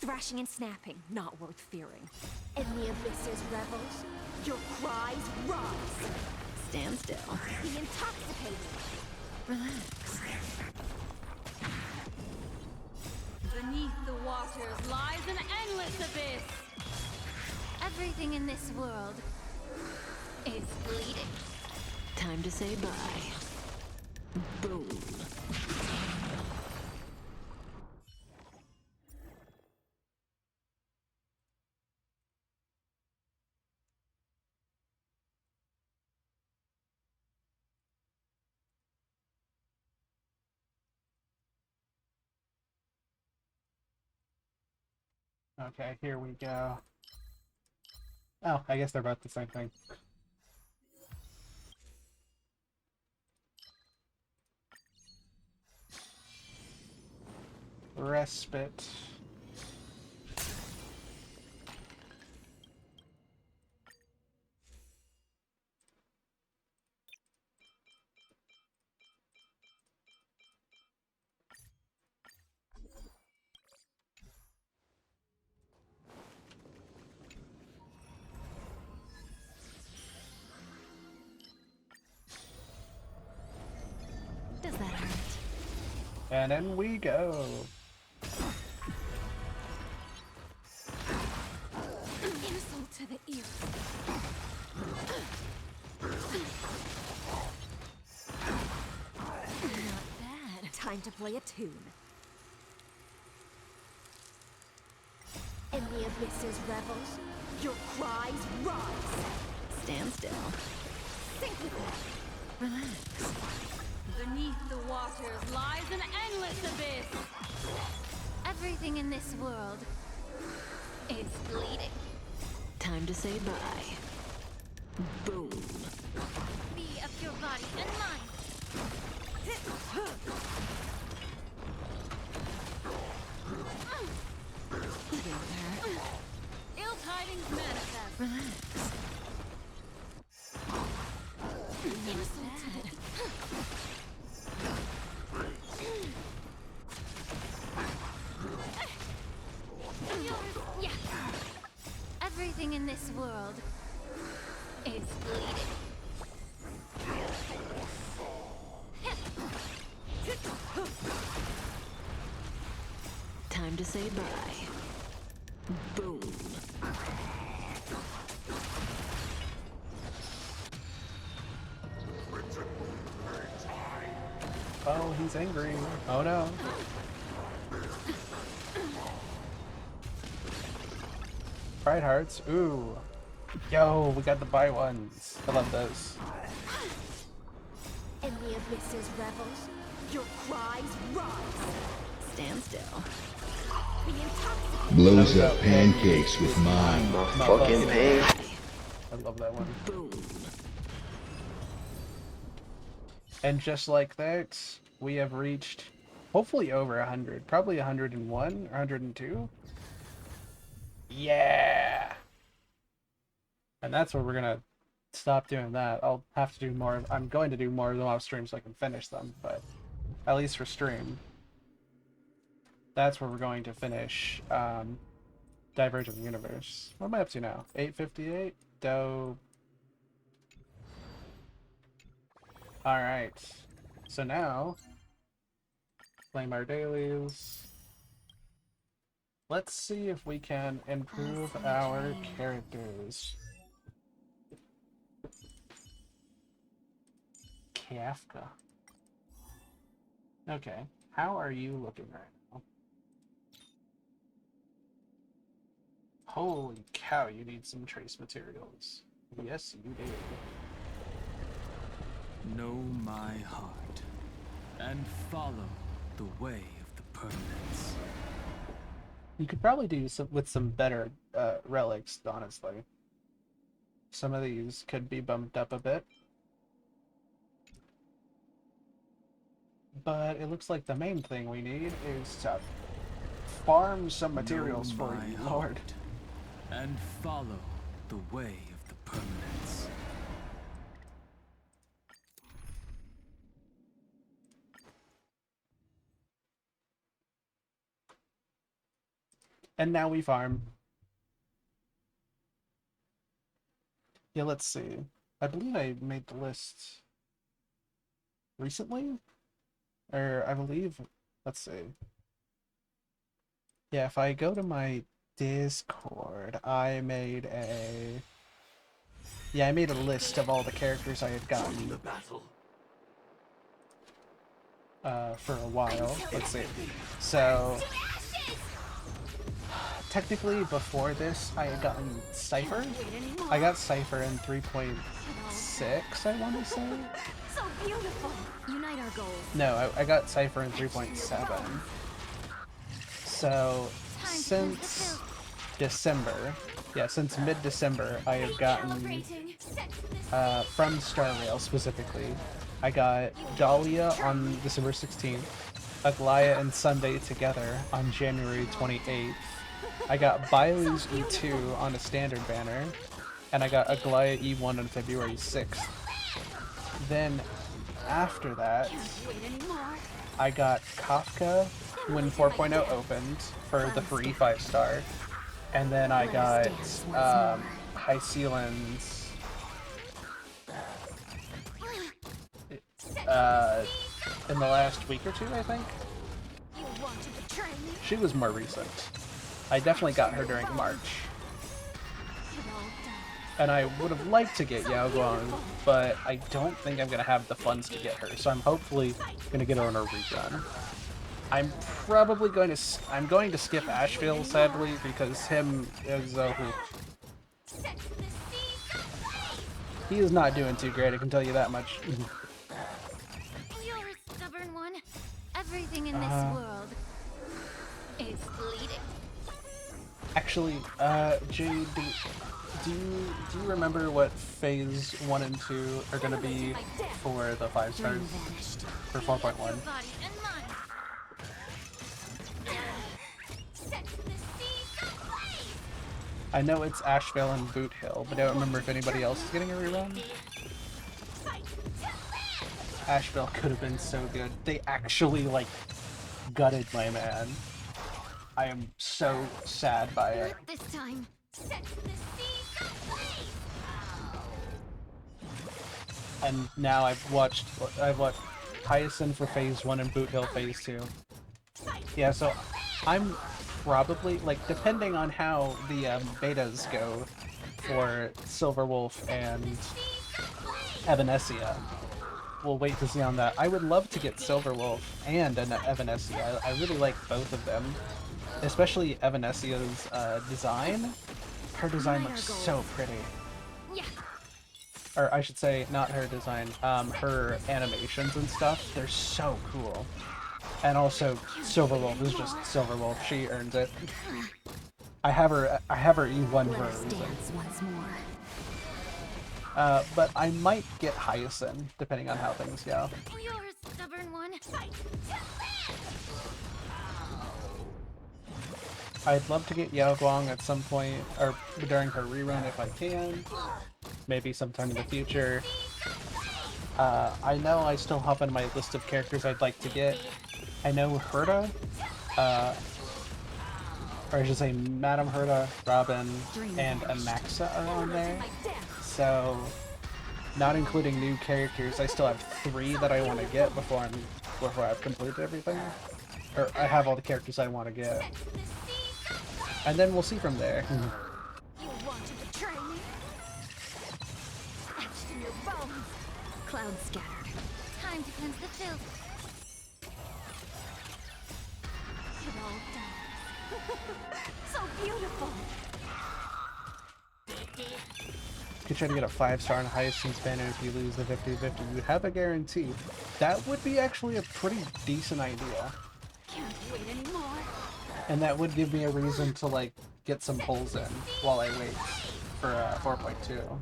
Thrashing and snapping, not worth fearing. In the abyss's revels, your cries rise. Stand still. Be intoxicated. Relax. Beneath the waters lies an endless abyss. Everything in this world is bleeding. Time to say bye. Boom. Okay, here we go. Oh, I guess they're both the same thing. Respite. Does that hurt? And in we go. An insult to the ear. Not bad. Time to play a tune. In the abyss's revels, your cries rise. Stand still. Think with me. Relax. Beneath the waters lies an endless abyss. Everything in this world is bleeding. Time to say bye. Boom. Be of your body and mind. Together. Ill tidings manifest. Relax. Not bad. in this world is bleeding. Time to say bye. Boom. Oh, he's angry. Oh no. Pride hearts. Ooh. Yo, we got the buy ones. I love those. And the abysses revels. Your cries rise. Stand still. The intoxicating Blows up pancakes with mine. Fucking pain. I love that one. Boom. And just like that, we have reached hopefully over 100. Probably 101 or 102. Yeah! And that's where we're gonna stop doing that. I'll have to do more. I'm going to do more of them off stream so I can finish them, but at least for stream. That's where we're going to finish Divergent Universe. What am I up to now? 8:58? Dope. Alright. So now, claim our dailies. Let's see if we can improve our characters. Kafka. Okay, how are you looking right now? Holy cow, you need some trace materials. Yes, you do. Know my heart, and follow the way of the permanence. You could probably do some with some better relics, honestly. Some of these could be bumped up a bit. But it looks like the main thing we need is to farm some materials Know for my you, Lord. heart, and follow the way of the permanence. And now we farm. Yeah, let's see. I believe I made the list recently? Or I believe, let's see. Yeah, if I go to my Discord, I made a... Yeah, I made a list of all the characters I had gotten for a while. Let's see. So, technically before this, I had gotten Cypher. I got Cypher in 3.6, I want to say. So beautiful. Unite our goals. No, I got Cypher in 3.7. So, since December, yeah, since mid-December, I have gotten, from Star Rail specifically, I got Dahlia on December 16th, Aglaya and Sunday together on January 28th, I got Bailu's E2 on a standard banner, and I got Aglaya E1 on February 6th. Then, after that, I got Kafka when 4.0 opened for the free 5-star, and then I got High Sealands in the last week or two, I think. She was more recent. I definitely got her during March. And I would have liked to get Yao Guang, but I don't think I'm going to have the funds to get her, so I'm hopefully going to get her on a rerun. I'm probably going to... I'm going to skip Asheville, sadly, because him is... he is not doing too great, I can tell you that much. You're a stubborn one. Everything in this world is bleeding. Actually, Jade, do you remember what phase 1 and 2 are going to be for the 5 stars? For 4.1? I know it's Asheville and Boot Hill, but I don't remember if anybody else is getting a rerun. Asheville could have been so good. They actually, like, gutted my man. I am so sad by it. This time. Set the seas and now I've watched Hyacinth for Phase 1 and Boot Hill Phase 2. Yeah, so I'm probably, like, depending on how the betas go for Silverwolf and Evanescia, we'll wait to see on that. I would love to get Silverwolf and an Evanescia. I really like both of them, especially Evanessia's design. Her design looks so pretty. Or I should say, not her design, her animations and stuff, they're so cool. And also, Silverwolf is just Silverwolf. She earns it. I have her E1 for a reason. But I might get Hyacinth, depending on how things go. You're a stubborn one. I'd love to get Yao Guang at some point, or during her rerun if I can. Maybe sometime in the future. I know I still have on my list of characters I'd like to get. I know Herta, or I should say Madame Herta, Robin, and Amaxa are on there. So, not including new characters, I still have 3 that I want to get before I've completed everything. Or I have all the characters I want to get. And then we'll see from there. You want to betray me? Etched in your bones. Cloud scattered. Time to cleanse the filth. It all dies. So beautiful. You could try to get a 5-star on Hyacinth's banner if you lose the 50-50. You have a guarantee. That would be actually a pretty decent idea. Can't wait anymore. And that would give me a reason to, like, get some pulls in while I wait for 4.2.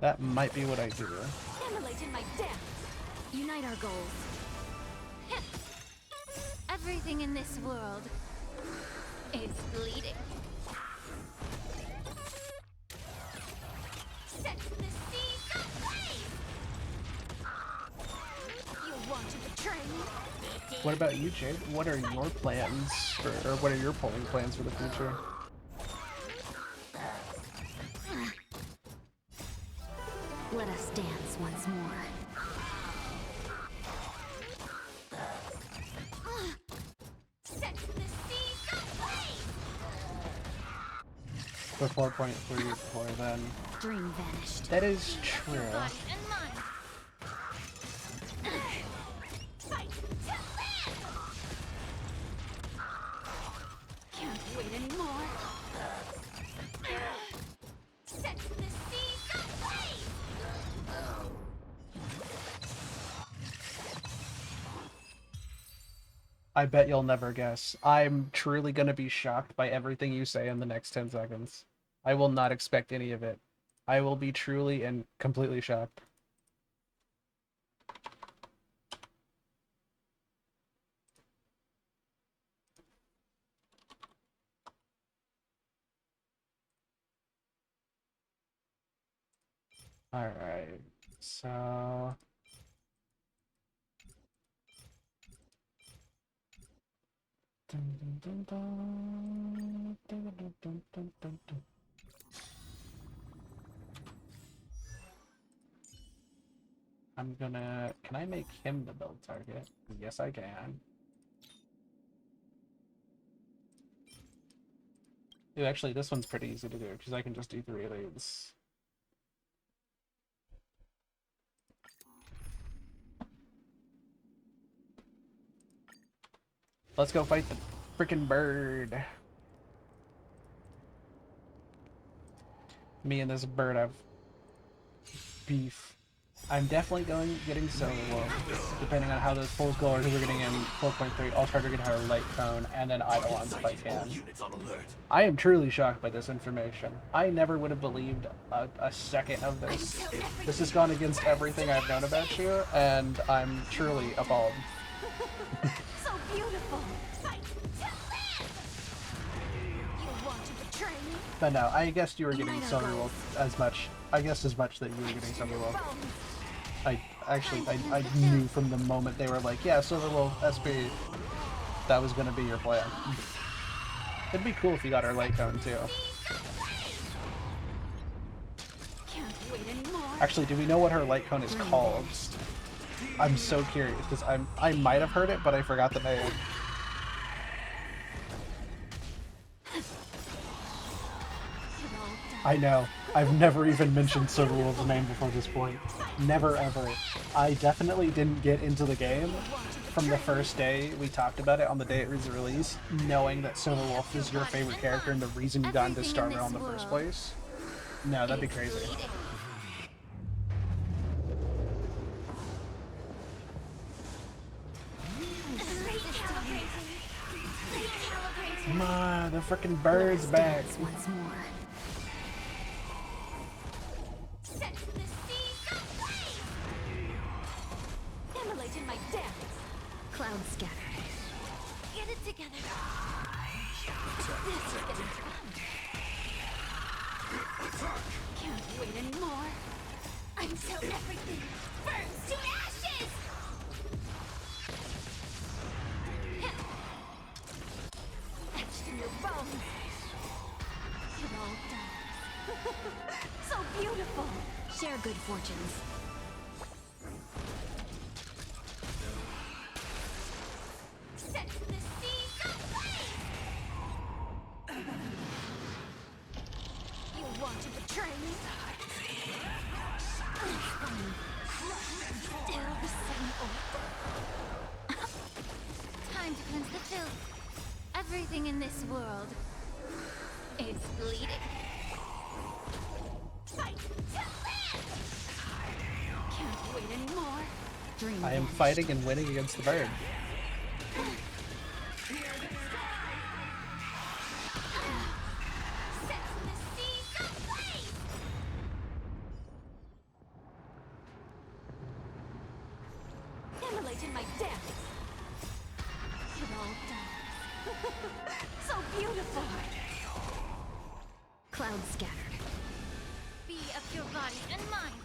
That might be what I do. Immolated my depths. Unite our goals. Everything in this world is bleeding. Set the seas ablaze. You want to betray me? What about you, Jade? What are your plans for, or what are your polling plans for the future? Let us dance once more. Set the seas ablaze. For 4.3 before then. Dream vanished. That is true. Your body and mind. Fight to live. Can't wait anymore. Set the seas ablaze. I bet you'll never guess. I'm truly gonna be shocked by everything you say in the next 10 seconds. I will not expect any of it. I will be truly and completely shocked. Alright, so... I'm gonna... Can I make him the build target? Yes, I can. Dude, actually, this one's pretty easy to do, because I can just do 3 of these. Let's go fight the freaking bird. Me and this bird have beef. I'm definitely getting solo, depending on how those polls go, or who we're getting in 4.3. I'll try to get her light cone, and then Eidolons if I can. I am truly shocked by this information. I never would have believed a second of this. This has gone against everything I've known about you, and I'm truly appalled. So beautiful. Fight to live. You want to betray me? But no, I guessed you were getting Silverwolf as much. I guessed as much that you were getting Silverwolf. I knew from the moment they were like, yeah, Silverwolf, SP. that was going to be your plan. It'd be cool if you got our light cone too. Can't wait anymore. Actually, do we know what her light cone is called? I'm so curious because I might have heard it, but I forgot the name. I know. I've never even mentioned Silverwolf's name before this point. Never ever. I definitely didn't get into the game from the first day we talked about it on the day it was released, knowing that Silverwolf is your favorite character and the reason you got into Starter in the first place. No, that'd be crazy. Come on, the frickin' bird's back. Once more. Immolated my dance. Cloud scattered. Get it together. This is getting fun. Can't wait anymore. Until everything burns to ashes. Etched in your bones. It all dies. So beautiful. Share good fortunes. Set the seas aflame! You want to betray me? Still the same old. Time to cleanse the filth. Everything in this world is bleeding. Fight to live! Can't wait anymore. Dream I am again. fighting and winning against the bird. Set the seas aflame! Immolated my dance. It all dies. So beautiful. Cloud scattered. Be of your body and mind.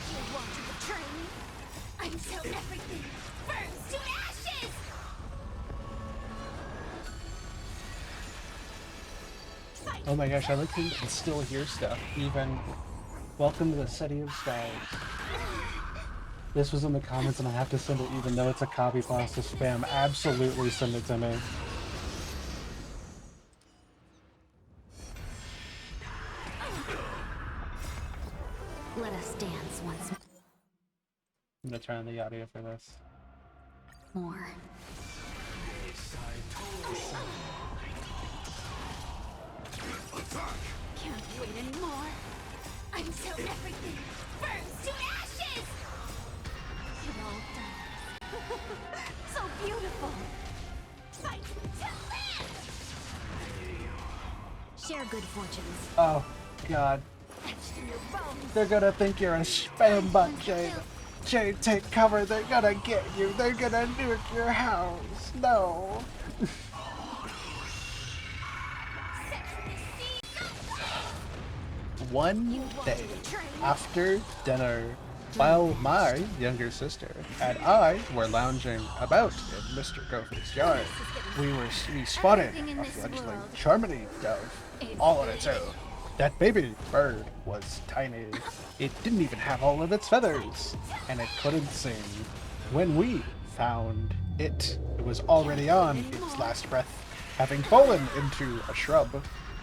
You want to betray me? Until everything burns to ashes! Fight! Oh my gosh, I like that you can still hear stuff. Even welcome to the City of Stars. This was in the comments and I have to send it even though it's a copy pasta spam. Absolutely send it to me. Let us dance once I'm gonna turn on the audio for this. more. Can't wait anymore. Until everything burns to ashes! It all dies. So beautiful. Fight to live! Share good fortunes. Oh, God. Etched in your bones. They're gonna think you're a spam bot, Jade. Jade, take cover. They're gonna get you. They're gonna nuke your house. No. One day after dinner, while my younger sister and I were lounging about in Mr. Gopher's yard, we spotted Everything in a this fledgling world Charmony dove all on its own. That baby bird was tiny. It didn't even have all of its feathers, and it couldn't sing. When we found it, it was already on its last breath, having fallen into a shrub,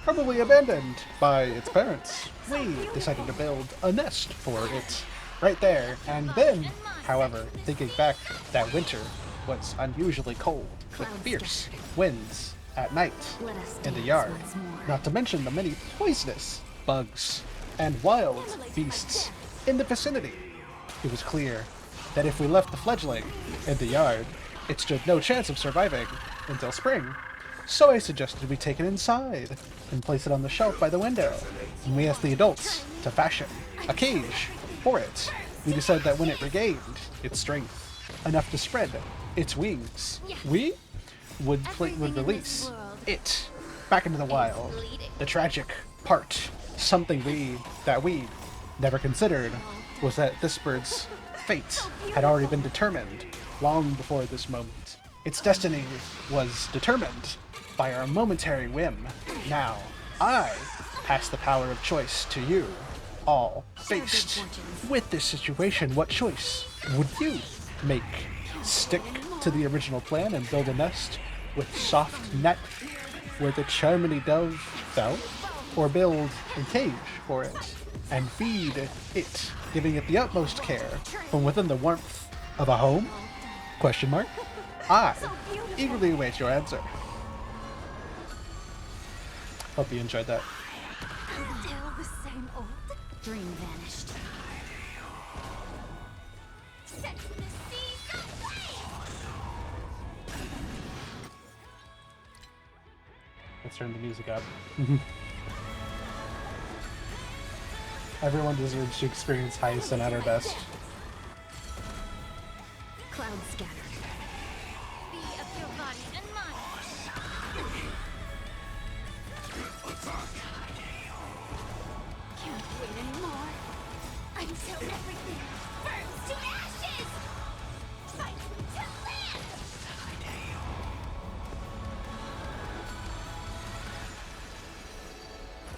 probably abandoned by its parents. We decided to build a nest for it right there, and then, however, thinking back, that winter was unusually cold, with fierce winds at night Let us in the dance yard, once more. not to mention the many poisonous bugs and wild beasts in the vicinity. It was clear that if we left the fledgling in the yard, it stood no chance of surviving until spring. So I suggested we take it inside and place it on the shelf by the window, and we asked the adults to fashion a cage for it. We decided that when it regained its strength enough to spread its wings, we would release it back into the wild. The tragic part, something that we never considered, was that this bird's fate had already been determined long before this moment. Its destiny was determined by our momentary whim. Now, I pass the power of choice to you, all. Faced with this situation, what choice would you make? Stick to the original plan and build a nest with soft net where the Charmony dove fell, or build a cage for it and feed it, giving it the utmost care from within the warmth of a home? Question mark. I eagerly await your answer. Hope you enjoyed that. Still the same old dream vanished. Set the seas ablaze! Let's turn the music up. Everyone deserves to experience Hyacinth at her best. Clouds scattered. Be of your body and mind. Can't wait anymore. Until everything burns to ashes! Fight to live!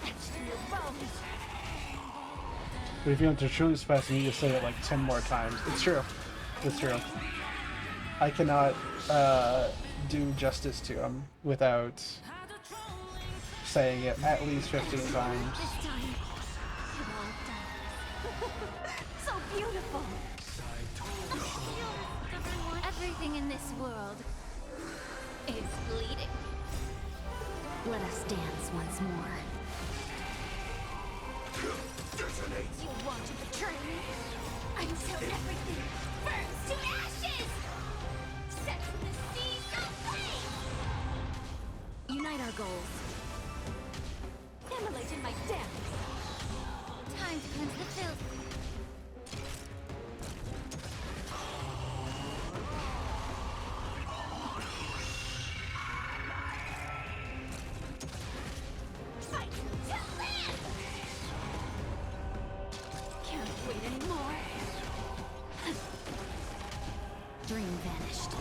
Etched in your bones. But if you want to truly specify, you need to say it like 10 more times. It's true. It's true. I cannot do justice to him without saying it at least 15 times. This time, it won't die. So beautiful! Everything in this world is bleeding. Let us dance once more. You want to betray me? Until everything burns to ashes! Set the seas ablaze! Unite our goals. Immolate in my death! Time to cleanse the filth. Fight to live! Can't wait anymore. Dream vanished.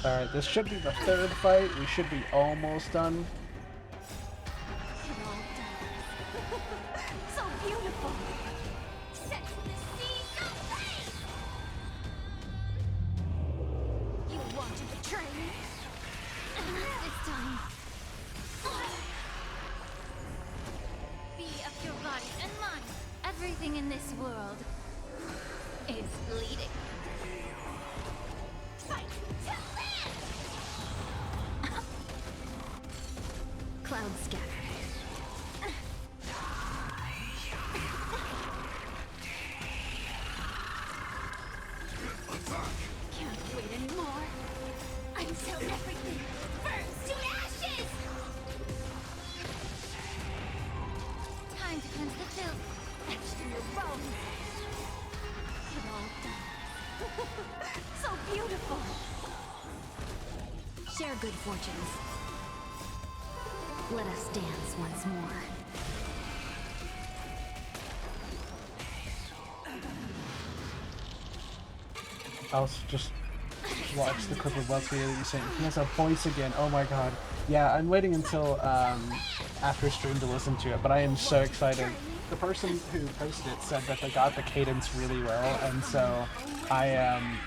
Alright, this should be the third fight. We should be almost done. It won't die. So beautiful! Set the seas ablaze! You want to betray me? This time. Be of your body and mind. Everything in this world is bleeding. Fight to live! Clouds scattered. Can't wait anymore. Until everything burns to ashes! Time to cleanse the filth. Etched in your bones. It won't die. So beautiful! Share good fortunes. Let us dance once more. I'll just watch the clip of Leslie that you saying he has a voice again. Oh my god. Yeah, I'm waiting until after stream to listen to it, but I am so excited. The person who posted it said that they got the cadence really well, and so I am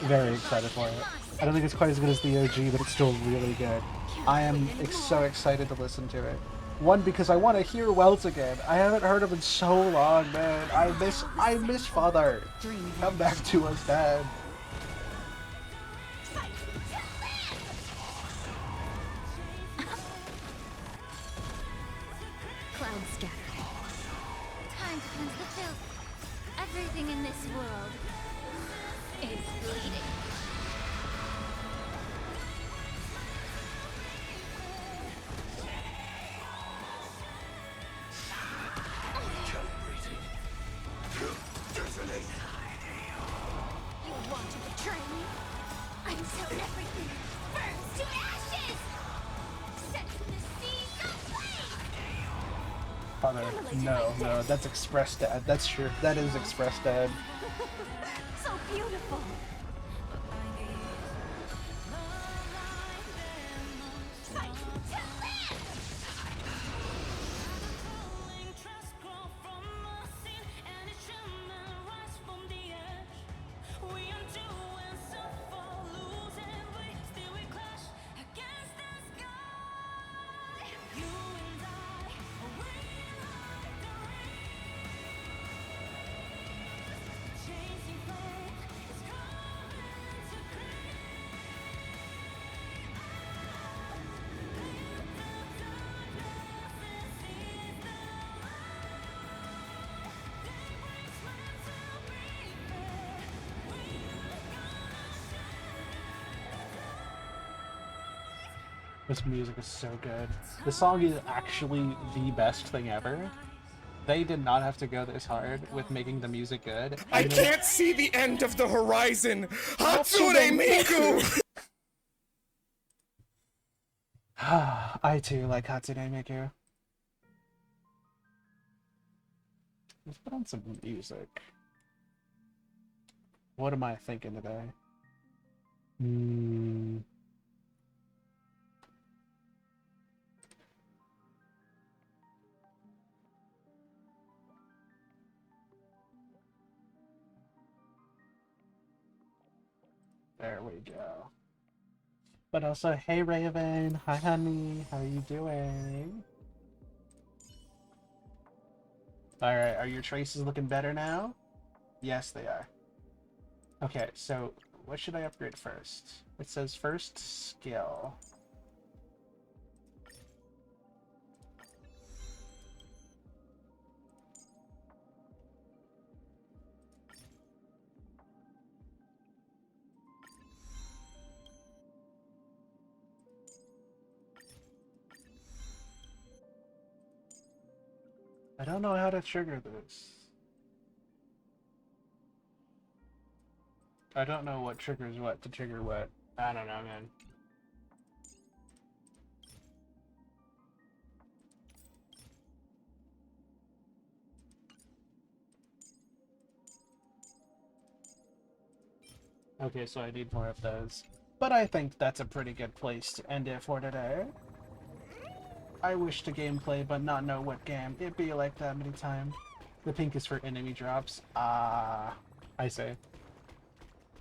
very excited for it. I don't think it's quite as good as the OG, but it's still really good. I am so excited to listen to it. One, because I want to hear Wells again. I haven't heard him in so long, man. I miss Father. Come back to us, Dad. Clouds scattered. Time to cleanse the filth. Everything in this world is bleeding. You want to betray me? Until everything burns to ashes! Set the seas ablaze! Father, no, that's Express Dad. That's true. That is Express Dad. So beautiful. Fight to live! This music is so good. The song is actually the best thing ever. They did not have to go this hard with making the music good. I can't see the end of the horizon. Hatsune Miku! I too like Hatsune Miku. Let's put on some music. What am I thinking today? There we go. But also, hey Raven, hi honey, how are you doing? Alright, are your traces looking better now? Yes, they are. Okay, so what should I upgrade first? It says first skill. I don't know how to trigger this. I don't know what triggers what to trigger what. I don't know, man. Okay, so I need more of those. But I think that's a pretty good place to end it for today. I wish to gameplay, but not know what game. It be like that many times. The pink is for enemy drops. Ah, I say.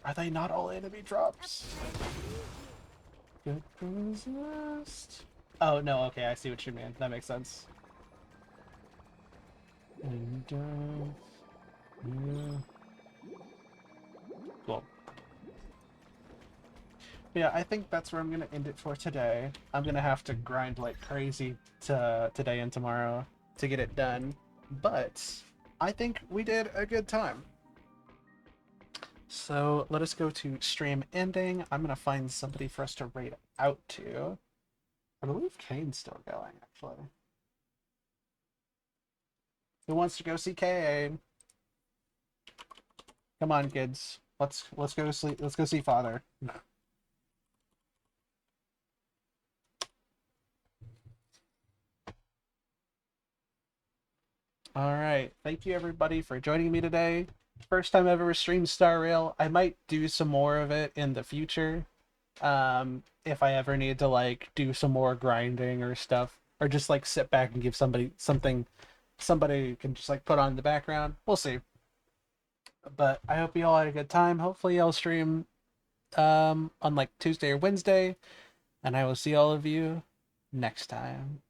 Are they not all enemy drops? Good resist. Oh no, okay, I see what you mean. That makes sense. And yeah. Cool. Yeah, I think that's where I'm gonna end it for today. I'm gonna have to grind like crazy today and tomorrow to get it done, but I think we did a good time. So let us go to stream ending. I'm gonna find somebody for us to raid out to. I believe Kane's still going, actually. Who wants to go see Kane? Come on, kids. Let's go sleep. Let's go see Father. All right. Thank you everybody for joining me today. First time I've ever streamed Star Rail. I might do some more of it in the future. If I ever need to like do some more grinding or stuff, or just like sit back and give somebody something somebody can just like put on in the background. We'll see. But I hope you all had a good time. Hopefully I'll stream on like Tuesday or Wednesday, and I will see all of you next time.